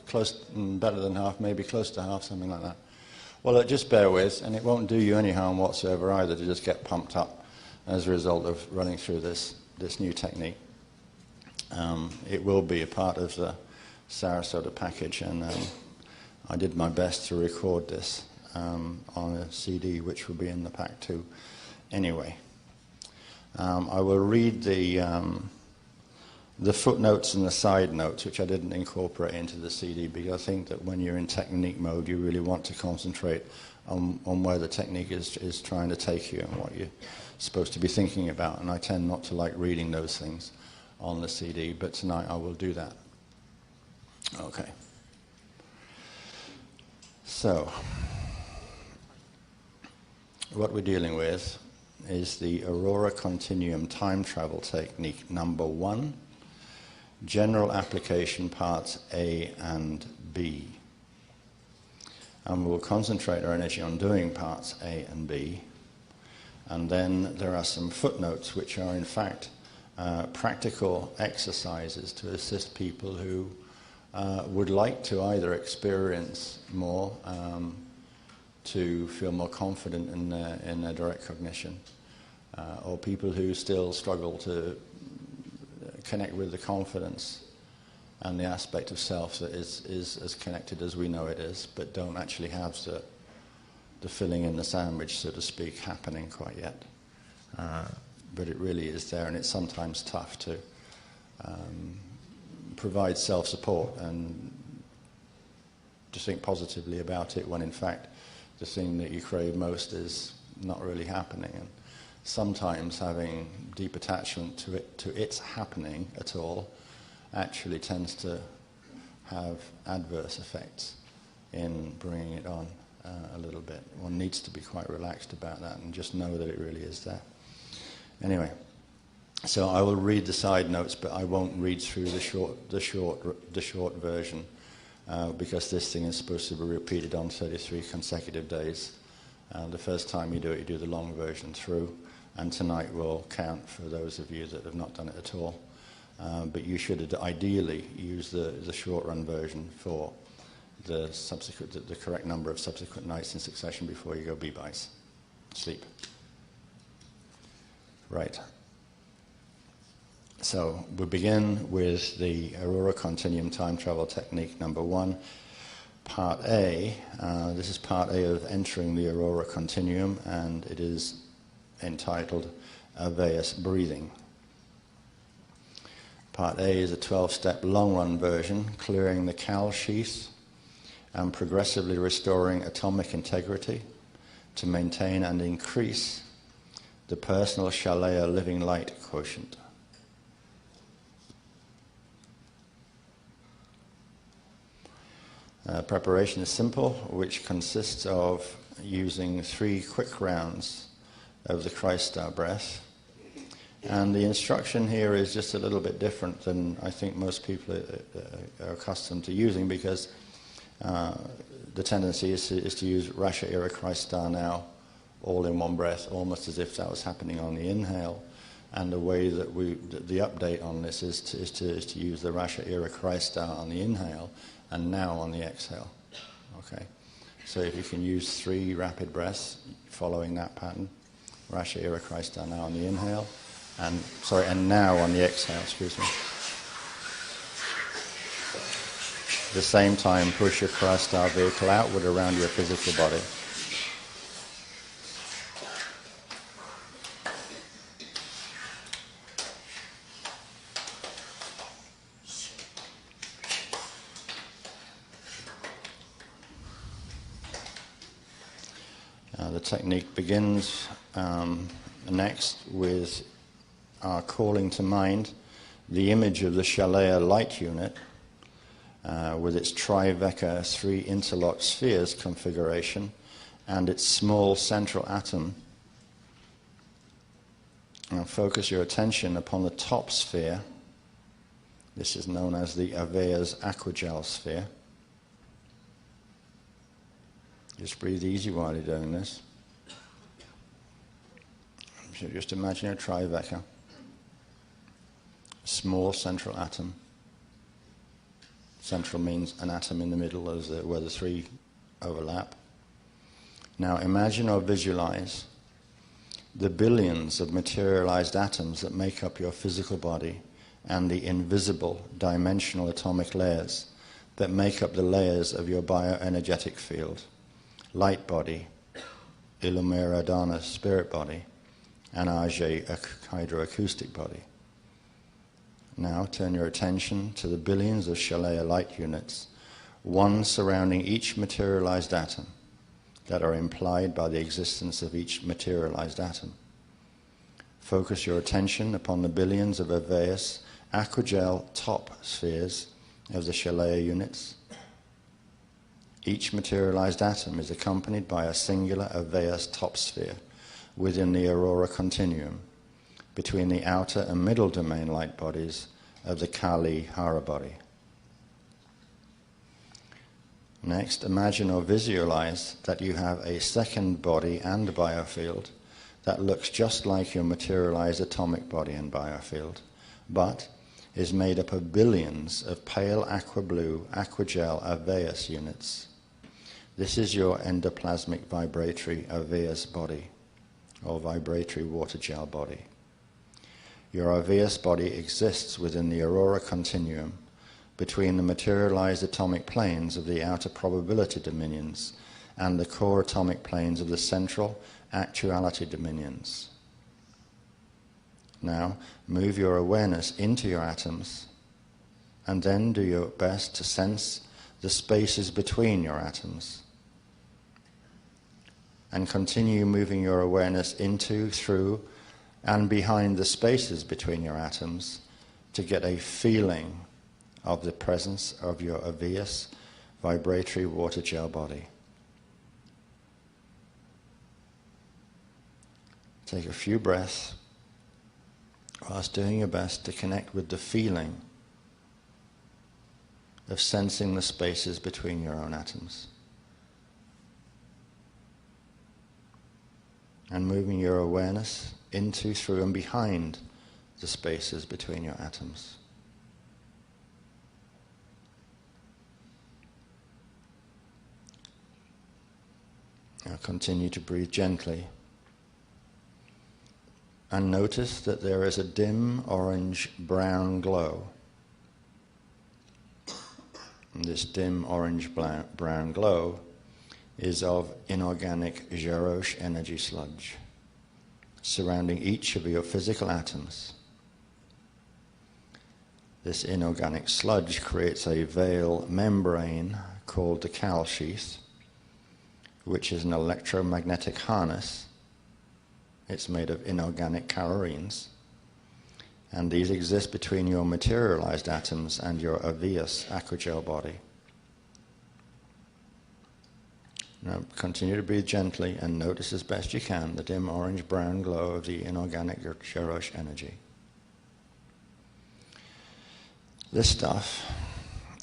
close, better than half, maybe close to half, something like that. Well, just bear with, and it won't do you any harm whatsoever either to just get pumped up as a result of running through this new technique. It will be a part of the Sarasota package, and I did my best to record this on a CD, which will be in the pack too. Anyway, I will read the footnotes and the side notes, which I didn't incorporate into the CD, because I think that when you're in technique mode, you really want to concentrate on where the technique is trying to take you and what you're supposed to be thinking about. And I tend not to like reading those things on the CD, but tonight I will do that. Okay. So, what we're dealing with is the Aurora Continuum Time Travel Technique number 1, General Application Parts A and B. And we'll concentrate our energy on doing parts A and B. And then there are some footnotes which are in fact practical exercises to assist people who would like to either experience more, to feel more confident in their direct cognition, or people who still struggle to connect with the confidence and the aspect of self that is as connected as we know it is, but don't actually have the filling in the sandwich, so to speak, happening quite yet. But it really is there, and it's sometimes tough to provide self-support and to think positively about it when in fact the thing that you crave most is not really happening. And sometimes having deep attachment to its happening at all actually tends to have adverse effects in bringing it on a little bit. One needs to be quite relaxed about that and just know that it really is there. Anyway, So I will read the side notes, but I won't read through the short version, because this thing is supposed to be repeated on 33 consecutive days. The first time you do it, you do the long version through, and tonight will count for those of you that have not done it at all. But you should ideally use the short run version for the correct number of subsequent nights in succession before you go be-byes. Sleep. Right. So we begin with the Aurora Continuum Time Travel Technique number 1, Part A. This is Part A of entering the Aurora Continuum, and it is entitled Aveus Breathing. Part A is a 12-step long-run version, clearing the Cal sheath and progressively restoring atomic integrity to maintain and increase the personal Shalaya living light quotient. Preparation is simple, which consists of using 3 quick rounds of the Christ Star breath. And the instruction here is just a little bit different than I think most people are accustomed to using, because the tendency is to use Rasha Ira Christ Star now all in one breath, almost as if that was happening on the inhale. And the way that the update on this is to use the Rasha Ira Christ Star on the inhale and now on the exhale. Okay, so if you can use 3 rapid breaths following that pattern, Rasha Ira Christ Star now on the inhale, and now on the exhale, excuse me. At the same time, push your Christ Star vehicle outward around your physical body. The technique begins next with our calling to mind the image of the Shalaya light unit with its Triveca 3 interlocked spheres configuration and its small central atom. Now focus your attention upon the top sphere. This is known as the Aveas Aquagel sphere. Just breathe easy while you're doing this. So just imagine a Triveca. A small central atom. Central means an atom in the middle where the 3 overlap. Now imagine or visualize the billions of materialized atoms that make up your physical body and the invisible dimensional atomic layers that make up the layers of your bioenergetic field. Light body, Ilumera Dana spirit body, and Ajay hydroacoustic body. Now turn your attention to the billions of Shalaya light units, one surrounding each materialized atom, that are implied by the existence of each materialized atom. Focus your attention upon the billions of Aveus Aquagel top spheres of the Shalaya units. Each materialized atom is accompanied by a singular Aveus top sphere within the Aurora Continuum, between the outer and middle domain light bodies of the Kali Hara body. Next, imagine or visualize that you have a second body and biofield that looks just like your materialized atomic body and biofield, but is made up of billions of pale aqua blue aquagel Aveus units. This is your endoplasmic vibratory Aveus body, or vibratory water gel body. Your Aveus body exists within the Aurora Continuum, between the materialized atomic planes of the outer probability dominions and the core atomic planes of the central actuality dominions. Now, move your awareness into your atoms, and then do your best to sense the spaces between your atoms. And continue moving your awareness into, through, and behind the spaces between your atoms to get a feeling of the presence of your Aveus vibratory water gel body. Take a few breaths whilst doing your best to connect with the feeling of sensing the spaces between your own atoms. And moving your awareness into, through, and behind the spaces between your atoms. Now continue to breathe gently. And notice that there is a dim orange-brown glow. And this dim orange-brown glow is of inorganic Jarosh energy sludge, surrounding each of your physical atoms. This inorganic sludge creates a veil membrane called the Cal sheath, which is an electromagnetic harness. It's made of inorganic calorines, and these exist between your materialized atoms and your Avias aquagel body. Now continue to breathe gently and notice as best you can the dim orange-brown glow of the inorganic Jarosh energy. This stuff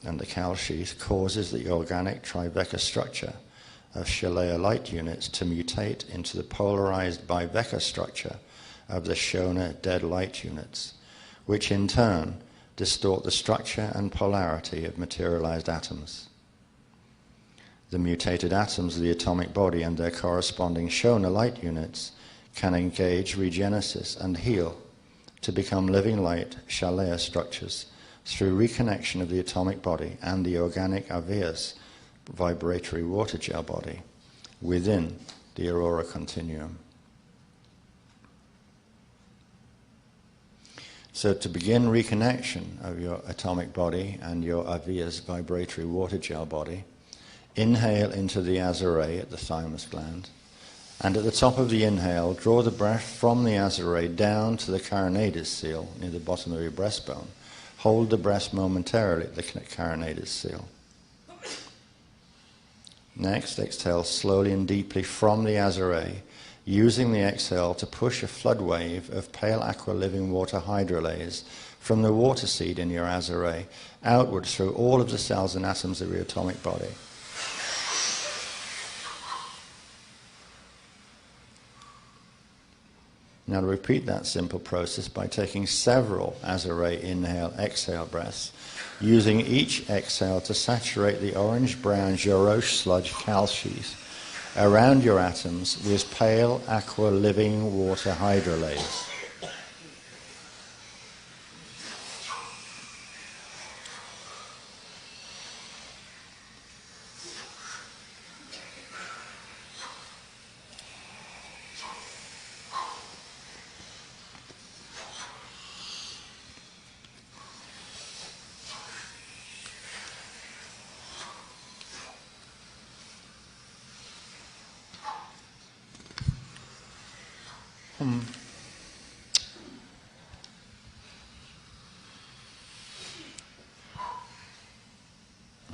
and the Cal sheath causes the organic Tribeca structure of Shalaya light units to mutate into the polarized Biveca structure of the Shona dead light units, which in turn distort the structure and polarity of materialized atoms. The mutated atoms of the atomic body and their corresponding Shona light units can engage regenesis and heal to become living light Shalaya structures through reconnection of the atomic body and the organic Avias vibratory water gel body within the Aurora continuum. So to begin reconnection of your atomic body and your Avias vibratory water gel body, inhale into the Azure at the thymus gland, and at the top of the inhale, draw the breath from the Azure down to the Caronatus seal near the bottom of your breastbone. Hold the breath momentarily at the Caronatus seal. Next, exhale slowly and deeply from the Azure, using the exhale to push a flood wave of pale aqua living water hydrolase from the water seed in your Azure outward through all of the cells and atoms of your atomic body. Now repeat that simple process by taking several Azure inhale-exhale breaths, using each exhale to saturate the orange-brown Jarosh sludge Cal sheath around your atoms with pale aqua living water hydrolase.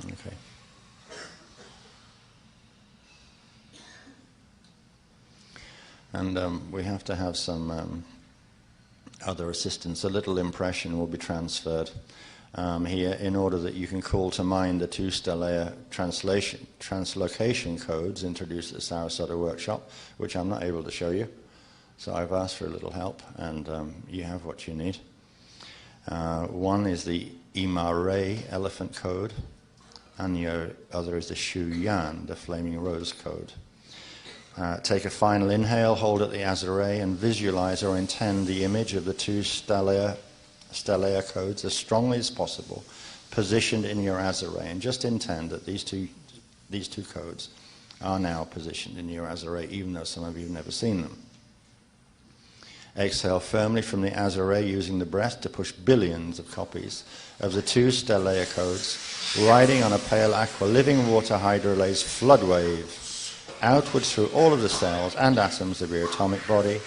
Okay. And we have to have some other assistance. A little impression will be transferred here in order that you can call to mind the two stellar translocation codes introduced at the Sarasota workshop, which I'm not able to show you. So I've asked for a little help, and you have what you need. One is the Imare elephant code, and the other is the Shu Yan, the flaming rose code. Take a final inhale, hold at the Azure, and visualize or intend the image of the two stellar codes as strongly as possible, positioned in your Azure, and just intend that these two codes are now positioned in your Azure, even though some of you have never seen them. Exhale firmly from the Azure, using the breath to push billions of copies of the two stellar codes, riding on a pale aqua living water hydrolase flood wave, outwards through all of the cells and atoms of your atomic body,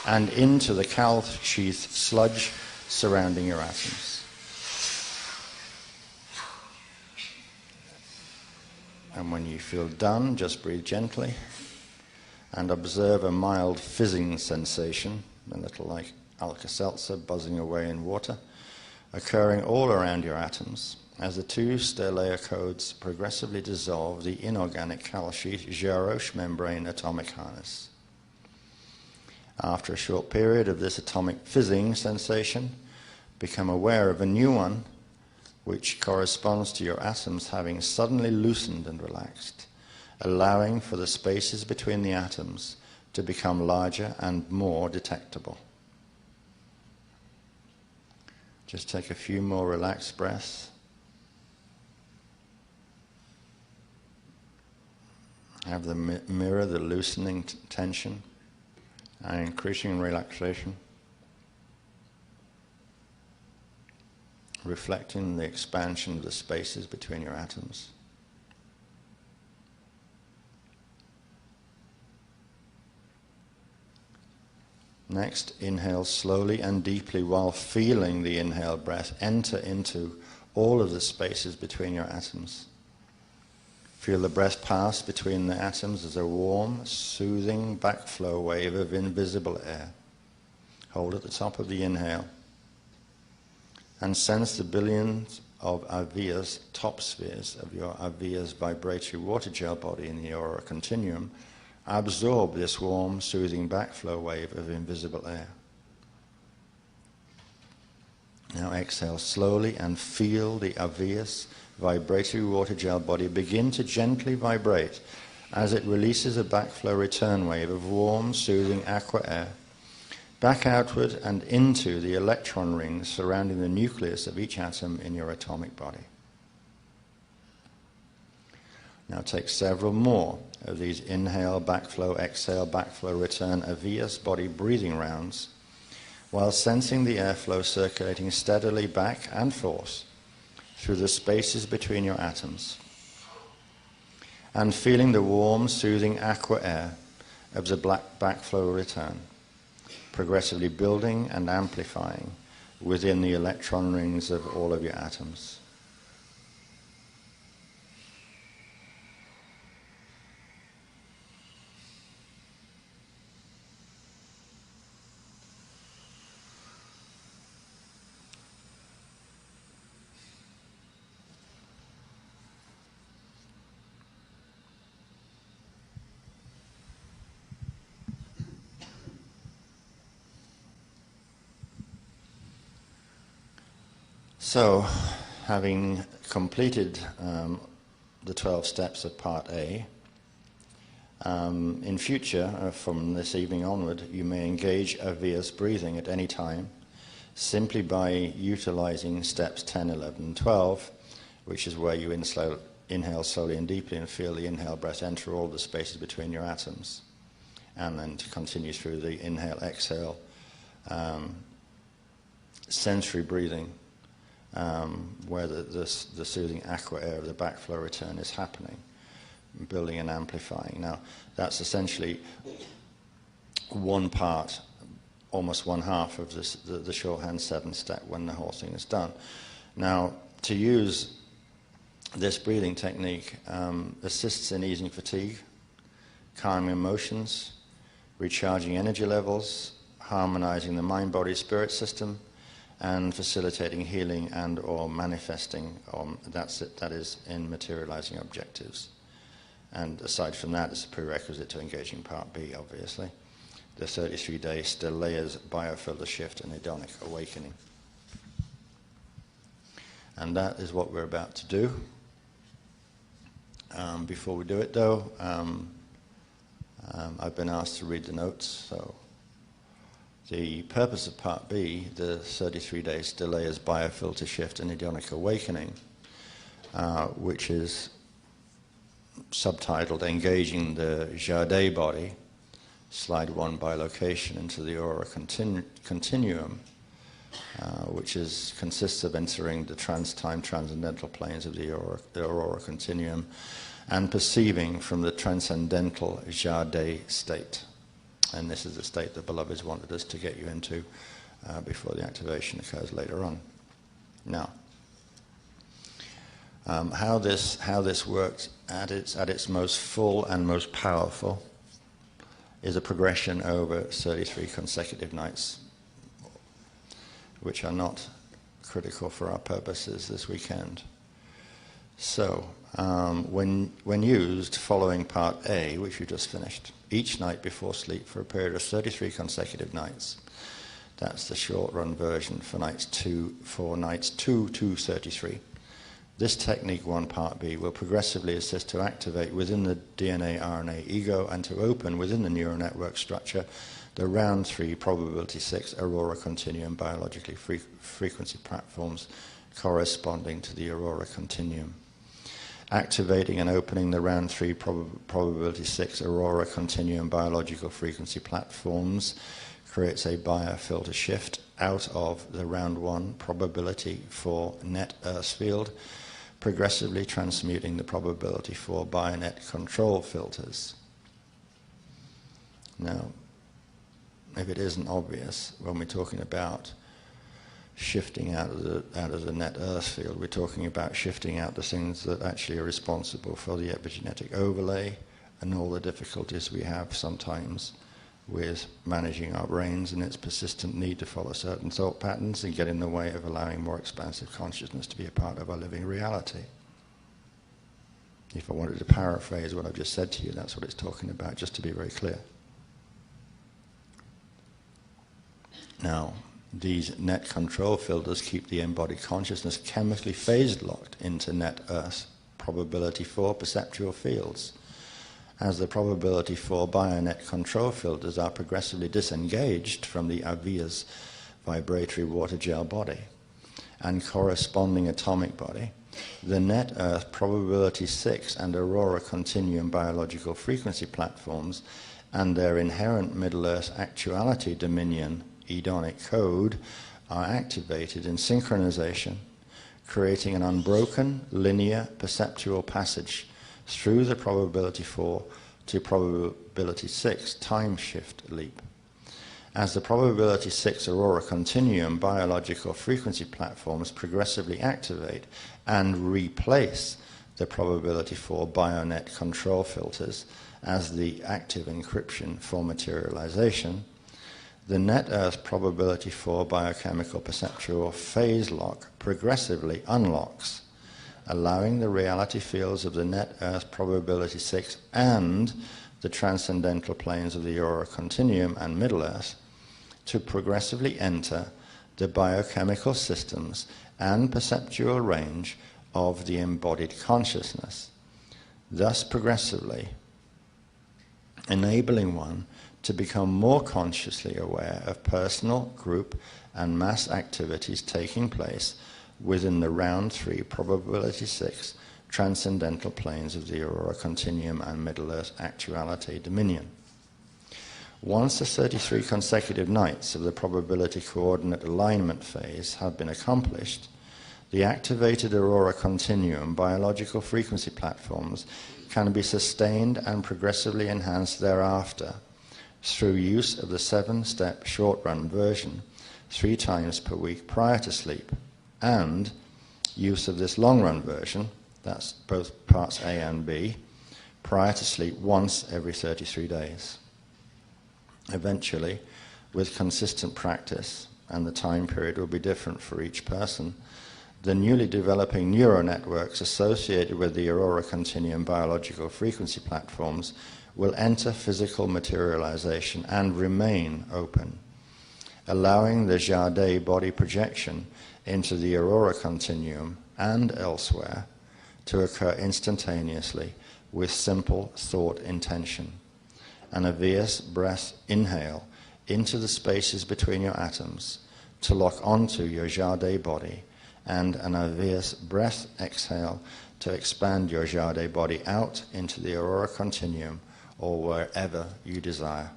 and into the Cal sheath sludge surrounding your atoms. And when you feel done, just breathe gently and observe a mild fizzing sensation, a little like Alka-Seltzer buzzing away in water, occurring all around your atoms as the two stellar codes progressively dissolve the inorganic calcite Jaroche membrane atomic harness. After a short period of this atomic fizzing sensation, become aware of a new one which corresponds to your atoms having suddenly loosened and relaxed, allowing for the spaces between the atoms to become larger and more detectable. Just take a few more relaxed breaths. Have the mirror the loosening tension and increasing relaxation, reflecting the expansion of the spaces between your atoms. Next, inhale slowly and deeply while feeling the inhaled breath enter into all of the spaces between your atoms. Feel the breath pass between the atoms as a warm, soothing backflow wave of invisible air. Hold at the top of the inhale and sense the billions of Avias, top spheres of your Avias vibratory water gel body in the aura continuum absorb this warm, soothing backflow wave of invisible air. Now exhale slowly and feel the Avias vibratory water gel body begin to gently vibrate as it releases a backflow return wave of warm, soothing aqua air back outward and into the electron rings surrounding the nucleus of each atom in your atomic body. Now take several more of these inhale, backflow, exhale, backflow, return Avias body breathing rounds while sensing the airflow circulating steadily back and forth through the spaces between your atoms and feeling the warm, soothing aqua air of the black backflow return, progressively building and amplifying within the electron rings of all of your atoms. So, having completed the 12 steps of Part A, in future, from this evening onward, you may engage Avias breathing at any time simply by utilizing steps 10, 11, and 12, which is where you inhale slowly and deeply and feel the inhale breath enter all the spaces between your atoms, and then to continue through the inhale, exhale, sensory breathing, where the soothing aqua air of the backflow return is happening, building and amplifying. Now, that's essentially one part, almost one half of the shorthand 7 step when the whole thing is done. Now, to use this breathing technique assists in easing fatigue, calming emotions, recharging energy levels, harmonizing the mind-body-spirit system, and facilitating healing and or manifesting, that is in materializing objectives. And aside from that, it's a prerequisite to engaging Part B, obviously. The 33-day still layers biofilter shift and hedonic awakening. And that is what we're about to do. Before we do it, though, I've been asked to read the notes, so the purpose of Part B, the 33 days delay is biofilter shift and hedonic awakening, which is subtitled Engaging the Jade Body, slide 1 by location into the aura continuum, which consists of entering the trans-time transcendental planes of the aurora continuum and perceiving from the transcendental Jade state. And this is the state the beloveds wanted us to get you into before the activation occurs later on. Now, how this works at its most full and most powerful is a progression over 33 consecutive nights, which are not critical for our purposes this weekend. So, when used following part A, which we just finished, each night before sleep for a period of 33 consecutive nights, that's the short run version for nights 2 to 33. This technique 1 part B will progressively assist to activate within the DNA RNA ego and to open within the neural network structure the round 3 probability 6 aurora continuum biologically frequency platforms corresponding to the aurora continuum. Activating and opening the round 3 probability 6 aurora continuum biological frequency platforms creates a biofilter shift out of the round 1 probability 4 net Earth field, progressively transmuting the probability 4 bionet control filters. Now, if it isn't obvious, when we're talking about shifting out of the net Earth field, we're talking about shifting out the things that actually are responsible for the epigenetic overlay and all the difficulties we have sometimes with managing our brains and its persistent need to follow certain thought patterns and get in the way of allowing more expansive consciousness to be a part of our living reality. If I wanted to paraphrase what I've just said to you, that's what it's talking about, just to be very clear. Now, these net control filters keep the embodied consciousness chemically phase locked into net Earth probability 4 perceptual fields. As the probability 4 bionet control filters are progressively disengaged from the Avia's vibratory water gel body and corresponding atomic body, the net Earth probability 6 and aurora continuum biological frequency platforms and their inherent Middle Earth actuality dominion hedonic code are activated in synchronization, creating an unbroken linear perceptual passage through the probability 4 to probability 6 time shift leap. As the probability 6 aurora continuum biological frequency platforms progressively activate and replace the probability 4 bionet control filters as the active encryption for materialization, the net Earth probability 4 biochemical perceptual phase lock progressively unlocks, allowing the reality fields of the net Earth probability 6 and the transcendental planes of the aurora continuum and Middle Earth to progressively enter the biochemical systems and perceptual range of the embodied consciousness, thus progressively enabling one to become more consciously aware of personal, group, and mass activities taking place within the round 3 probability 6 transcendental planes of the aurora continuum and Middle Earth actuality dominion. Once the 33 consecutive nights of the probability coordinate alignment phase have been accomplished, the activated aurora continuum biological frequency platforms can be sustained and progressively enhanced thereafter through use of the 7-step short-run version 3 times per week prior to sleep, and use of this long-run version, that's both parts A and B, prior to sleep once every 33 days. Eventually, with consistent practice, and the time period will be different for each person, the newly developing neural networks associated with the aurora continuum biological frequency platforms will enter physical materialization and remain open, allowing the Jade body projection into the aurora continuum and elsewhere to occur instantaneously with simple thought intention. An obvious breath inhale into the spaces between your atoms to lock onto your Jade body, and an obvious breath exhale to expand your Jade body out into the aurora continuum or wherever you desire.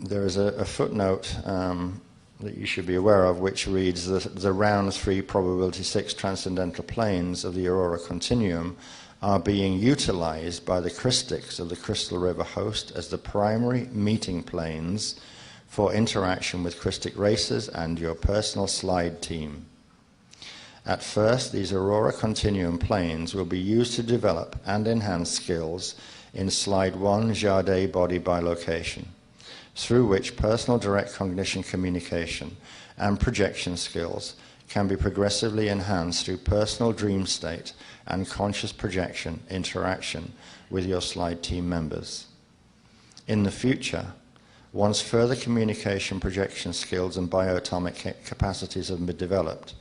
There is a footnote that you should be aware of, which reads that the round 3 probability 6 transcendental planes of the aurora continuum are being utilized by the Christics of the Crystal River host as the primary meeting planes for interaction with Christic races and your personal slide team. At first, these aurora continuum planes will be used to develop and enhance skills in slide 1, Jade body by location, through which personal direct cognition communication and projection skills can be progressively enhanced through personal dream state and conscious projection interaction with your slide team members. In the future, once further communication projection skills and bioatomic capacities have been developed,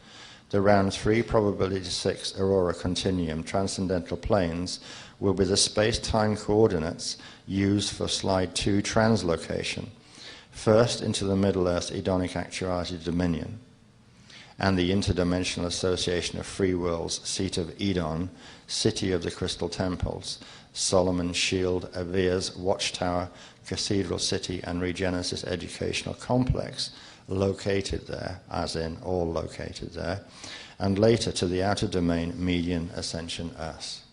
the round 3 probability 6 aurora continuum transcendental planes will be the space-time coordinates used for slide 2 translocation, first into the Middle Earth Edonic Actuality Dominion, and the Interdimensional Association of Free Worlds, seat of Edon, City of the Crystal Temples, Solomon's Shield, Avia's Watchtower, Cathedral City, and Regenesis Educational Complex, located there, as in all located there, and later to the outer domain Median Ascension Earth.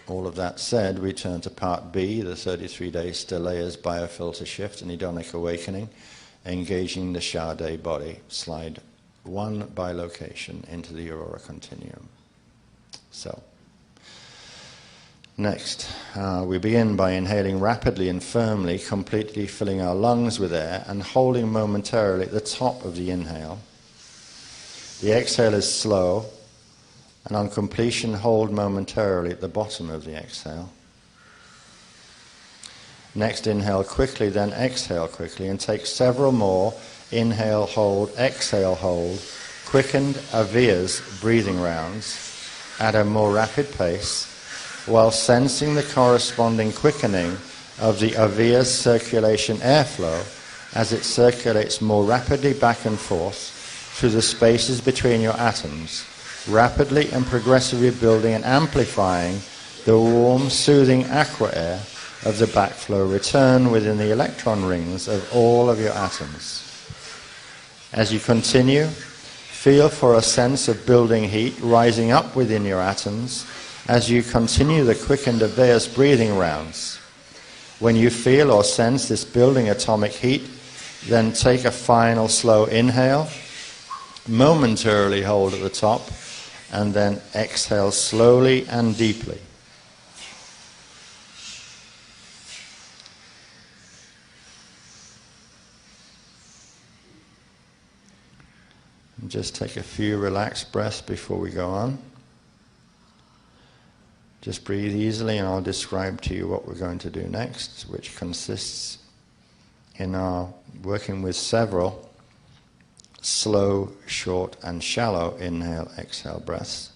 All of that said, we turn to part B, the 33-day Stellaeus biofilter shift and hedonic awakening, engaging the Jade body, slide 1 by location into the aurora continuum. So, next, we begin by inhaling rapidly and firmly, completely filling our lungs with air and holding momentarily at the top of the inhale. The exhale is slow, and on completion, hold momentarily at the bottom of the exhale. Next, inhale quickly, then exhale quickly, and take several more inhale, hold, exhale, hold, quickened Avia's breathing rounds at a more rapid pace, while sensing the corresponding quickening of the Avia's circulation airflow as it circulates more rapidly back and forth through the spaces between your atoms, rapidly and progressively building and amplifying the warm, soothing aqua air of the backflow return within the electron rings of all of your atoms. As you continue, feel for a sense of building heat rising up within your atoms as you continue the quickened Avia's breathing rounds. When you feel or sense this building atomic heat, then take a final slow inhale, momentarily hold at the top, and then exhale slowly and deeply. And just take a few relaxed breaths before we go on. Just breathe easily, and I'll describe to you what we're going to do next, which consists in our working with several slow, short, and shallow inhale-exhale breaths.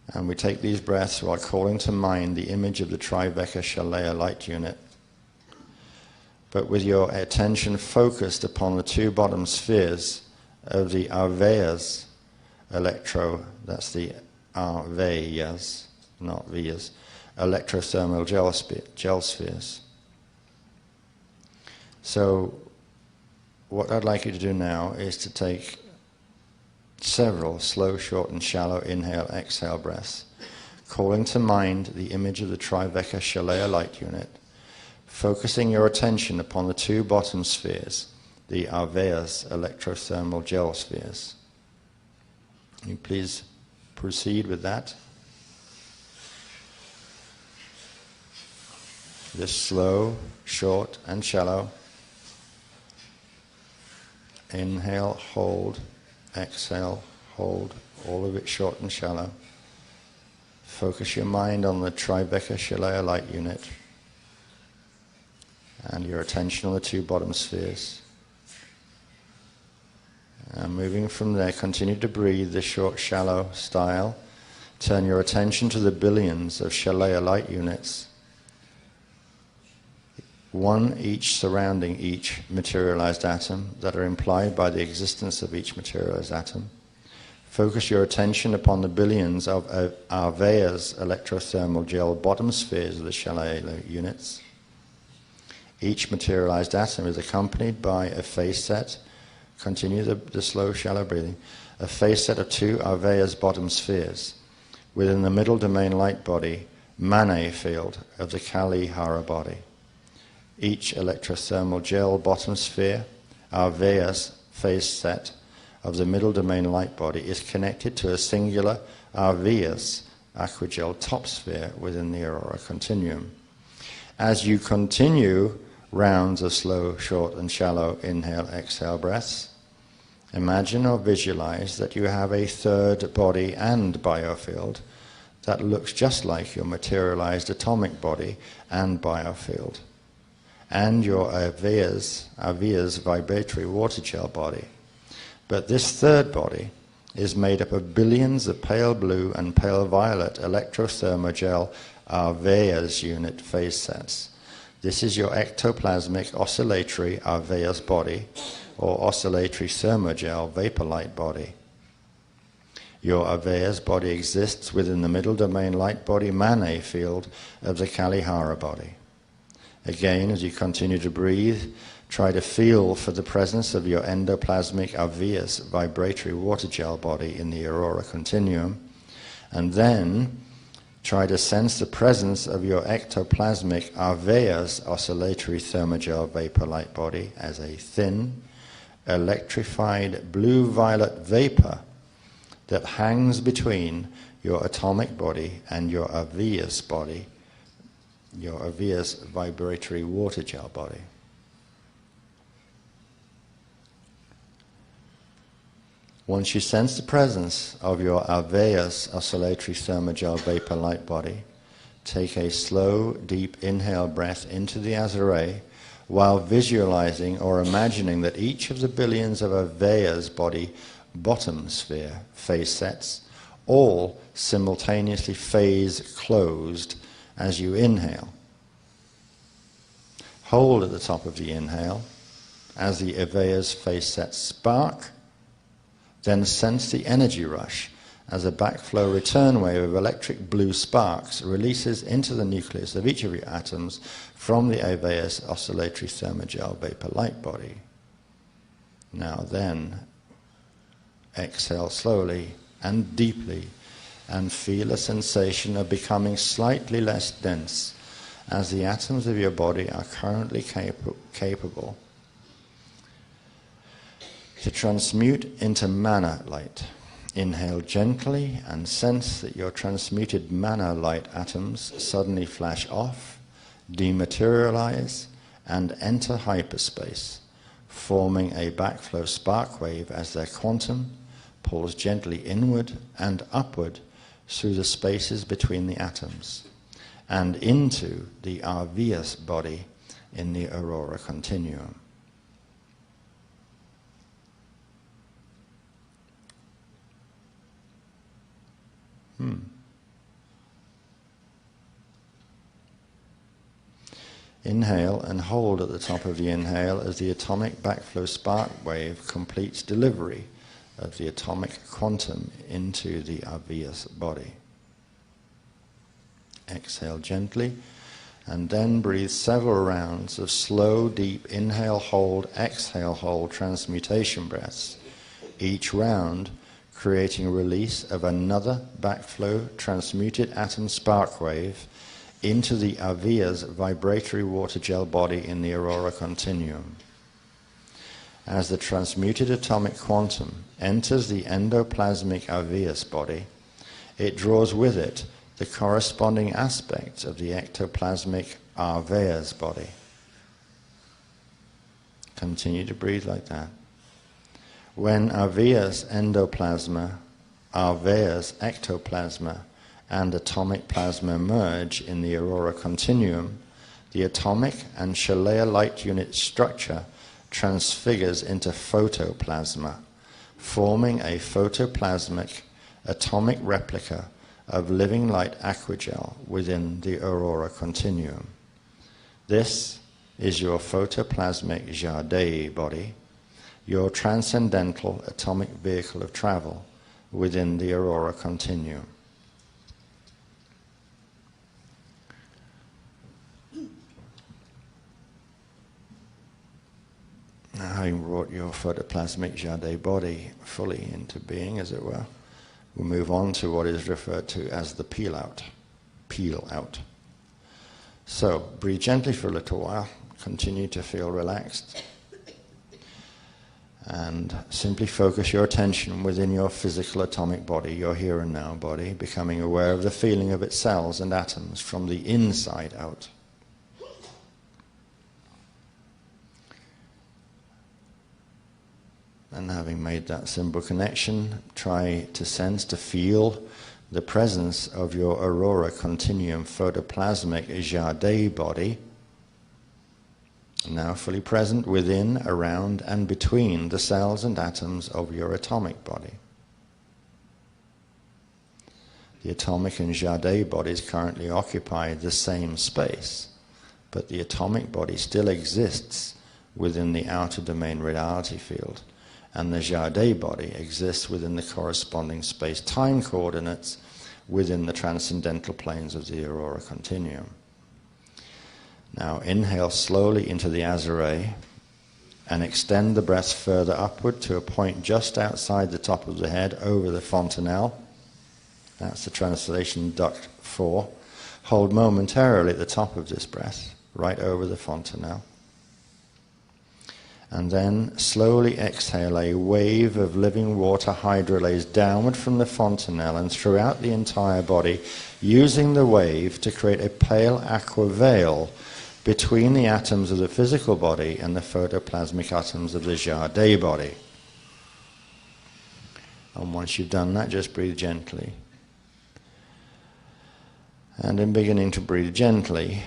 And we take these breaths while calling to mind the image of the Tribeca Shalaya light unit, but with your attention focused upon the 2 bottom spheres of the Aveas that's the Aveas, not Vias, electrothermal gel spheres. So what I'd like you to do now is to take several slow, short, and shallow inhale-exhale breaths, calling to mind the image of the Tribeca Shalaya light unit, focusing your attention upon the 2 bottom spheres, the Aveas electrothermal gel spheres. Can you please proceed with that? Just slow, short, and shallow. Inhale, hold, exhale, hold, all of it short and shallow. Focus your mind on the Tribeca Shalaya light unit and your attention on the 2 bottom spheres. And moving from there, continue to breathe the short, shallow style. Turn your attention to the billions of Shalaya light units, one each surrounding each materialized atom, that are implied by the existence of each materialized atom. Focus your attention upon the billions of Avea's electrothermal gel bottom spheres of the Shalaya units. Each materialized atom is accompanied by a phase set. Continue the slow, shallow breathing. A phase set of 2 Avea's bottom spheres within the middle domain light body, Mane field of the Kali Hara body. Each electrothermal gel bottom sphere, Avea's phase set of the middle domain light body, is connected to a singular Avea's aquagel top sphere within the aurora continuum. As you continue rounds of slow, short, and shallow inhale-exhale breaths, imagine or visualize that you have a third body and biofield that looks just like your materialized atomic body and biofield, and your Avia's vibratory water gel body. But this third body is made up of billions of pale blue and pale violet electrothermogel Arveas unit phase sets. This is your ectoplasmic oscillatory Arveas body, or oscillatory thermogel vapor light body. Your Arveas body exists within the middle domain light body Manet field of the Kalihara body. Again, as you continue to breathe, try to feel for the presence of your endoplasmic Arveas vibratory water gel body in the aurora continuum, and then try to sense the presence of your ectoplasmic Arveas oscillatory thermogel vapor light body as a thin, electrified blue-violet vapor that hangs between your atomic body and your Arveas body, your Arveas vibratory water gel body. Once you sense the presence of your Arveas oscillatory thermogel vapor light body, take a slow, deep inhale breath into the Azare while visualizing or imagining that each of the billions of Arveas body bottom sphere phase sets all simultaneously phase closed as you inhale. Hold at the top of the inhale as the Arveas phase sets spark. Then sense the energy rush as a backflow return wave of electric blue sparks releases into the nucleus of each of your atoms from the Arveas oscillatory thermogel vapor light body. Now then, exhale slowly and deeply and feel a sensation of becoming slightly less dense as the atoms of your body are currently capable to transmute into mana light. Inhale gently and sense that your transmuted mana light atoms suddenly flash off, dematerialize, and enter hyperspace, forming a backflow spark wave as their quantum pulls gently inward and upward through the spaces between the atoms and into the Arveas body in the aurora continuum. Inhale and hold at the top of the inhale as the atomic backflow spark wave completes delivery of the atomic quantum into the Arveas body. Exhale gently and then breathe several rounds of slow, deep inhale, hold, exhale, hold transmutation breaths, each round creating a release of another backflow transmuted atom spark wave into the Arveas vibratory water gel body in the aurora continuum. As the transmuted atomic quantum enters the endoplasmic Arveas body, it draws with it the corresponding aspects of the ectoplasmic Arveas body. Continue to breathe like that. When Arveas endoplasma, Arveas ectoplasma, and atomic plasma merge in the aurora continuum, the atomic and Shalaya light unit structure transfigures into photoplasma, forming a photoplasmic atomic replica of living light aquagel within the aurora continuum. This is your photoplasmic Jade body, your transcendental atomic vehicle of travel within the aurora continuum. Now, having brought your photoplasmic Jade body fully into being, as it were, we'll move on to what is referred to as the peel out. Peel out. So, breathe gently for a little while. Continue to feel relaxed. And simply focus your attention within your physical atomic body, your here and now body, becoming aware of the feeling of its cells and atoms from the inside out. And having made that simple connection, try to sense, to feel the presence of your aurora continuum photoplasmic Jade body, now fully present within, around, and between the cells and atoms of your atomic body. The atomic and Jade bodies currently occupy the same space, but the atomic body still exists within the outer domain reality field, and the Jade body exists within the corresponding space-time coordinates within the transcendental planes of the aurora continuum. Now inhale slowly into the Azure and extend the breath further upward to a point just outside the top of the head over the fontanelle. That's the translation duct 4. Hold momentarily at the top of this breath, right over the fontanelle. And then slowly exhale a wave of living water hydrolase downward from the fontanelle and throughout the entire body, using the wave to create a pale aqua veil between the atoms of the physical body and the photoplasmic atoms of the Jade body. And once you've done that, just breathe gently. And in beginning to breathe gently,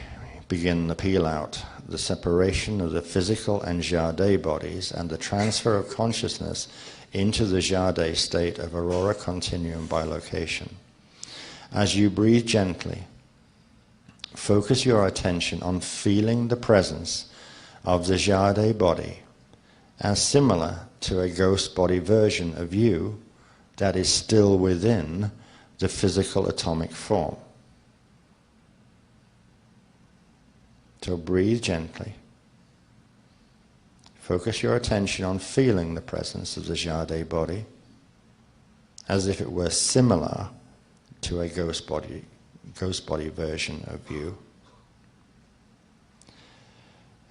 begin the peel out, the separation of the physical and Jade bodies and the transfer of consciousness into the Jade state of aurora continuum bilocation. As you breathe gently, focus your attention on feeling the presence of the Jade body as similar to a ghost body version of you that is still within the physical atomic form. So breathe gently. Focus your attention on feeling the presence of the Jade body as if it were similar to a ghost body version of you.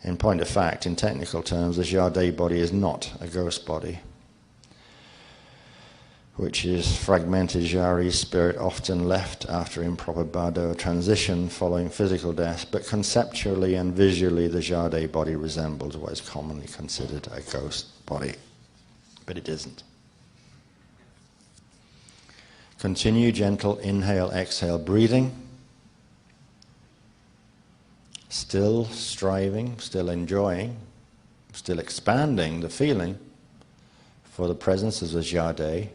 In point of fact, in technical terms, the Jade body is not a ghost body, which is fragmented Jari spirit often left after improper Bardo transition following physical death, but conceptually and visually the Jade body resembles what is commonly considered a ghost body, but it isn't. Continue gentle inhale, exhale breathing. Still striving, still enjoying, still expanding the feeling for the presence of the Jade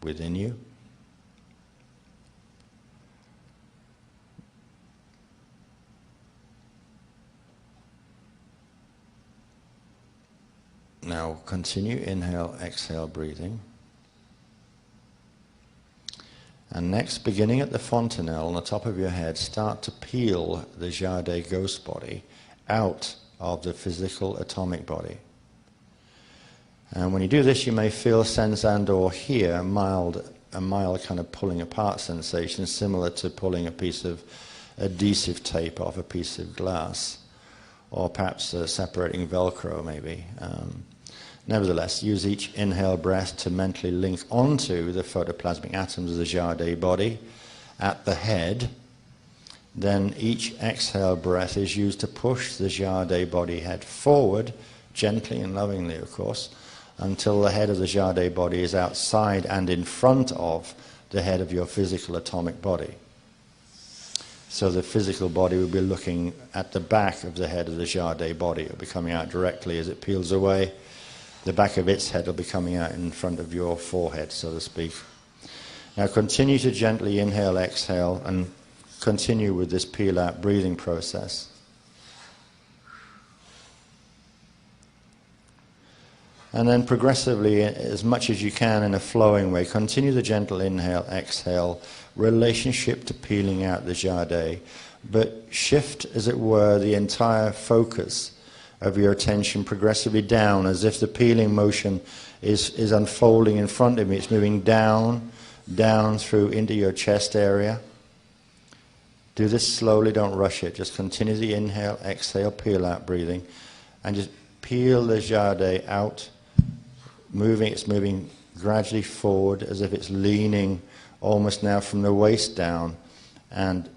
within you. Now continue inhale, exhale breathing. And next, beginning at the fontanelle on the top of your head, start to peel the Jade ghost body out of the physical atomic body. And when you do this, you may feel, sense, and or hear a mild kind of pulling apart sensation, similar to pulling a piece of adhesive tape off a piece of glass, or perhaps separating Velcro maybe. Nevertheless, use each inhale breath to mentally link onto the photoplasmic atoms of the Jade body at the head. Then each exhale breath is used to push the Jade body head forward, gently and lovingly of course, until the head of the Jade body is outside and in front of the head of your physical atomic body. So the physical body will be looking at the back of the head of the Jade body. It will be coming out directly as it peels away. The back of its head will be coming out in front of your forehead, so to speak. Now continue to gently inhale, exhale, and continue with this peel out breathing process. And then progressively, as much as you can in a flowing way, continue the gentle inhale, exhale, relationship to peeling out the Jade, but shift, as it were, the entire focus of your attention progressively down, as if the peeling motion is unfolding in front of me. It's moving down through into your chest area. Do this slowly, don't rush it. Just continue the inhale, exhale, peel out breathing, and just peel the Jade out it's moving gradually forward as if it's leaning almost now from the waist down, and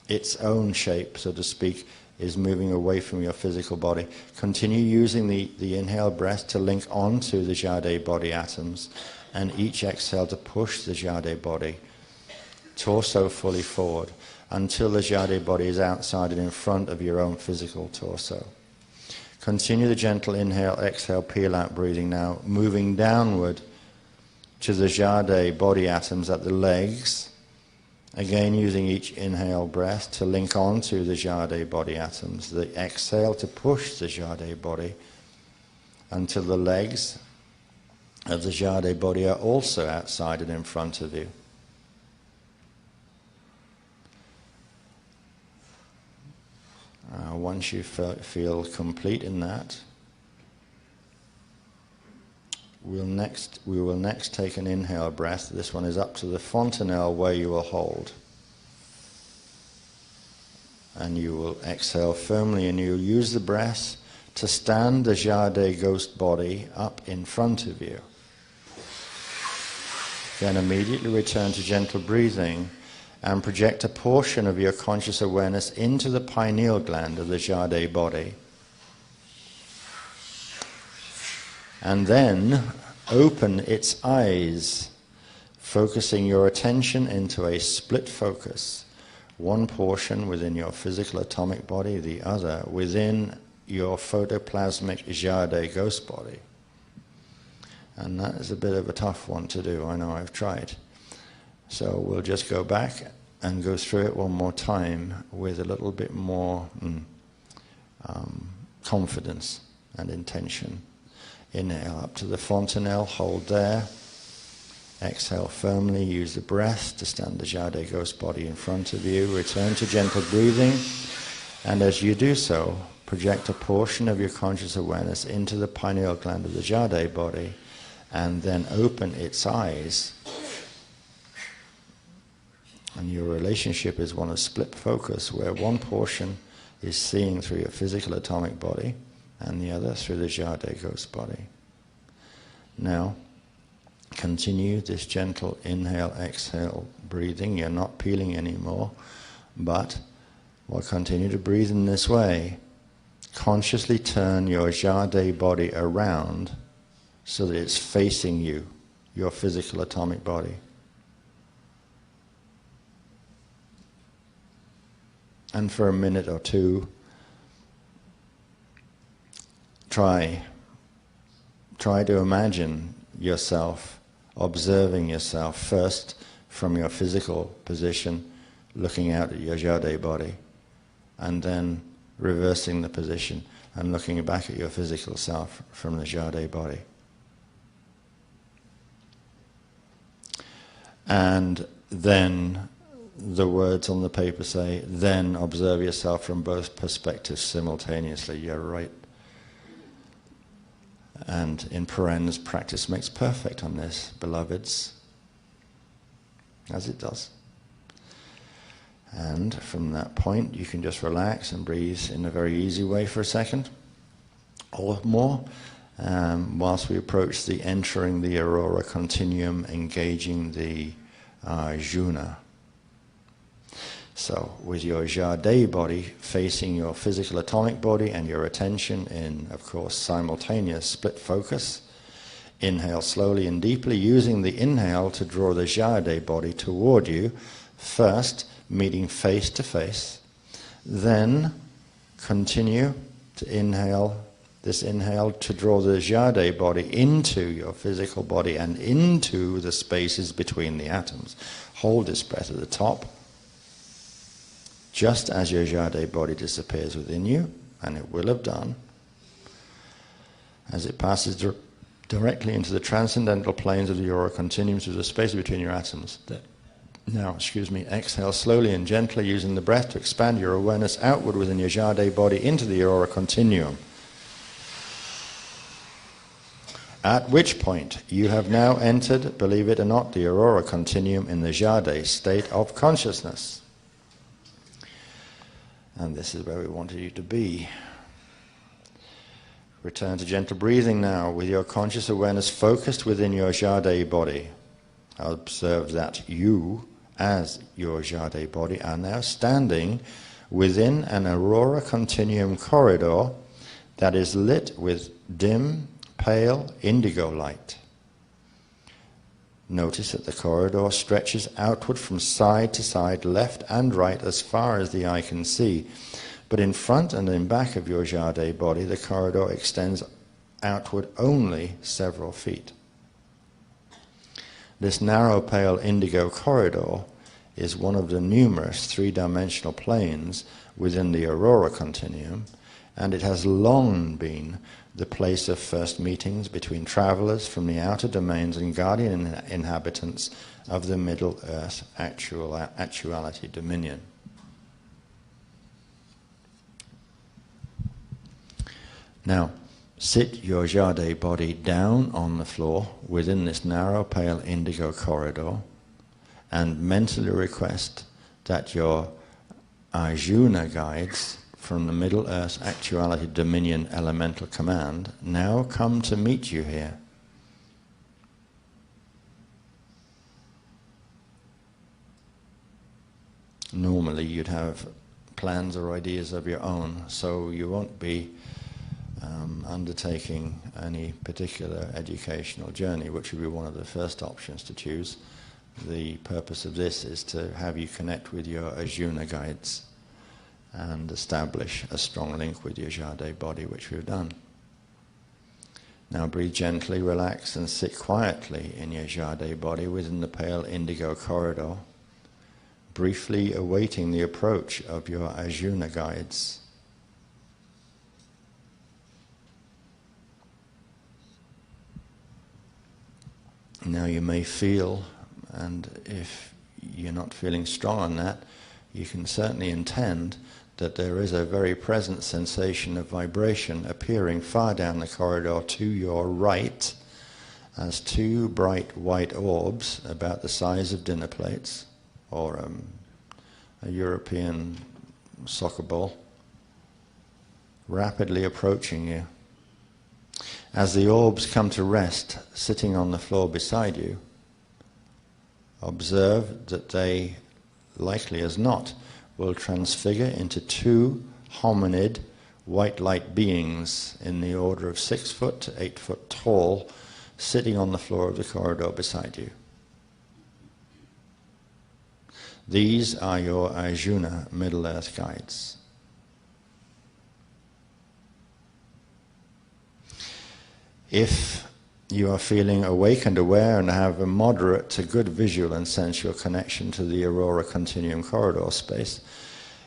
its own shape, so to speak, is moving away from your physical body. Continue using the inhale breath to link onto the Jade body atoms, and each exhale to push the Jade body, torso fully forward, until the Jade body is outside and in front of your own physical torso. Continue the gentle inhale, exhale, peel out breathing now, moving downward to the Jade body atoms at the legs, again using each inhale breath to link onto the Jade body atoms, the exhale to push the Jade body until the legs of the Jade body are also outside and in front of you. Once you feel complete in that, we will next take an inhale breath. This one is up to the fontanelle where you will hold. And you will exhale firmly, and you'll use the breath to stand the Jade ghost body up in front of you. Then immediately return to gentle breathing and project a portion of your conscious awareness into the pineal gland of the Jade body. And then open its eyes, focusing your attention into a split focus. One portion within your physical atomic body, the other within your photoplasmic Jade ghost body. And that is a bit of a tough one to do. I know, I've tried. So we'll just go back and go through it one more time with a little bit more confidence and intention. Inhale up to the fontanelle, hold there. Exhale firmly, use the breath to stand the Jade ghost body in front of you. Return to gentle breathing, and as you do so, project a portion of your conscious awareness into the pineal gland of the Jade body, and then open its eyes. And your relationship is one of split focus, where one portion is seeing through your physical atomic body, and the other through the Jade ghost body. Now, continue this gentle inhale, exhale breathing. You're not peeling anymore, but we'll continue to breathe in this way. Consciously turn your Jade body around so that it's facing you, your physical atomic body. And for a minute or two, try to imagine yourself observing yourself first from your physical position, looking out at your Jade body, and then reversing the position and looking back at your physical self from the Jade body. And then the words on the paper say, then observe yourself from both perspectives simultaneously. You're right. And in parens, practice makes perfect on this, beloveds, as it does. And from that point, you can just relax and breathe in a very easy way for a second or more, whilst we approach the entering the Aurora continuum, engaging the Juna. So with your Jade body facing your physical atomic body and your attention in, of course, simultaneous split focus, inhale slowly and deeply, using the inhale to draw the Jade body toward you, first meeting face to face, then continue to inhale, this inhale to draw the Jade body into your physical body and into the spaces between the atoms. Hold this breath at the top, just as your Jade body disappears within you, and it will have done, as it passes directly into the transcendental planes of the Aurora continuum through the space between your atoms. Now, exhale slowly and gently, using the breath to expand your awareness outward within your Jade body into the Aurora continuum. At which point you have now entered, believe it or not, the Aurora continuum in the Jade state of consciousness. And this is where we wanted you to be. Return to gentle breathing now with your conscious awareness focused within your Jade body. Observe that you, as your Jade body, are now standing within an aurora continuum corridor that is lit with dim, pale indigo light. Notice that the corridor stretches outward from side to side, left and right, as far as the eye can see. But in front and in back of your Jade body, the corridor extends outward only several feet. This narrow, pale indigo corridor is one of the numerous three-dimensional planes within the aurora continuum, and it has long been the place of first meetings between travelers from the outer domains and guardian inhabitants of the Middle Earth actuality dominion. Now, sit your Jade body down on the floor within this narrow, pale indigo corridor and mentally request that your Arjuna guides from the Middle Earth Actuality Dominion Elemental Command now come to meet you here. Normally you'd have plans or ideas of your own, so you won't be undertaking any particular educational journey, which would be one of the first options to choose. The purpose of this is to have you connect with your Arjuna guides and establish a strong link with your Jade body, which we've done. Now breathe gently, relax, and sit quietly in your Jade body within the pale indigo corridor, briefly awaiting the approach of your Arjuna guides. Now you may feel, and if you're not feeling strong on that, you can certainly intend that there is a very present sensation of vibration appearing far down the corridor to your right as two bright white orbs about the size of dinner plates or a European soccer ball rapidly approaching you. As the orbs come to rest sitting on the floor beside you, observe that they, likely as not, will transfigure into two hominid white light beings in the order of 6 foot to 8 foot tall, sitting on the floor of the corridor beside you. These are your Arjuna Middle Earth guides. If you are feeling awake and aware and have a moderate to good visual and sensual connection to the Aurora Continuum corridor space,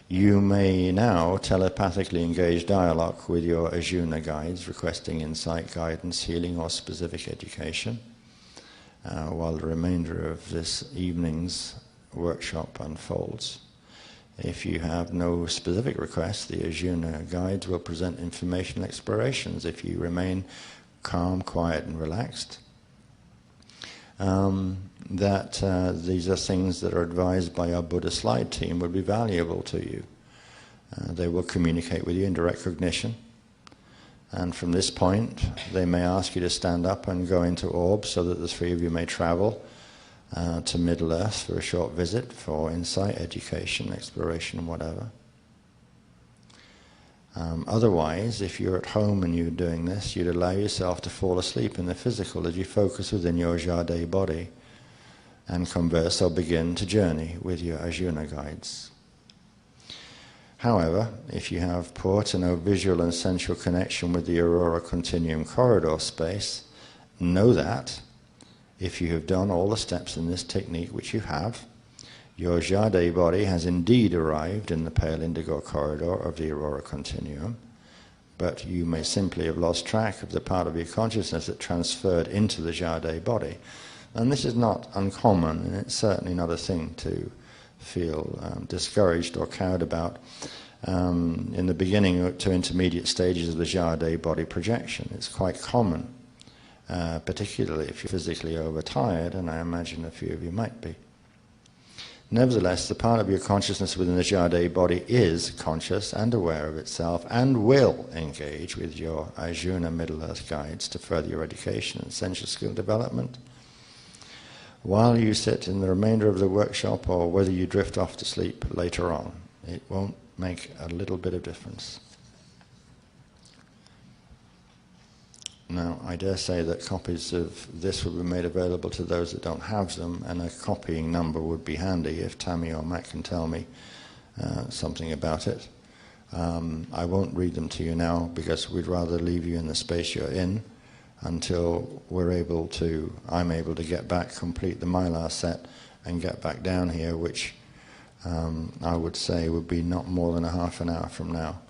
you may now telepathically engage dialogue with your Arjuna guides, requesting insight, guidance, healing, or specific education, while the remainder of this evening's workshop unfolds. If you have no specific requests, the Arjuna guides will present informational explorations if you remain calm, quiet, and relaxed. These are things that are advised by our Buddha Slide team would be valuable to you. They will communicate with you in direct cognition. And from this point, they may ask you to stand up and go into orbs so that the three of you may travel to Middle Earth for a short visit for insight, education, exploration, whatever. Otherwise, if you're at home and you're doing this, you'd allow yourself to fall asleep in the physical as you focus within your Jade body and converse or begin to journey with your Arjuna guides. However, if you have poor to no visual and sensual connection with the Aurora Continuum corridor space, know that if you have done all the steps in this technique, which you have, your Jade body has indeed arrived in the pale indigo corridor of the Aurora Continuum, but you may simply have lost track of the part of your consciousness that transferred into the Jade body. And this is not uncommon, and it's certainly not a thing to feel discouraged or cowed about in the beginning to intermediate stages of the Jade body projection. It's quite common, particularly if you're physically overtired, and I imagine a few of you might be. Nevertheless, the part of your consciousness within the Jade body is conscious and aware of itself and will engage with your Arjuna Middle Earth guides to further your education and sensual skill development. While you sit in the remainder of the workshop, or whether you drift off to sleep later on, it won't make a little bit of difference. Now, I dare say that copies of this will be made available to those that don't have them, and a copying number would be handy if Tammy or Matt can tell me something about it. I won't read them to you now because we'd rather leave you in the space you're in until I'm able to get back, complete the Mylar set, and get back down here, which I would say would be not more than a half an hour from now.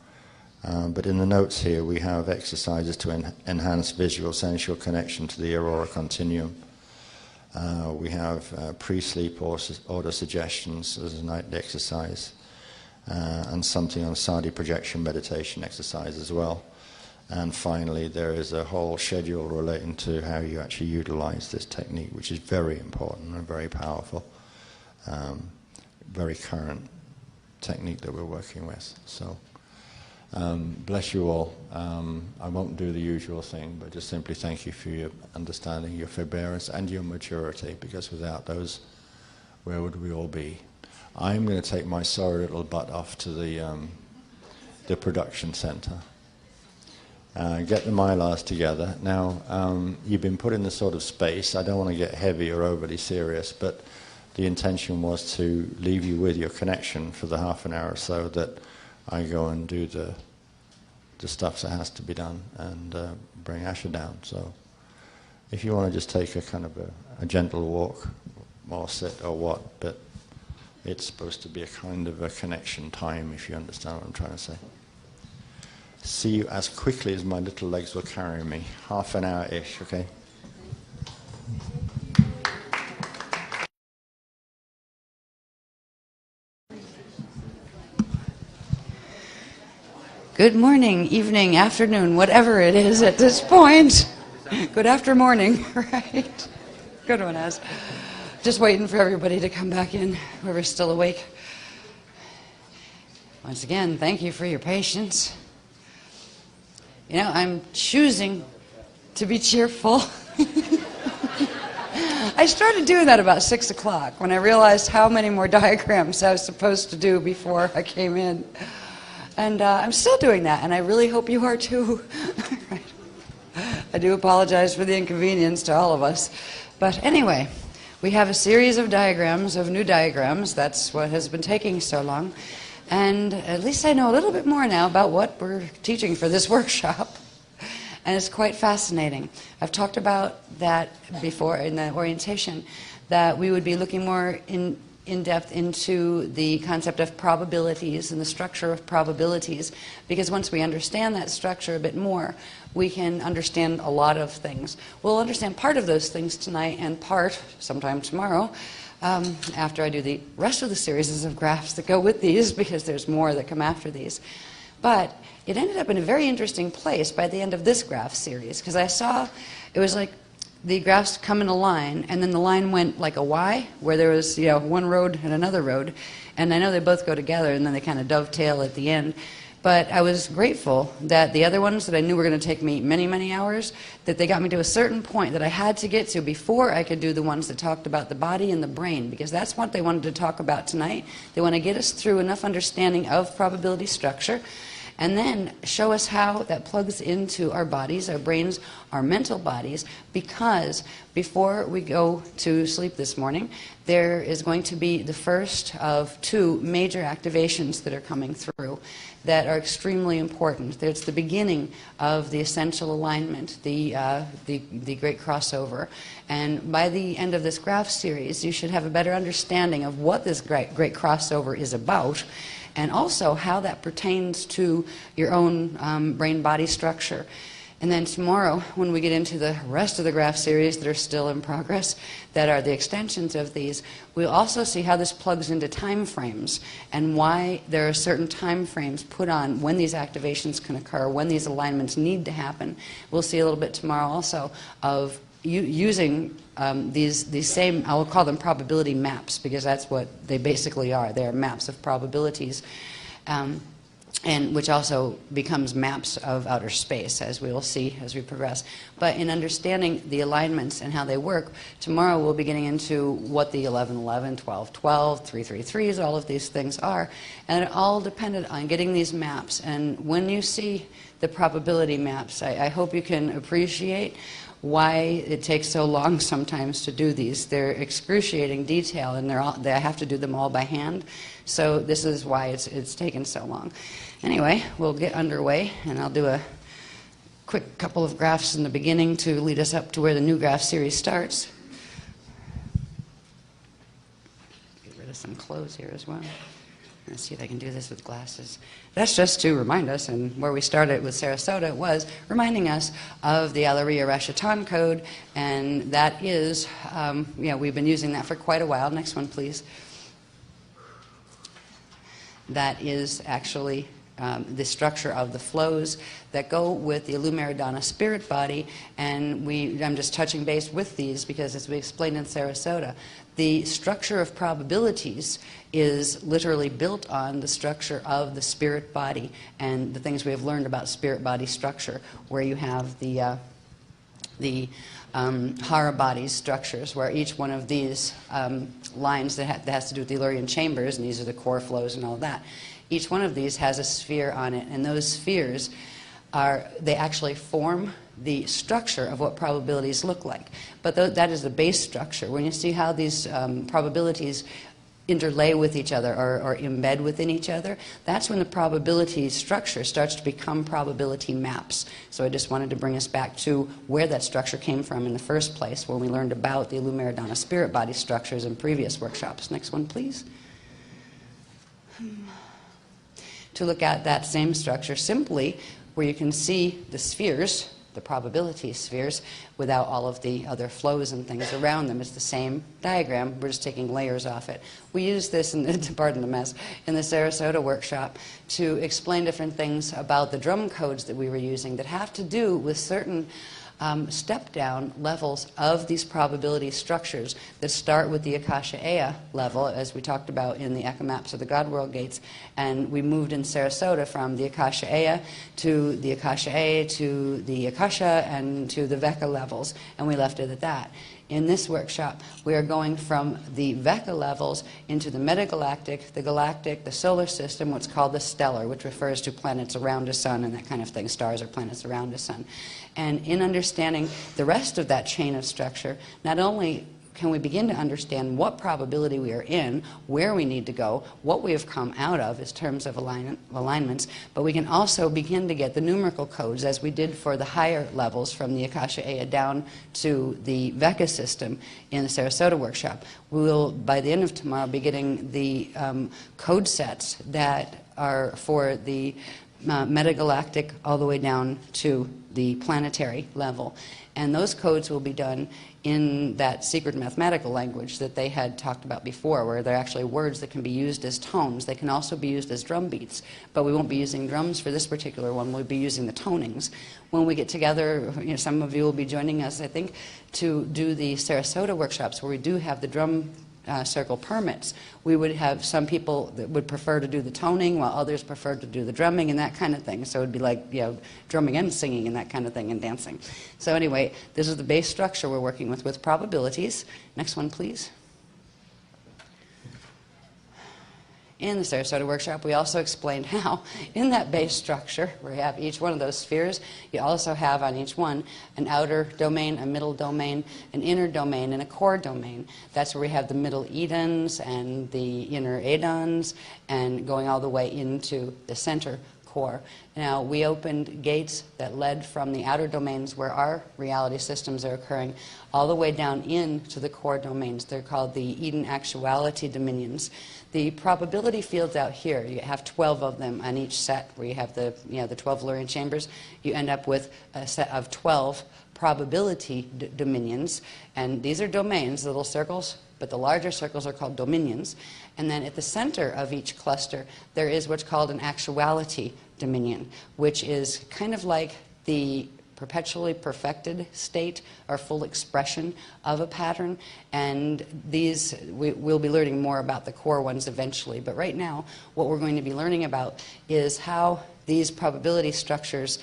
But in the notes here we have exercises to enhance visual sensual connection to the Aurora Continuum. We have pre-sleep order suggestions as a nightly exercise, and something on Sadi projection meditation exercise as well. And finally, there is a whole schedule relating to how you actually utilize this technique, which is very important and very powerful, very current technique that we're working with. So. Bless you all. I won't do the usual thing, but just simply thank you for your understanding, your forbearance, and your maturity, because without those, where would we all be? I'm going to take my sorry little butt off to the production center. Get the Mylars together. Now, you've been put in this sort of space. I don't want to get heavy or overly serious, but the intention was to leave you with your connection for the half an hour or so that I go and do the stuff that has to be done and bring Asha down. So if you want to just take a kind of a gentle walk or sit or what, but it's supposed to be a kind of a connection time, if you understand what I'm trying to say. See you as quickly as my little legs will carry me. Half an hour-ish, okay? Good morning, evening, afternoon, whatever it is at this point. Good after morning, right? Good one, Az. Just waiting for everybody to come back in, whoever's still awake. Once again, thank you for your patience. You know, I'm choosing to be cheerful. I started doing that about 6 o'clock when I realized how many more diagrams I was supposed to do before I came in. And I'm still doing that, and I really hope you are too. Right. I do apologize for the inconvenience to all of us. But anyway, we have a series of diagrams, of new diagrams. That's what has been taking so long. And at least I know a little bit more now about what we're teaching for this workshop. And it's quite fascinating. I've talked about that before in the orientation, that we would be looking more in depth into the concept of probabilities and the structure of probabilities, because once we understand that structure a bit more, we can understand a lot of things. We'll understand part of those things tonight and part sometime tomorrow, after I do the rest of the series of graphs that go with these, because there's more that come after these. But it ended up in a very interesting place by the end of this graph series, because I saw it was like the graphs come in a line, and then the line went like a Y, where there was, you know, one road and another road. And I know they both go together, and then they kind of dovetail at the end. But I was grateful that the other ones that I knew were going to take me many, many hours, that they got me to a certain point that I had to get to before I could do the ones that talked about the body and the brain, because that's what they wanted to talk about tonight. They want to get us through enough understanding of probability structure, and then show us how that plugs into our bodies, our brains, our mental bodies, because before we go to sleep this morning, there is going to be the first of 2 major activations that are coming through that are extremely important. It's the beginning of the essential alignment, the great crossover. And by the end of this graph series, you should have a better understanding of what this great crossover is about, and also how that pertains to your own brain-body structure. And then tomorrow, when we get into the rest of the graph series that are still in progress, that are the extensions of these, we'll also see how this plugs into time frames and why there are certain time frames put on when these activations can occur, when these alignments need to happen. We'll see a little bit tomorrow also of using these same, I will call them probability maps, because that's what they basically are. They are maps of probabilities, and which also becomes maps of outer space, as we will see as we progress. But in understanding the alignments and how they work, tomorrow we'll be getting into what the 11-11, 12-12, 3-3-3s, all of these things are, and it all depended on getting these maps. And when you see the probability maps, I hope you can appreciate why it takes so long sometimes to do these. They're excruciating detail, and I have to do them all by hand. So this is why it's taken so long. Anyway, we'll get underway, and I'll do a quick couple of graphs in the beginning to lead us up to where the new graph series starts. Get rid of some clothes here as well. Let's see if I can do this with glasses. That's just to remind us, and where we started with Sarasota was reminding us of the Alaria Rashatan code, and that is, we've been using that for quite a while. Next one, please. That is actually the structure of the flows that go with the Ilumeridana spirit body, and I'm just touching base with these because, as we explained in Sarasota, the structure of probabilities is literally built on the structure of the spirit body and the things we have learned about spirit body structure, where you have the Hara body structures, where each one of these lines that has to do with the Illyrian chambers, and these are the core flows and all that, each one of these has a sphere on it, and those spheres they actually form the structure of what probabilities look like. But that is the base structure. When you see how these probabilities interlay with each other or embed within each other, that's when the probability structure starts to become probability maps. So I just wanted to bring us back to where that structure came from in the first place, when we learned about the Ilumeridana spirit body structures in previous workshops. Next one, please. To look at that same structure simply, where you can see the spheres, the probability spheres, without all of the other flows and things around them. It's the same diagram. We're just taking layers off it. We use this, pardon the mess, in the Sarasota workshop to explain different things about the drum codes that we were using that have to do with certain step-down levels of these probability structures that start with the Akasha Ea level, as we talked about in the Eka maps of the God World Gates, and we moved in Sarasota from the Akasha Ea to the Akasha Ea to the Akasha and to the Veka levels, and we left it at that. In this workshop, we are going from the Veka levels into the metagalactic, the galactic, the solar system, what's called the stellar, which refers to planets around a sun and that kind of thing, stars or planets around a sun. And in understanding the rest of that chain of structure, not only can we begin to understand what probability we are in, where we need to go, what we have come out of in terms of alignments, but we can also begin to get the numerical codes, as we did for the higher levels from the Akasha Ea down to the Veka system in the Sarasota workshop. We will, by the end of tomorrow, be getting the code sets that are for the metagalactic all the way down to the planetary level. And those codes will be done in that secret mathematical language that they had talked about before, where they're actually words that can be used as tones. They can also be used as drum beats, but we won't be using drums for this particular one. We'll be using the tonings. When we get together, some of you will be joining us, I think, to do the Sarasota workshops, where we do have the drum circle permits. We would have some people that would prefer to do the toning, while others prefer to do the drumming and that kind of thing. So it would be like, drumming and singing and that kind of thing, and dancing. So anyway, this is the base structure we're working with probabilities. Next one, please. In the Sarasota workshop, we also explained how, in that base structure, where you have each one of those spheres, you also have on each one an outer domain, a middle domain, an inner domain, and a core domain. That's where we have the middle Edens and the inner Adons, and going all the way into the center core. Now, we opened gates that led from the outer domains, where our reality systems are occurring, all the way down into the core domains. They're called the Eden actuality dominions. The probability fields out here, you have 12 of them on each set, where you have the 12 Illyrian chambers. You end up with a set of 12 probability dominions, and these are domains, little circles, but the larger circles are called dominions. And then at the center of each cluster, there is what's called an actuality dominion, which is kind of like the perpetually perfected state or full expression of a pattern. And these, we'll be learning more about the core ones eventually. But right now, what we're going to be learning about is how these probability structures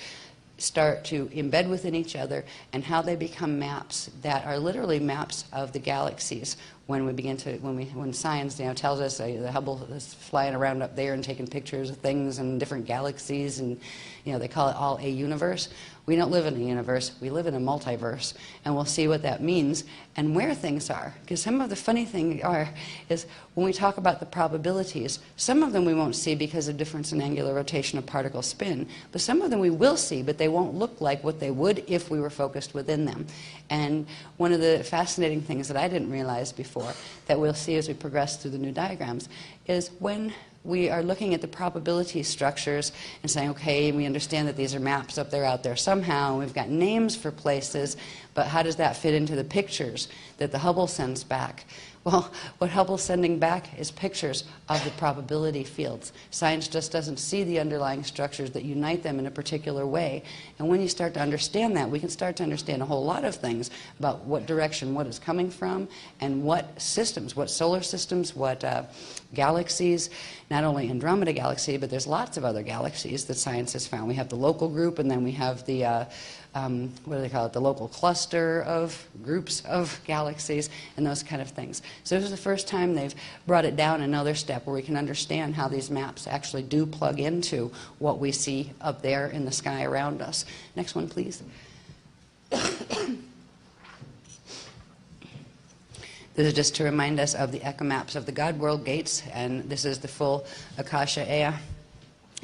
start to embed within each other and how they become maps that are literally maps of the galaxies. When we begin to, when science, tells us the Hubble is flying around up there and taking pictures of things and different galaxies, and they call it all a universe. We don't live in a universe, we live in a multiverse, and we'll see what that means and where things are. Because some of the funny things is when we talk about the probabilities, some of them we won't see because of difference in angular rotation of particle spin, but some of them we will see, but they won't look like what they would if we were focused within them. And one of the fascinating things that I didn't realize before that we'll see as we progress through the new diagrams is when we are looking at the probability structures and saying, okay, we understand that these are maps up there, out there somehow, and we've got names for places, but how does that fit into the pictures that the Hubble sends back? Well, what Hubble's sending back is pictures of the probability fields. Science just doesn't see the underlying structures that unite them in a particular way. And when you start to understand that, we can start to understand a whole lot of things about what direction what is coming from and what systems, what solar systems, what galaxies, not only Andromeda Galaxy, but there's lots of other galaxies that science has found. We have the local group, and then we have the what do they call it, the local cluster of groups of galaxies and those kind of things. So this is the first time they've brought it down another step where we can understand how these maps actually do plug into what we see up there in the sky around us. Next one, please. This is just to remind us of the echomaps of the God World gates, and this is the full Akasha Ea.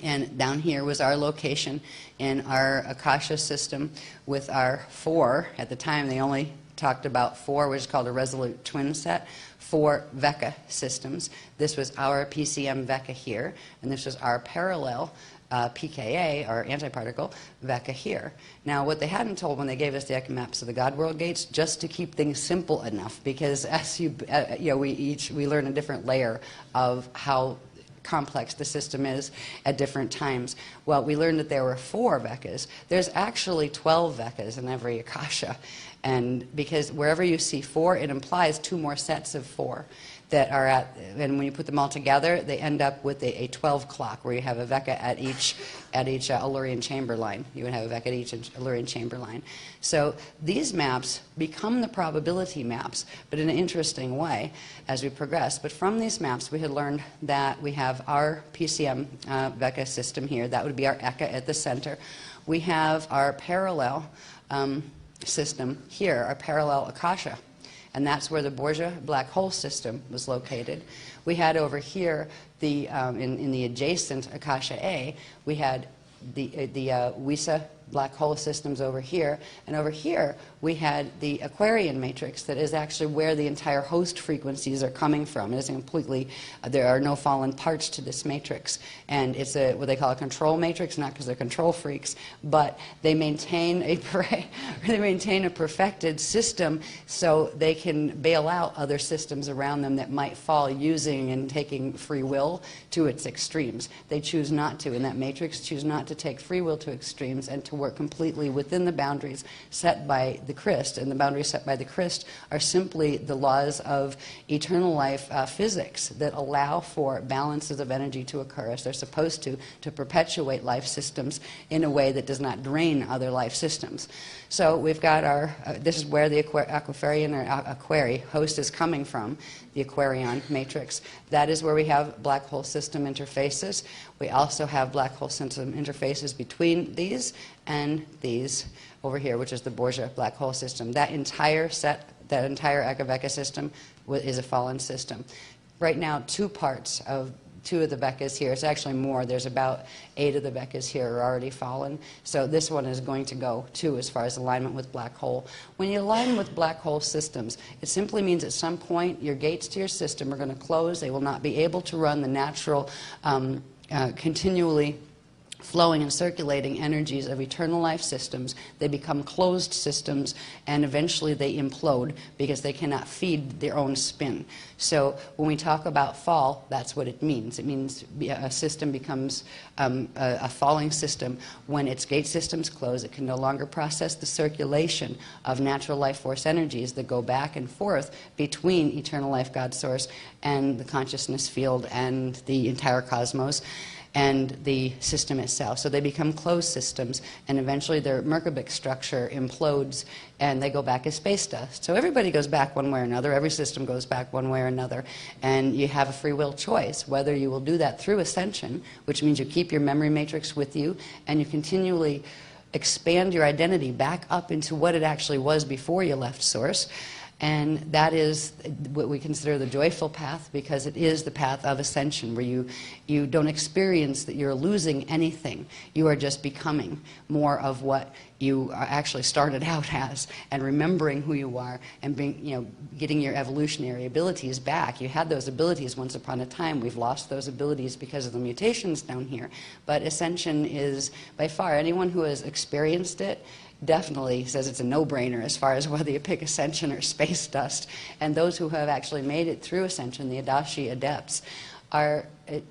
And down here was our location in our Akasha system with our 4. At the time, they only talked about 4, which is called a resolute twin set, 4 Vecca systems. This was our PCM Vecca here, and this was our parallel pKa, or antiparticle, Vecca here. Now, what they hadn't told when they gave us the echomaps of the God World gates, just to keep things simple enough, because as we learn a different layer of how complex the system is at different times. Well, we learned that there were 4 Veccas. There's actually 12 Veccas in every Akasha, and because wherever you see 4, it implies 2 more sets of 4 that are at, and when you put them all together, they end up with a 12 clock, where you have a Vecca at each Illurian chamber line. You would have a Vecca at each Illurian chamber line. So these maps become the probability maps, but in an interesting way as we progress. But from these maps, we had learned that we have our PCM Vecca system here. That would be our Eka at the center. We have our parallel system here, our parallel Akasha. And that's where the Borgia black hole system was located. We had over here, in the adjacent Akasha A, we had the WISA black hole systems over here, and over here we had the Aquarian matrix that is actually where the entire host frequencies are coming from. It isn't completely, there are no fallen parts to this matrix, and it's what they call a control matrix, not because they're control freaks, but they maintain a perfected system so they can bail out other systems around them that might fall using and taking free will to its extremes. They choose not to, in that matrix, choose not to take free will to extremes and to work completely within the boundaries set by the Christ. And the boundaries set by the Christ are simply the laws of eternal life physics that allow for balances of energy to occur as they're supposed to perpetuate life systems in a way that does not drain other life systems. So we've got our, this is where the Aquarian or Aquari host is coming from, the Aquarion matrix. That is where we have black hole system interfaces. We also have black hole system interfaces between these and these over here, which is the Borgia black hole system. That entire set, that entire Eka-Vecca system is a fallen system. Right now, 2 of the Veccas here. It's actually more. There's about 8 of the Veccas here are already fallen. So this one is going to go too as far as alignment with black hole. When you align with black hole systems, it simply means at some point your gates to your system are going to close. They will not be able to run the natural, continually flowing and circulating energies of eternal life systems. They become closed systems, and eventually they implode because they cannot feed their own spin. So when we talk about fall, that's what it means. It means a system becomes a falling system when its gate systems close. It can no longer process the circulation of natural life force energies that go back and forth between eternal life God source and the consciousness field and the entire cosmos and the system itself. So they become closed systems, and eventually their Merkabah structure implodes, and they go back as space dust. So everybody goes back one way or another. Every system goes back one way or another, and you have a free will choice whether you will do that through ascension, which means you keep your memory matrix with you, and you continually expand your identity back up into what it actually was before you left Source. And that is what we consider the joyful path, because it is the path of ascension, where you don't experience that you're losing anything. You are just becoming more of what you actually started out as, and remembering who you are, and being, getting your evolutionary abilities back. You had those abilities once upon a time. We've lost those abilities because of the mutations down here. But ascension is, by far, anyone who has experienced it definitely says it's a no-brainer as far as whether you pick ascension or space dust. And those who have actually made it through ascension, the Adashi adepts,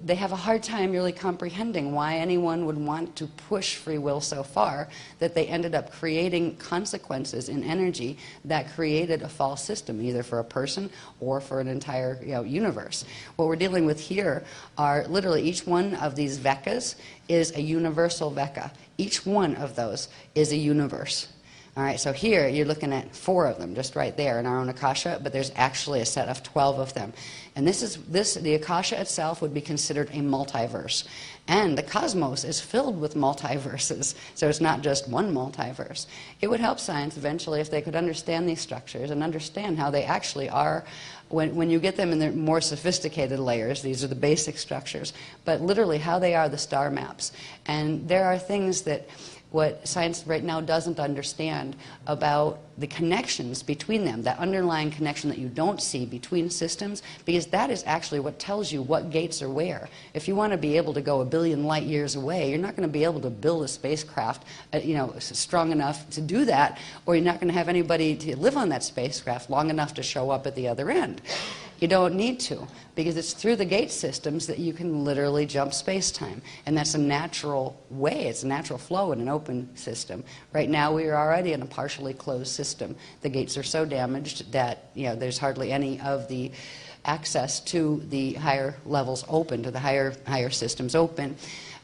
they have a hard time really comprehending why anyone would want to push free will so far that they ended up creating consequences in energy that created a false system, either for a person or for an entire universe. What we're dealing with here are literally each one of these Vekas is a universal Veka. Each one of those is a universe. All right, so here you're looking at 4 of them just right there in our own Akasha, but there's actually a set of 12 of them. And the Akasha itself would be considered a multiverse. And the cosmos is filled with multiverses, so it's not just one multiverse. It would help science eventually if they could understand these structures and understand how they actually are. When you get them in their more sophisticated layers, these are the basic structures, but literally how they are the star maps. And there are things that what science right now doesn't understand about the connections between them, that underlying connection that you don't see between systems, because that is actually what tells you what gates are where. If you want to be able to go 1 billion light years away, you're not going to be able to build a spacecraft strong enough to do that, or you're not going to have anybody to live on that spacecraft long enough to show up at the other end. You don't need to, because it's through the gate systems that you can literally jump space-time. And that's a natural way, it's a natural flow in an open system. Right now we are already in a partially closed system. The gates are so damaged that there's hardly any of the access to the higher levels open, to the higher systems open.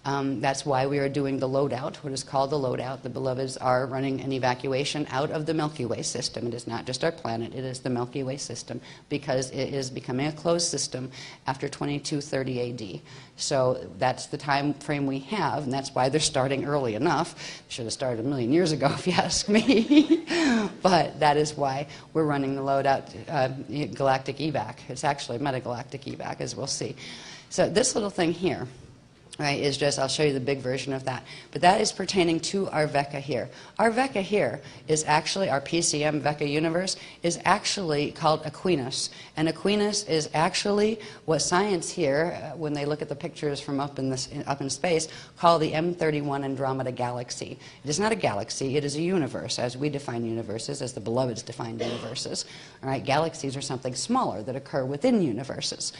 That's why we are doing the loadout, what is called the loadout. The beloveds are running an evacuation out of the Milky Way system. It is not just our planet, it is the Milky Way system, because it is becoming a closed system after 2230 AD. So that's the time frame we have, and that's why they're starting early enough. Should have started 1 million years ago, if you ask me. But that is why we're running the loadout galactic evac. It's actually metagalactic evac, as we'll see. So this little thing here, right, is just, I'll show you the big version of that. But that is pertaining to our Veka here. Our Veka here is actually, our PCM Veka universe is actually called Aquinas. And Aquinas is actually what science here, when they look at the pictures from up in space, call the M31 Andromeda galaxy. It is not a galaxy, it is a universe, as we define universes, as the beloveds define universes. All right, galaxies are something smaller that occur within universes.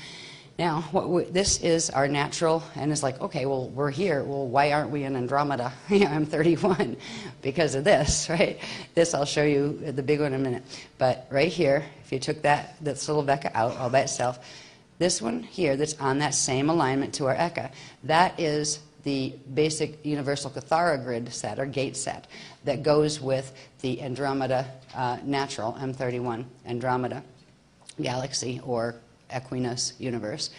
Now, this is our natural, and it's like, okay, well, we're here. Well, why aren't we in Andromeda? I'm 31 because of this, right? This, I'll show you the big one in a minute. But right here, if you took this little Veka out all by itself, this one here that's on that same alignment to our Eka, that is the basic universal Cathara grid set, or gate set, that goes with the Andromeda natural M31 Andromeda galaxy, or Aquinas universe.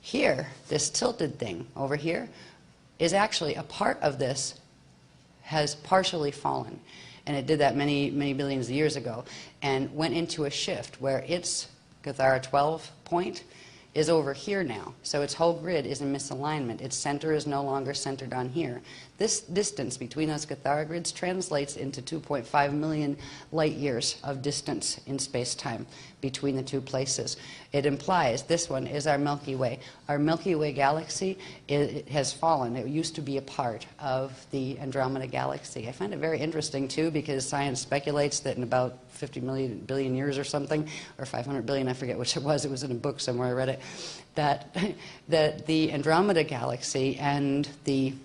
Here, this tilted thing over here is actually a part of this has partially fallen. And it did that many, many billions of years ago, and went into a shift where its Cathara 12 point is over here now. So its whole grid is in misalignment. Its center is no longer centered on here. This distance between those Catharogrids translates into 2.5 million light years of distance in space-time between the two places. It implies this one is our Milky Way. Our Milky Way galaxy it has fallen. It used to be a part of the Andromeda galaxy. I find it very interesting, too, because science speculates that in about 50 billion years or something, or 500 billion, I forget which it was in a book somewhere, I read it, that the Andromeda galaxy and the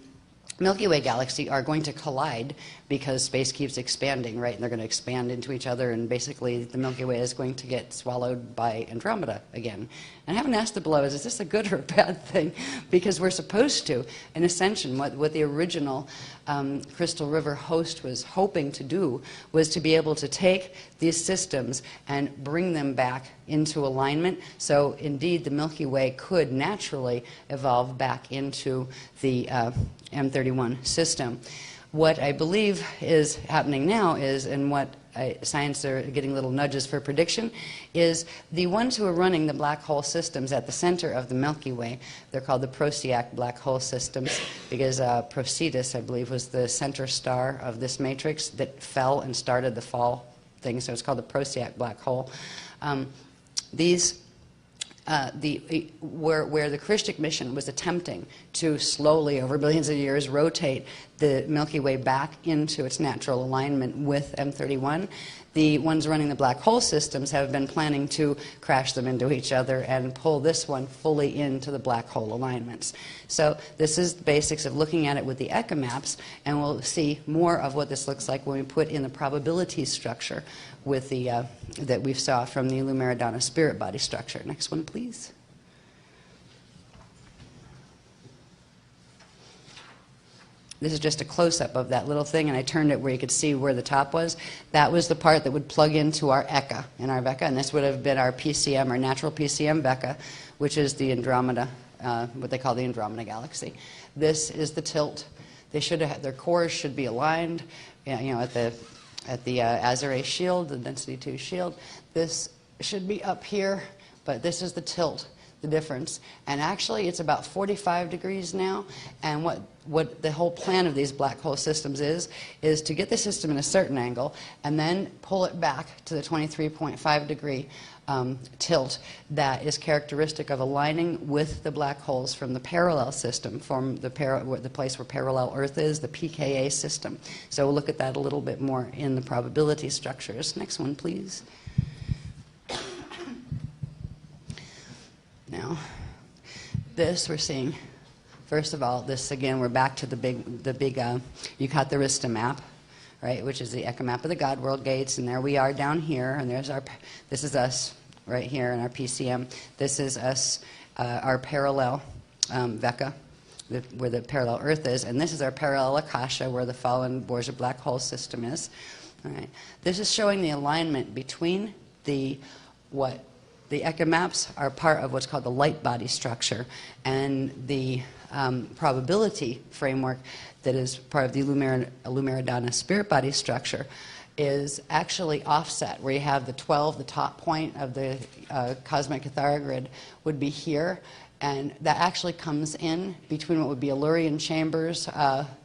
Milky Way galaxy are going to collide because space keeps expanding, right? And they're going to expand into each other, and basically the Milky Way is going to get swallowed by Andromeda again. And I haven't asked the below, is this a good or a bad thing? Because we're supposed to. In Ascension, what the original Crystal River host was hoping to do was to be able to take these systems and bring them back into alignment. So indeed, the Milky Way could naturally evolve back into the M31 system. What I believe is happening now is, and what science are getting little nudges for prediction, is the ones who are running the black hole systems at the center of the Milky Way, they're called the Procyon black hole systems, because Procetus, I believe, was the center star of this matrix that fell and started the fall thing, so it's called the Procyon black hole. Where the Christic mission was attempting to slowly, over billions of years, rotate the Milky Way back into its natural alignment with M31, the ones running the black hole systems have been planning to crash them into each other and pull this one fully into the black hole alignments. So this is the basics of looking at it with the Eka maps, and we'll see more of what this looks like when we put in the probability structure with the that we saw from the Lumiridana spirit body structure. Next one, please. This is just a close-up of that little thing, and I turned it where you could see where the top was. That was the part that would plug into our Eka in our Veka, and this would have been our PCM, our natural PCM Veka, which is the Andromeda, what they call the Andromeda galaxy. This is the tilt. They should have, their cores should be aligned, you know, at the Azure shield, the density 2 shield. This should be up here, but this is the tilt, the difference. And actually, it's about 45 degrees now, and what the whole plan of these black hole systems is to get the system in a certain angle and then pull it back to the 23.5 degree tilt that is characteristic of aligning with the black holes from the parallel system, from the place where parallel Earth is, the pKa system. So we'll look at that a little bit more in the probability structures. Next one, please. Now, this we're seeing. First of all, this again, we're back to the big Eucharistista map, right, which is the Eka map of the God World gates, and there we are down here, and this is us right here in our PCM. This is us, our parallel Veka, where the parallel Earth is, and this is our parallel Akasha, where the fallen Borgia black hole system is. All right. This is showing the alignment between the Eka maps are part of what's called the light body structure, and the probability framework that is part of the Lumiridana spirit body structure is actually offset, where you have the 12, the top point of the cosmic Catharogrid would be here, and that actually comes in between what would be Illyrian chambers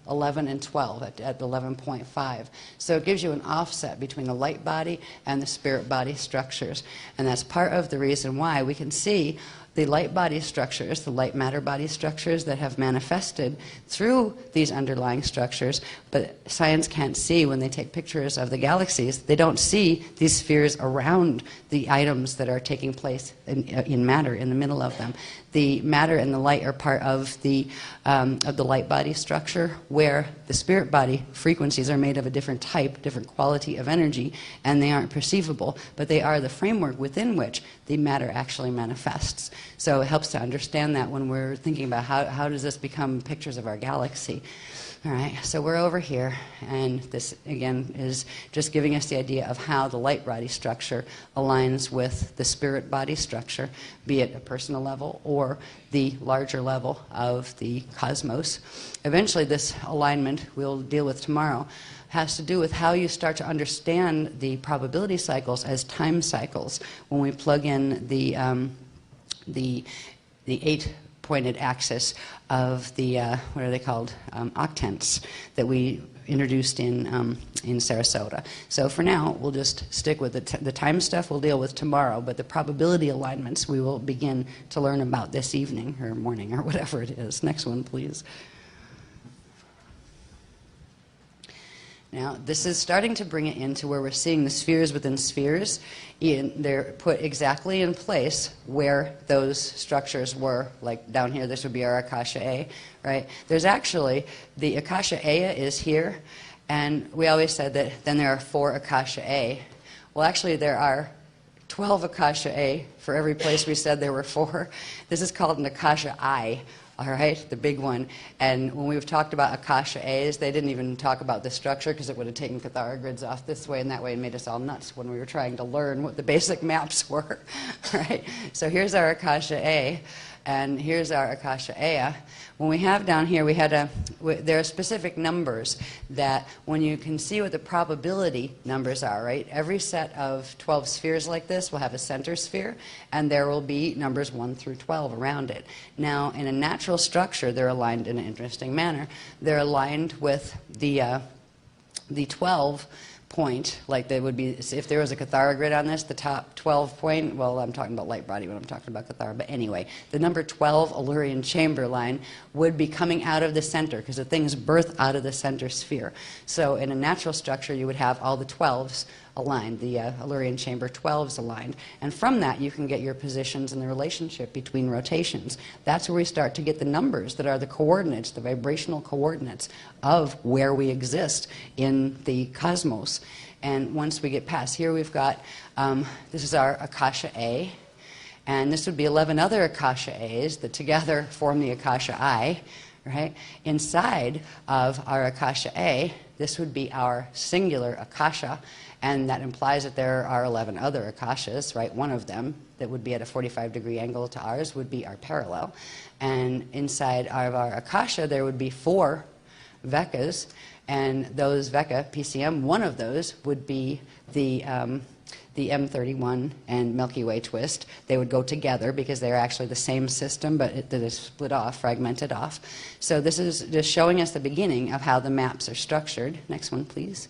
11 and 12 at 11.5. So it gives you an offset between the light body and the spirit body structures, and that's part of the reason why we can see the light body structures, the light matter body structures that have manifested through these underlying structures, but science can't see when they take pictures of the galaxies. They don't see these spheres around the items that are taking place in matter, in the middle of them. The matter and the light are part of the light body structure, where the spirit body frequencies are made of a different type, different quality of energy, and they aren't perceivable, but they are the framework within which the matter actually manifests. So it helps to understand that when we're thinking about how does this become pictures of our galaxy. All right, so we're over here, and this, again, is just giving us the idea of how the light body structure aligns with the spirit body structure, be it a personal level or the larger level of the cosmos. Eventually, this alignment we'll deal with tomorrow has to do with how you start to understand the probability cycles as time cycles when we plug in the 8 pointed axis of the, what are they called, octants that we introduced in Sarasota. So for now, we'll just stick with the time stuff we'll deal with tomorrow, but the probability alignments we will begin to learn about this evening or morning or whatever it is. Next one, please. Now, this is starting to bring it into where we're seeing the spheres within spheres. They're put exactly in place where those structures were. Like down here, this would be our Akasha A, right? There's actually, the Akasha A is here, and we always said that then there are 4 Akasha A. Well, actually, there are 12 Akasha A for every place we said there were 4. This is called an Akasha I. All right, the big one. And when we've talked about Akasha A's, they didn't even talk about the structure because it would have taken Cathara grids off this way and that way and made us all nuts when we were trying to learn what the basic maps were. Right? So here's our Akasha A, and here's our Akasha Aya. When we have down here, there are specific numbers that when you can see what the probability numbers are, right? Every set of 12 spheres like this will have a center sphere, and there will be numbers 1 through 12 around it. Now, in a natural structure, they're aligned in an interesting manner. They're aligned with the 12 point, like they would be, if there was a Cathara grid on this, the top 12 point, well, I'm talking about light body when I'm talking about Cathara, but anyway, the number 12 Illyrian chamber line would be coming out of the center because the things birth out of the center sphere. So in a natural structure, you would have all the 12s aligned, the Illyrian chamber 12s aligned, and from that you can get your positions and the relationship between rotations. That's where we start to get the numbers that are the coordinates, the vibrational coordinates of where we exist in the cosmos. And once we get past here, we've got, this is our Akasha A, and this would be 11 other Akasha A's that together form the Akasha I. Right? Inside of our Akasha A, this would be our singular Akasha, and that implies that there are 11 other Akashas, right? One of them that would be at a 45-degree angle to ours would be our parallel. And inside of our Akasha, there would be 4 Vekas, and those Veka, PCM, one of those would be the M31 and Milky Way twist. They would go together because they're actually the same system, but that is split off, fragmented off. So this is just showing us the beginning of how the maps are structured. Next one, please.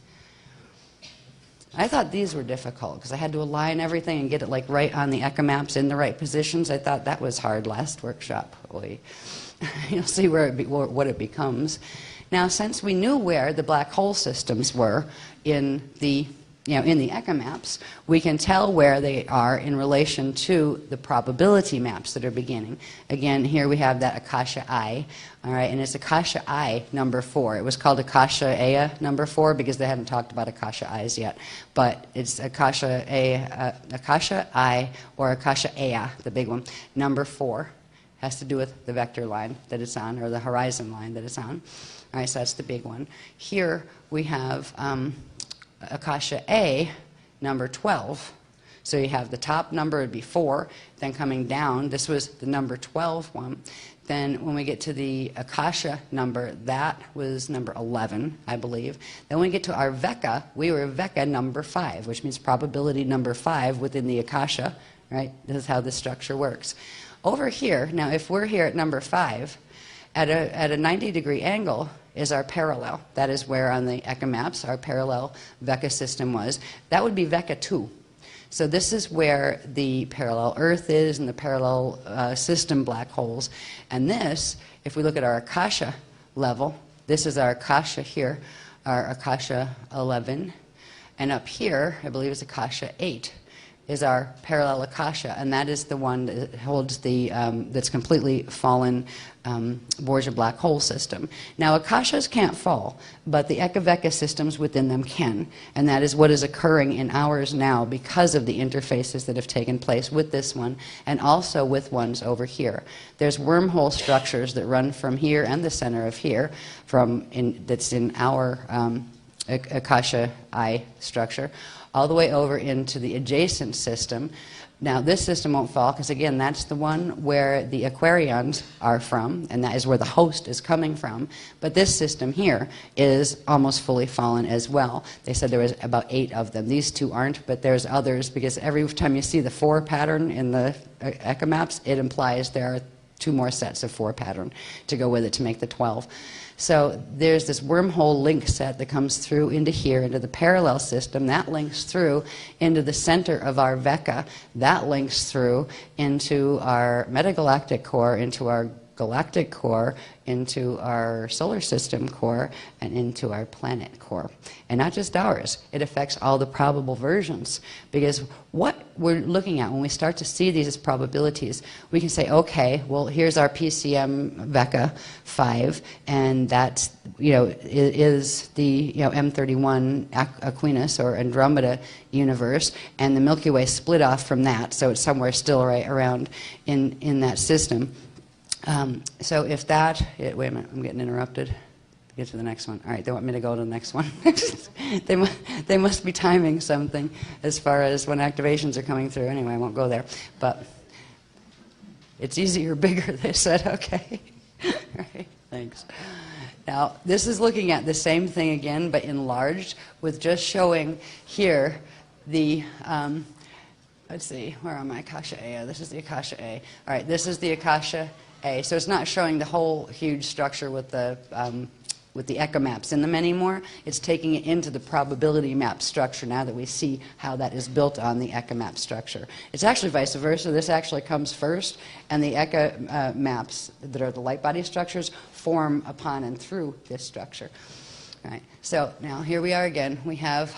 I thought these were difficult because I had to align everything and get it like right on the Eka maps in the right positions. I thought that was hard last workshop. You'll see what it becomes. Now, since we knew where the black hole systems were in the Eka maps, we can tell where they are in relation to the probability maps that are beginning. Again, here we have that Akasha I, all right, and it's Akasha I number 4. It was called Akasha Aya number 4 because they hadn't talked about Akasha I's yet, but it's Akasha I or Akasha Aya, the big one, number 4. Has to do with the vector line that it's on, or the horizon line that it's on. All right, so that's the big one. Here we have Akasha A, number 12. So you have the top number would be 4, then coming down, this was the number 12 one. Then when we get to the Akasha number, that was number 11, I believe. Then when we get to our Veka, we were Veka number 5, which means probability number 5 within the Akasha, right? This is how this structure works. Over here, now if we're here at number 5, at a 90-degree angle is our parallel. That is where on the Eka maps our parallel Veka system was. That would be Veka 2. So this is where the parallel Earth is and the parallel system black holes. And this, if we look at our Akasha level, this is our Akasha here, our Akasha 11. And up here, I believe it's Akasha 8. Is our parallel Akasha, and that is the one that holds the that's completely fallen Borgia black hole system. Now Akashas can't fall, but the Eka-Veka systems within them can, and that is what is occurring in ours now because of the interfaces that have taken place with this one and also with ones over here. There's wormhole structures that run from here and the center of here that's in our Akasha I structure, all the way over into the adjacent system. Now this system won't fall because again that's the one where the Aquarions are from, and that is where the host is coming from. But this system here is almost fully fallen as well. They said there was about 8 of them. These 2 aren't, but there's others because every time you see the 4 pattern in the Eka maps, it implies there are 2 more sets of 4 pattern to go with it to make the 12. So there's this wormhole link set that comes through into here, into the parallel system. That links through into the center of our Vecca. That links through into our metagalactic core, into our galactic core, into our solar system core, and into our planet core. And not just ours, it affects all the probable versions. Because what we're looking at when we start to see these as probabilities, we can say, okay, well, here's our PCM Vecca 5, and that's, is the, M31 Aquinas or Andromeda universe, and the Milky Way split off from that, so it's somewhere still right around in that system. So if that, wait a minute, I'm getting interrupted. Get to the next one. All right, they want me to go to the next one. they must be timing something as far as when activations are coming through. Anyway, I won't go there. But it's easier, bigger, they said. Okay. All right, thanks. Now, this is looking at the same thing again, but enlarged, with just showing here the, let's see, where am I? Akasha A. This is the Akasha A. All right, this is the Akasha A. So it's not showing the whole huge structure with the echo maps in them anymore. It's taking it into the probability map structure now that we see how that is built on the echo map structure. It's actually vice versa. This actually comes first, and the echo maps that are the light body structures form upon and through this structure. All right. So now here we are again. We have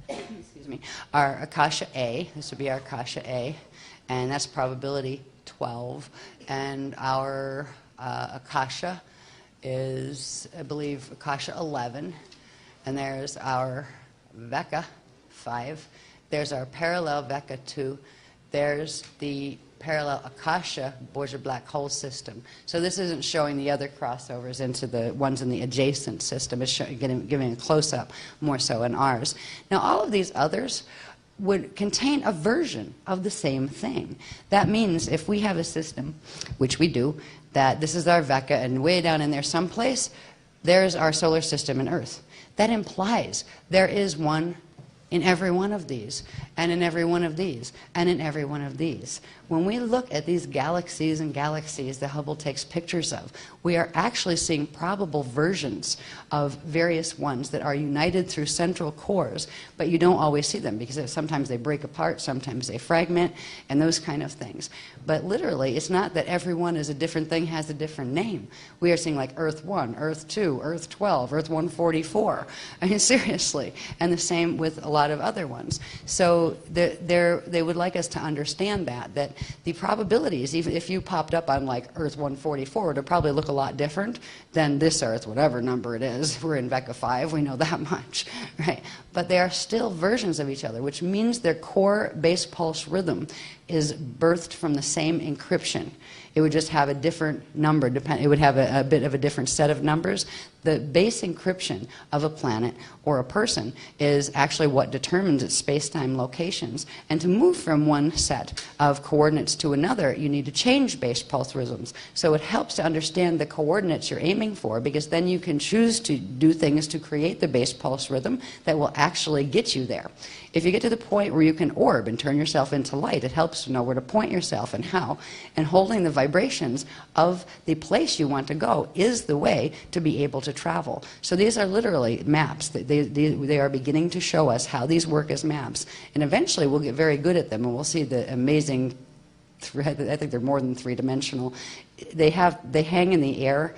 excuse me, our Akasha A. This would be our Akasha A, and that's probability 12. And our Akasha is, I believe, Akasha 11. And there's our Vecca 5. There's our parallel Vecca 2. There's the parallel Akasha Borgia black hole system. So this isn't showing the other crossovers into the ones in the adjacent system. It's giving a close-up more so in ours. Now, all of these others would contain a version of the same thing. That means if we have a system, which we do, that this is our Vecca, and way down in there someplace, there's our solar system and Earth. That implies there is one in every one of these, and in every one of these, and in every one of these. When we look at these galaxies and galaxies that Hubble takes pictures of, we are actually seeing probable versions of various ones that are united through central cores, but you don't always see them because sometimes they break apart, sometimes they fragment, and those kind of things. But literally, it's not that every one is a different thing, has a different name. We are seeing like Earth 1, Earth 2, Earth 12, Earth 144. I mean, seriously. And the same with a lot of other ones. So they would like us to understand that the probabilities, even if you popped up on like Earth 144, it would probably look a lot different than this Earth, whatever number it is. We're in Vecca 5, we know that much, right? But they are still versions of each other, which means their core base pulse rhythm is birthed from the same encryption. It would just have a different number. It would have a bit of a different set of numbers. The base encryption of a planet or a person is actually what determines its space-time locations. And to move from one set of coordinates to another, you need to change base pulse rhythms. So it helps to understand the coordinates you're aiming for, because then you can choose to do things to create the base pulse rhythm that will actually get you there. If you get to the point where you can orb and turn yourself into light, it helps to know where to point yourself and how. And holding the vibrations of the place you want to go is the way to be able to travel. So these are literally maps. They are beginning to show us how these work as maps. And eventually we'll get very good at them, and we'll see the amazing, I think they're more than three-dimensional. They hang in the air,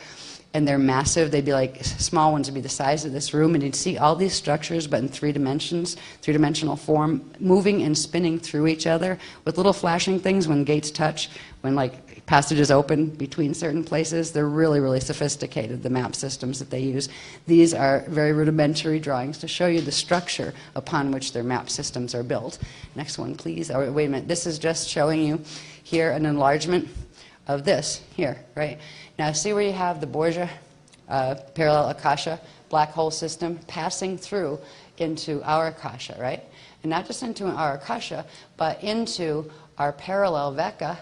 and they're massive. They'd be like, small ones would be the size of this room, and you'd see all these structures, but in 3 dimensions, three-dimensional form, moving and spinning through each other with little flashing things when gates touch, when like passages open between certain places. They're really, really sophisticated, the map systems that they use. These are very rudimentary drawings to show you the structure upon which their map systems are built. Next one, please. Oh, wait a minute. This is just showing you here an enlargement of this here, right? Now see where you have the Borgia parallel Akasha black hole system passing through into our Akasha, right? And not just into our Akasha, but into our parallel Vecca,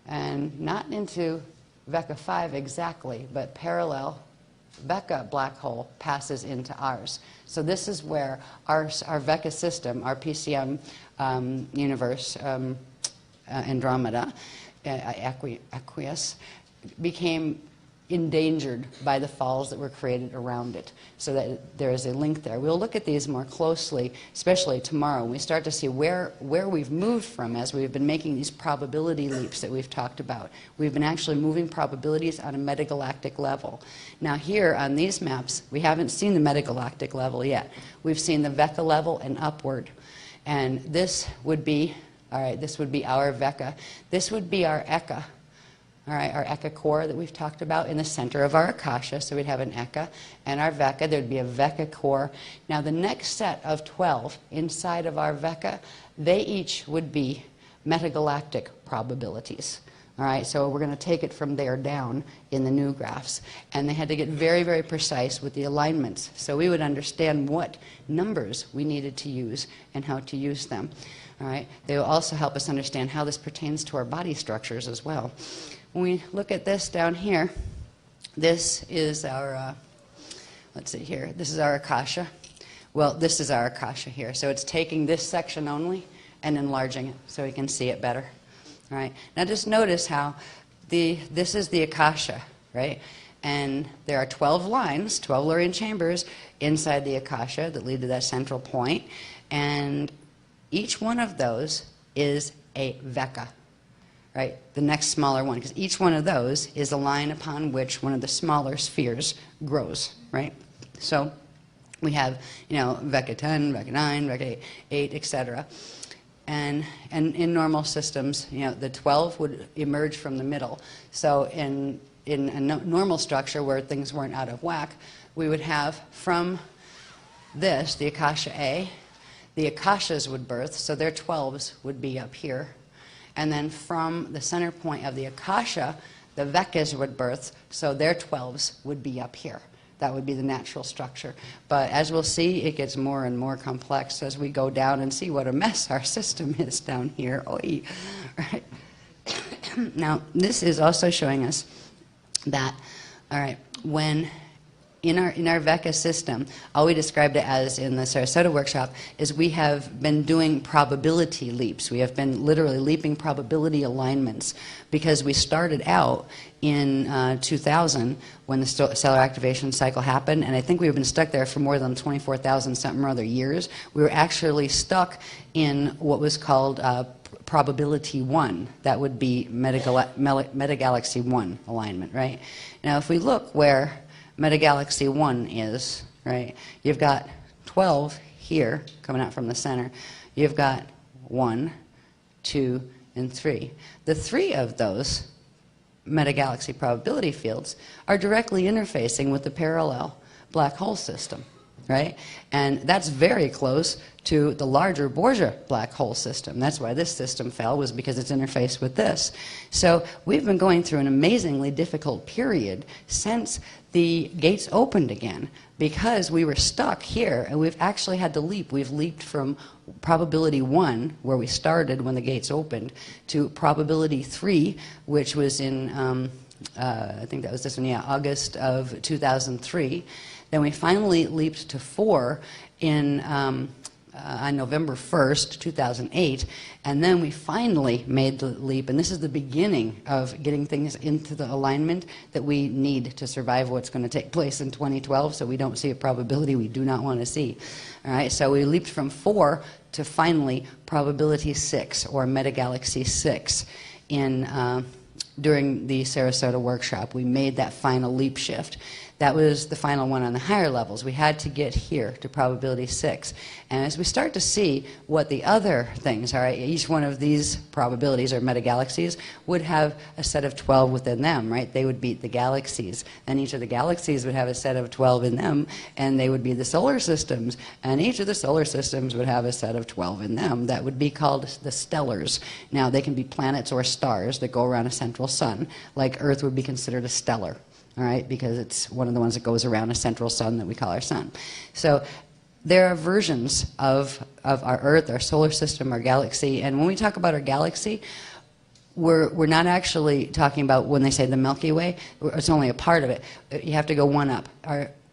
and not into Vecca 5 exactly, but parallel Vecca black hole passes into ours. So this is where our Vecca system, our PCM universe, Andromeda, Aqueous, became endangered by the falls that were created around it, so that there is a link there. We'll look at these more closely, especially tomorrow, when we start to see where we've moved from as we've been making these probability leaps that we've talked about. We've been actually moving probabilities on a metagalactic level. Now here on these maps, we haven't seen the metagalactic level yet. We've seen the Vecca level and upward. And this would be, all right, this would be our Vecca. This would be our Eka. All right, our Eka core that we've talked about in the center of our Akasha. So we'd have an Eka and our Vecca. There'd be a Vecca core. Now the next set of 12 inside of our Vecca, they each would be metagalactic probabilities. All right, so we're going to take it from there down in the new graphs. And they had to get very, very precise with the alignments, so we would understand what numbers we needed to use and how to use them. All right, they will also help us understand how this pertains to our body structures as well. When we look at this down here, this is our, let's see here, this is our Akasha. Well, this is our Akasha here. So it's taking this section only and enlarging it so we can see it better. All right. Now just notice how this is the Akasha, right? And there are 12 lines, 12 Lurian chambers inside the Akasha that lead to that central point. And each one of those is a Vecca. Right, the next smaller one, because each one of those is a line upon which one of the smaller spheres grows, right? So we have, Vecca 10, Vecca 9, Vecca 8, etc. And in normal systems, the 12 would emerge from the middle. So in a normal structure where things weren't out of whack, we would have from this, the Akasha A, the Akashas would birth, so their 12s would be up here. And then from the center point of the Akasha, the Veccas would birth, so their 12s would be up here. That would be the natural structure. But as we'll see, it gets more and more complex as we go down and see what a mess our system is down here. Oy. Right? Now, this is also showing us that, all right, when in our Vecca system, all we described it as in the Sarasota workshop is we have been doing probability leaps. We have been literally leaping probability alignments because we started out in 2000 when the stellar activation cycle happened, and I think we've been stuck there for more than 24,000 something or other years. We were actually stuck in what was called probability 1. That would be metagalaxy 1 alignment, right? Now if we look where metagalaxy 1 is, right? You've got 12 here coming out from the center. You've got 1, 2, and 3. The 3 of those metagalaxy probability fields are directly interfacing with the parallel black hole system, right? And that's very close to the larger Borgia black hole system. That's why this system fell, was because it's interfaced with this. So we've been going through an amazingly difficult period since the gates opened again, because we were stuck here and we've actually had to leap. We've leaped from probability 1, where we started when the gates opened, to probability 3, which was in, I think that was this one, yeah, August of 2003. Then we finally leaped to 4 on November 1st, 2008, and then we finally made the leap, and this is the beginning of getting things into the alignment that we need to survive what's going to take place in 2012, so we don't see a probability we do not want to see. All right, so we leaped from 4 to finally probability 6, or metagalaxy 6, during the Sarasota workshop. We made that final leap shift. That was the final one on the higher levels. We had to get here to probability 6. And as we start to see what the other things are, each one of these probabilities or metagalaxies would have a set of 12 within them, right? They would beat the galaxies. And each of the galaxies would have a set of 12 in them, and they would be the solar systems. And each of the solar systems would have a set of 12 in them. That would be called the stellars. Now, they can be planets or stars that go around a central sun, like Earth would be considered a stellar. All right, because it's one of the ones that goes around a central sun that we call our sun. So there are versions of our Earth, our solar system, our galaxy, and when we talk about our galaxy, we're not actually talking about when they say the Milky Way. It's only a part of it. You have to go one up.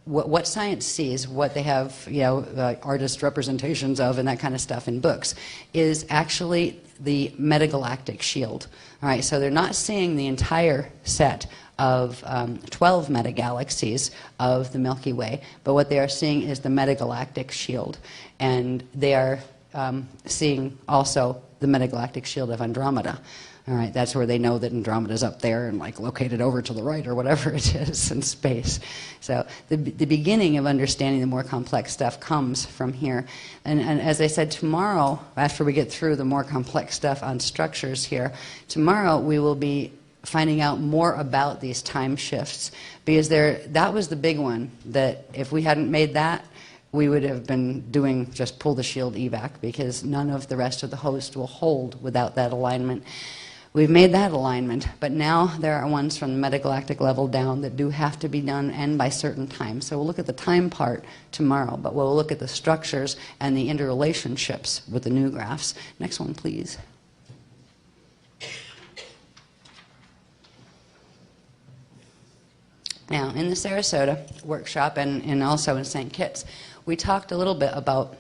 what science sees, what they have, you know, artist representations of and that kind of stuff in books, is actually the metagalactic shield. All right, so they're not seeing the entire set of 12 metagalaxies of the Milky Way, but what they are seeing is the metagalactic shield. And they are seeing also the metagalactic shield of Andromeda. All right, that's where they know that Andromeda's up there and like located over to the right or whatever it is in space. So the beginning of understanding the more complex stuff comes from here. And as I said, tomorrow, after we get through the more complex stuff on structures here, tomorrow we will be finding out more about these time shifts, because that was the big one, that if we hadn't made that, we would have been doing just pull the shield evac, because none of the rest of the host will hold without that alignment. We've made that alignment, but now there are ones from the metagalactic level down that do have to be done, and by certain times. So we'll look at the time part tomorrow, but we'll look at the structures and the interrelationships with the new graphs. Next one, please. Now, in the Sarasota workshop and also in St. Kitts, we talked a little bit about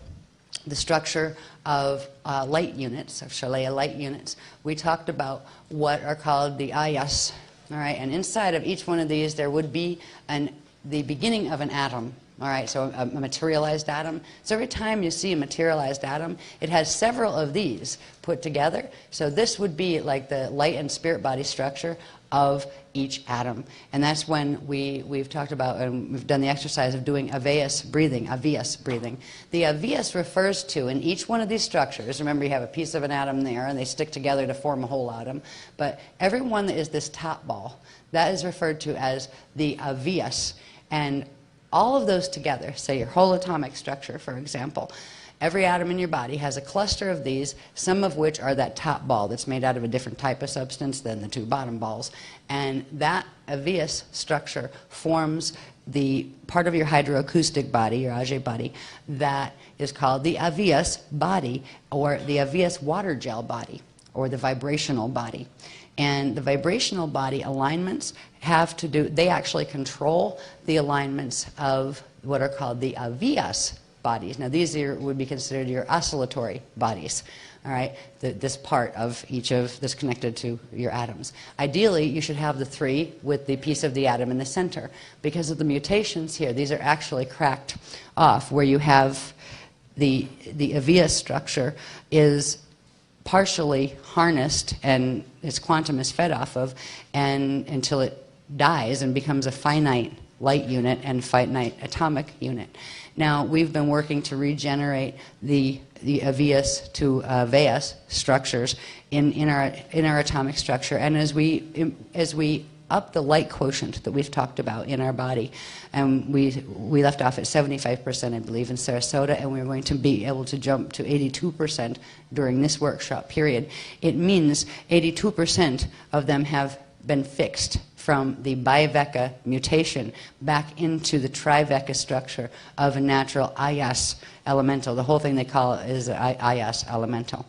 the structure of light units, of Shalea light units. We talked about what are called the ayas, all right, and inside of each one of these there would be the beginning of an atom, all right, so a materialized atom. So every time you see a materialized atom, it has several of these put together. So this would be like the light and spirit body structure of each atom. And that's when we've talked about, and we've done the exercise of doing Avias breathing. The Avias refers to, in each one of these structures, remember you have a piece of an atom there and they stick together to form a whole atom, but every one that is this top ball, that is referred to as the Avias. And all of those together, say your whole atomic structure, for example, every atom in your body has a cluster of these, some of which are that top ball that's made out of a different type of substance than the two bottom balls. And that Avias structure forms the part of your hydroacoustic body, your Auger body, that is called the Avias body, or the Avias water gel body, or the vibrational body. And the vibrational body alignments have to do, they actually control the alignments of what are called the Avias bodies. Now these would be considered your oscillatory bodies, all right, this part of each of this connected to your atoms. Ideally, you should have the three with the piece of the atom in the center. Because of the mutations here, these are actually cracked off, where you have the Avias structure is partially harnessed and its quantum is fed off of, and until it dies and becomes a finite light unit and finite atomic unit. Now, we've been working to regenerate the Avias to Avias structures in our atomic structure, and as we up the light quotient that we've talked about in our body, and we left off at 75%, I believe, in Sarasota, and we're going to be able to jump to 82% during this workshop period. It means 82% of them have been fixed from the biveca mutation back into the triveca structure of a natural Ayas elemental. The whole thing they call it is Ayas elemental.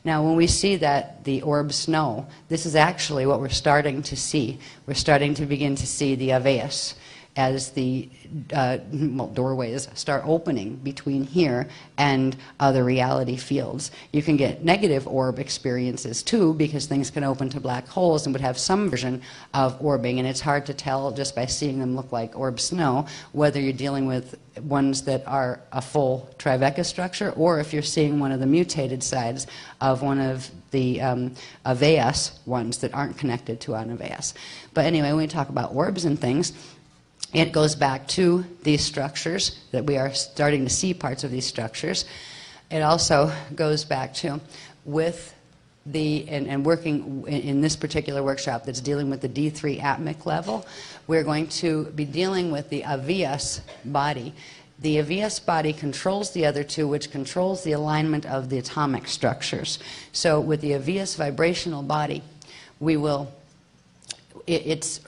Now, when we see that the orb snow, this is actually what we're starting to see. We're starting to begin to see the Avias as the doorways start opening between here and other reality fields. You can get negative orb experiences too, because things can open to black holes and would have some version of orbing, and it's hard to tell just by seeing them look like orb snow whether you're dealing with ones that are a full triveca structure, or if you're seeing one of the mutated sides of one of the Avias ones that aren't connected to an Avias. But anyway, when we talk about orbs and things, it goes back to these structures that we are starting to see parts of these structures. It also goes back to with and working in this particular workshop that's dealing with the D3 atomic level, we're going to be dealing with the Avias body. The Avias body controls the other two, which controls the alignment of the atomic structures. So with the Avias vibrational body, we will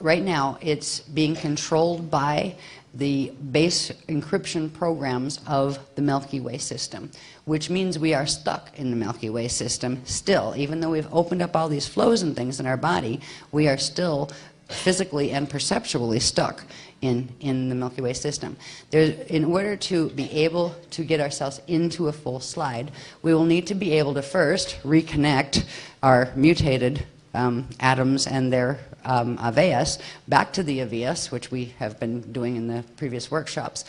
right now it's being controlled by the base encryption programs of the Milky Way system, which means we are stuck in the Milky Way system still. Even though we've opened up all these flows and things in our body, we are still physically and perceptually stuck in the Milky Way system. In order to be able to get ourselves into a full slide, we will need to be able to first reconnect our mutated atoms and their AVEAS back to the AVEAS, which we have been doing in the previous workshops.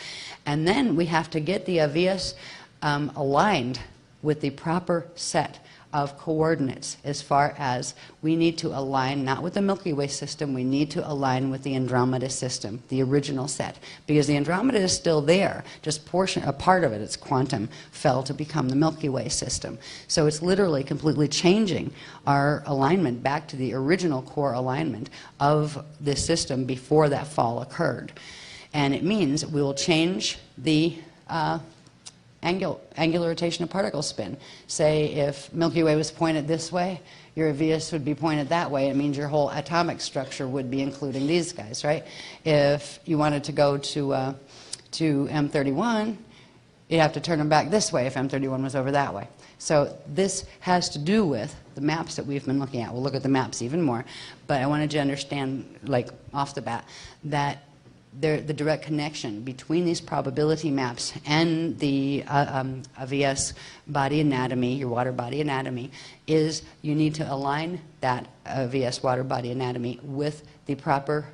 And then we have to get the AVEAS aligned with the proper set of coordinates, as far as we need to align not with the Milky Way system, we need to align with the Andromeda system, the original set, because the Andromeda is still there, just a part of it, its quantum, fell to become the Milky Way system. So it's literally completely changing our alignment back to the original core alignment of this system before that fall occurred. And it means we will change the angular rotation of particle spin. Say if Milky Way was pointed this way, your AVEAS would be pointed that way. It means your whole atomic structure would be including these guys, right? If you wanted to go to M31, you'd have to turn them back this way if M31 was over that way. So this has to do with the maps that we've been looking at. We'll look at the maps even more, but I wanted you to understand, like off the bat, that the direct connection between these probability maps and the AVEAS body anatomy, your water body anatomy, is you need to align that AVEAS water body anatomy with the proper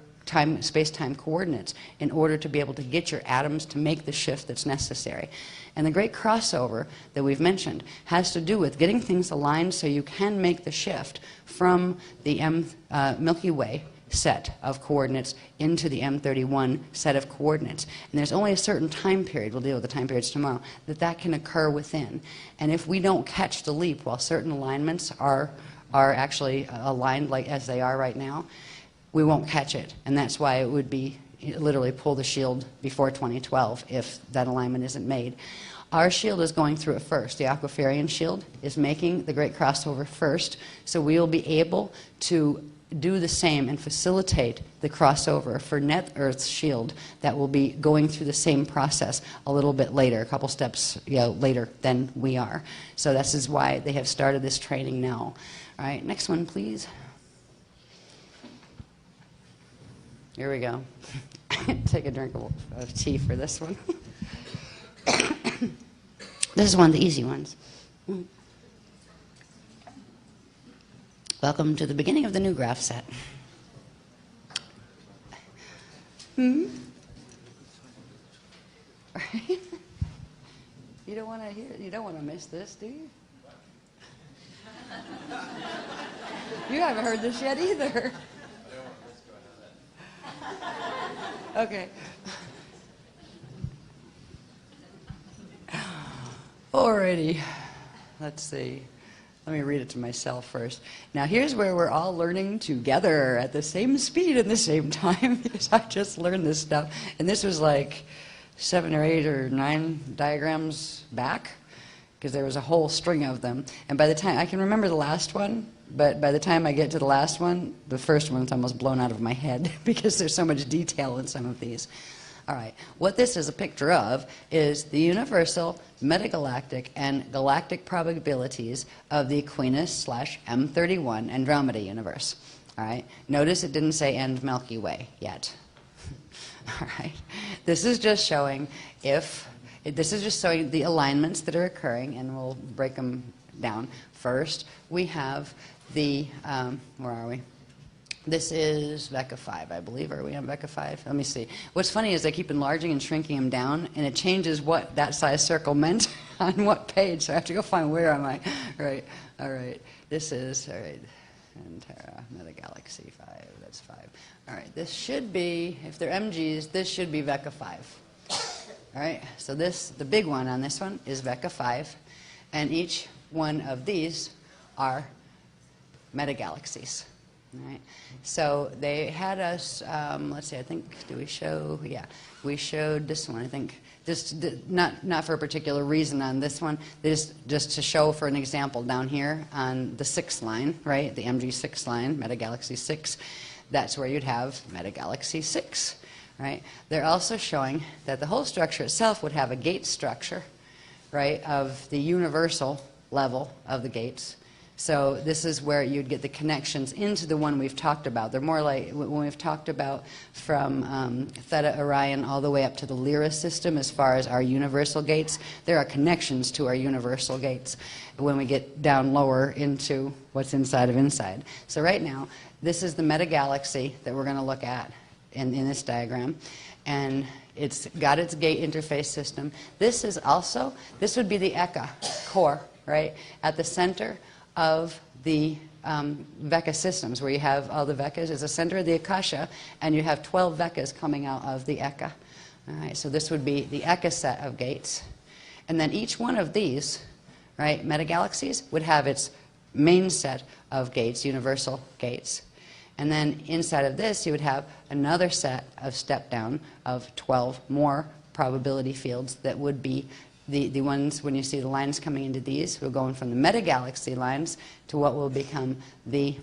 space-time coordinates in order to be able to get your atoms to make the shift that's necessary. And the great crossover that we've mentioned has to do with getting things aligned so you can make the shift from the Milky Way set of coordinates into the M31 set of coordinates. And there's only a certain time period, we'll deal with the time periods tomorrow, that can occur within. And if we don't catch the leap while certain alignments are actually aligned like as they are right now, we won't catch it. And that's why it would be literally pull the shield before 2012 if that alignment isn't made. Our shield is going through it first. The Aquiferian shield is making the great crossover first, so we will be able to do the same and facilitate the crossover for Net Earth's shield that will be going through the same process a little bit later, a couple steps later than we are. So this is why they have started this training now. All right, next one, please. Here we go. Take a drink of tea for this one. This is one of the easy ones. Welcome to the beginning of the new graph set. You don't want to hear. You don't want to miss this, do you? You haven't heard this yet either. Okay. Alrighty. Let's see. Let me read it to myself first. Now here's where we're all learning together at the same speed and the same time, because I just learned this stuff. And this was like 7 or 8 or 9 diagrams back, because there was a whole string of them. And by the time, I can remember the last one, but by the time I get to the last one, the first one's almost blown out of my head because there's so much detail in some of these. All right, what this is a picture of is the universal, metagalactic, and galactic probabilities of the Aquinas/M31 Andromeda universe. All right, notice it didn't say end Milky Way yet. All right, this is just showing the alignments that are occurring, and we'll break them down. First, we have the, where are we? This is VECA 5, I believe. Are we on VECA 5? Let me see. What's funny is I keep enlarging and shrinking them down, and it changes what that size circle meant on what page, so I have to go find where am I. Right, all right. This is, all right, Antara, Metagalaxy 5, that's 5. All right, this should be, if they're MGs, this should be VECA 5. All right, so this, the big one on this one is VECA 5, and each one of these are metagalaxies. All right. So they had us, let's see, I think, do we show, yeah, we showed this one, I think, just not for a particular reason on this one, just to show for an example down here on the 6th line, right, the MG6 line, Metagalaxy 6, that's where you'd have Metagalaxy 6, right? They're also showing that the whole structure itself would have a gate structure, right, of the universal level of the gates. So this is where you'd get the connections into the one we've talked about. They're more like when we've talked about from Theta Orion all the way up to the Lyra system as far as our universal gates. There are connections to our universal gates when we get down lower into what's inside of inside. So right now, this is the metagalaxy that we're going to look at in this diagram. And it's got its gate interface system. This would be the Eka core, right? At the center of the Veka systems, where you have all the Vekas, is the center of the Akasha, and you have 12 Vekas coming out of the Eka. All right, so this would be the Eka set of gates. And then each one of these, right, metagalaxies would have its main set of gates, universal gates. And then inside of this, you would have another set of step down of 12 more probability fields that would be the ones, when you see the lines coming into these, we're going from the metagalaxy lines to what will become the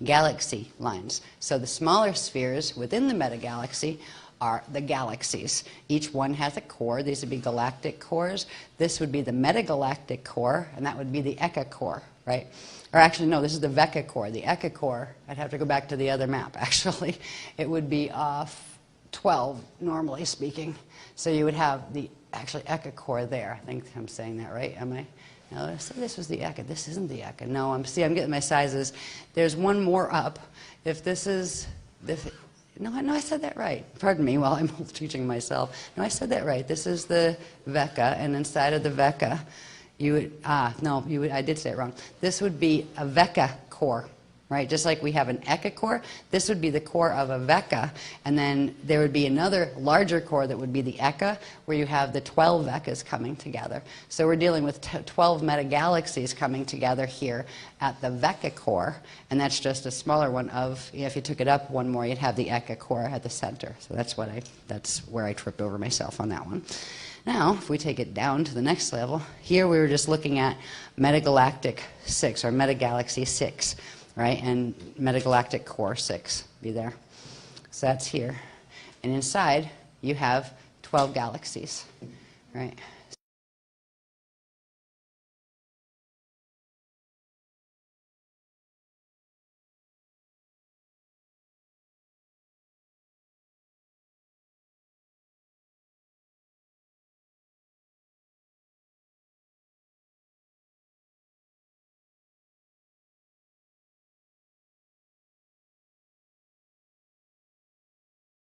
galaxy lines. So the smaller spheres within the metagalaxy are the galaxies. Each one has a core. These would be galactic cores. This would be the metagalactic core, and that would be the Eka core, right? Or actually, no, this is the Veka core. The Eka core, I'd have to go back to the other map, actually. It would be off 12, normally speaking. So you would have the actually Eka core there. I think I'm saying that right, am I? No, I said this was the Eka. This isn't the Eka. No, I'm getting my sizes. There's one more up. If this is, no, I said that right. Pardon me while I'm teaching myself. No, I said that right. This is the Veka, and inside of the Veka, I did say it wrong. This would be a Veka core, right? Just like we have an Eka core, this would be the core of a Veka, and then there would be another larger core that would be the Eka, where you have the 12 Vekas coming together. So we're dealing with 12 metagalaxies coming together here at the Veka core, and that's just a smaller one of, if you took it up one more, you'd have the Eka core at the center. So that's where I tripped over myself on that one. Now, if we take it down to the next level, here we were just looking at metagalactic 6, or metagalaxy 6, right? And metagalactic core 6 be there. So that's here. And inside, you have 12 galaxies, right?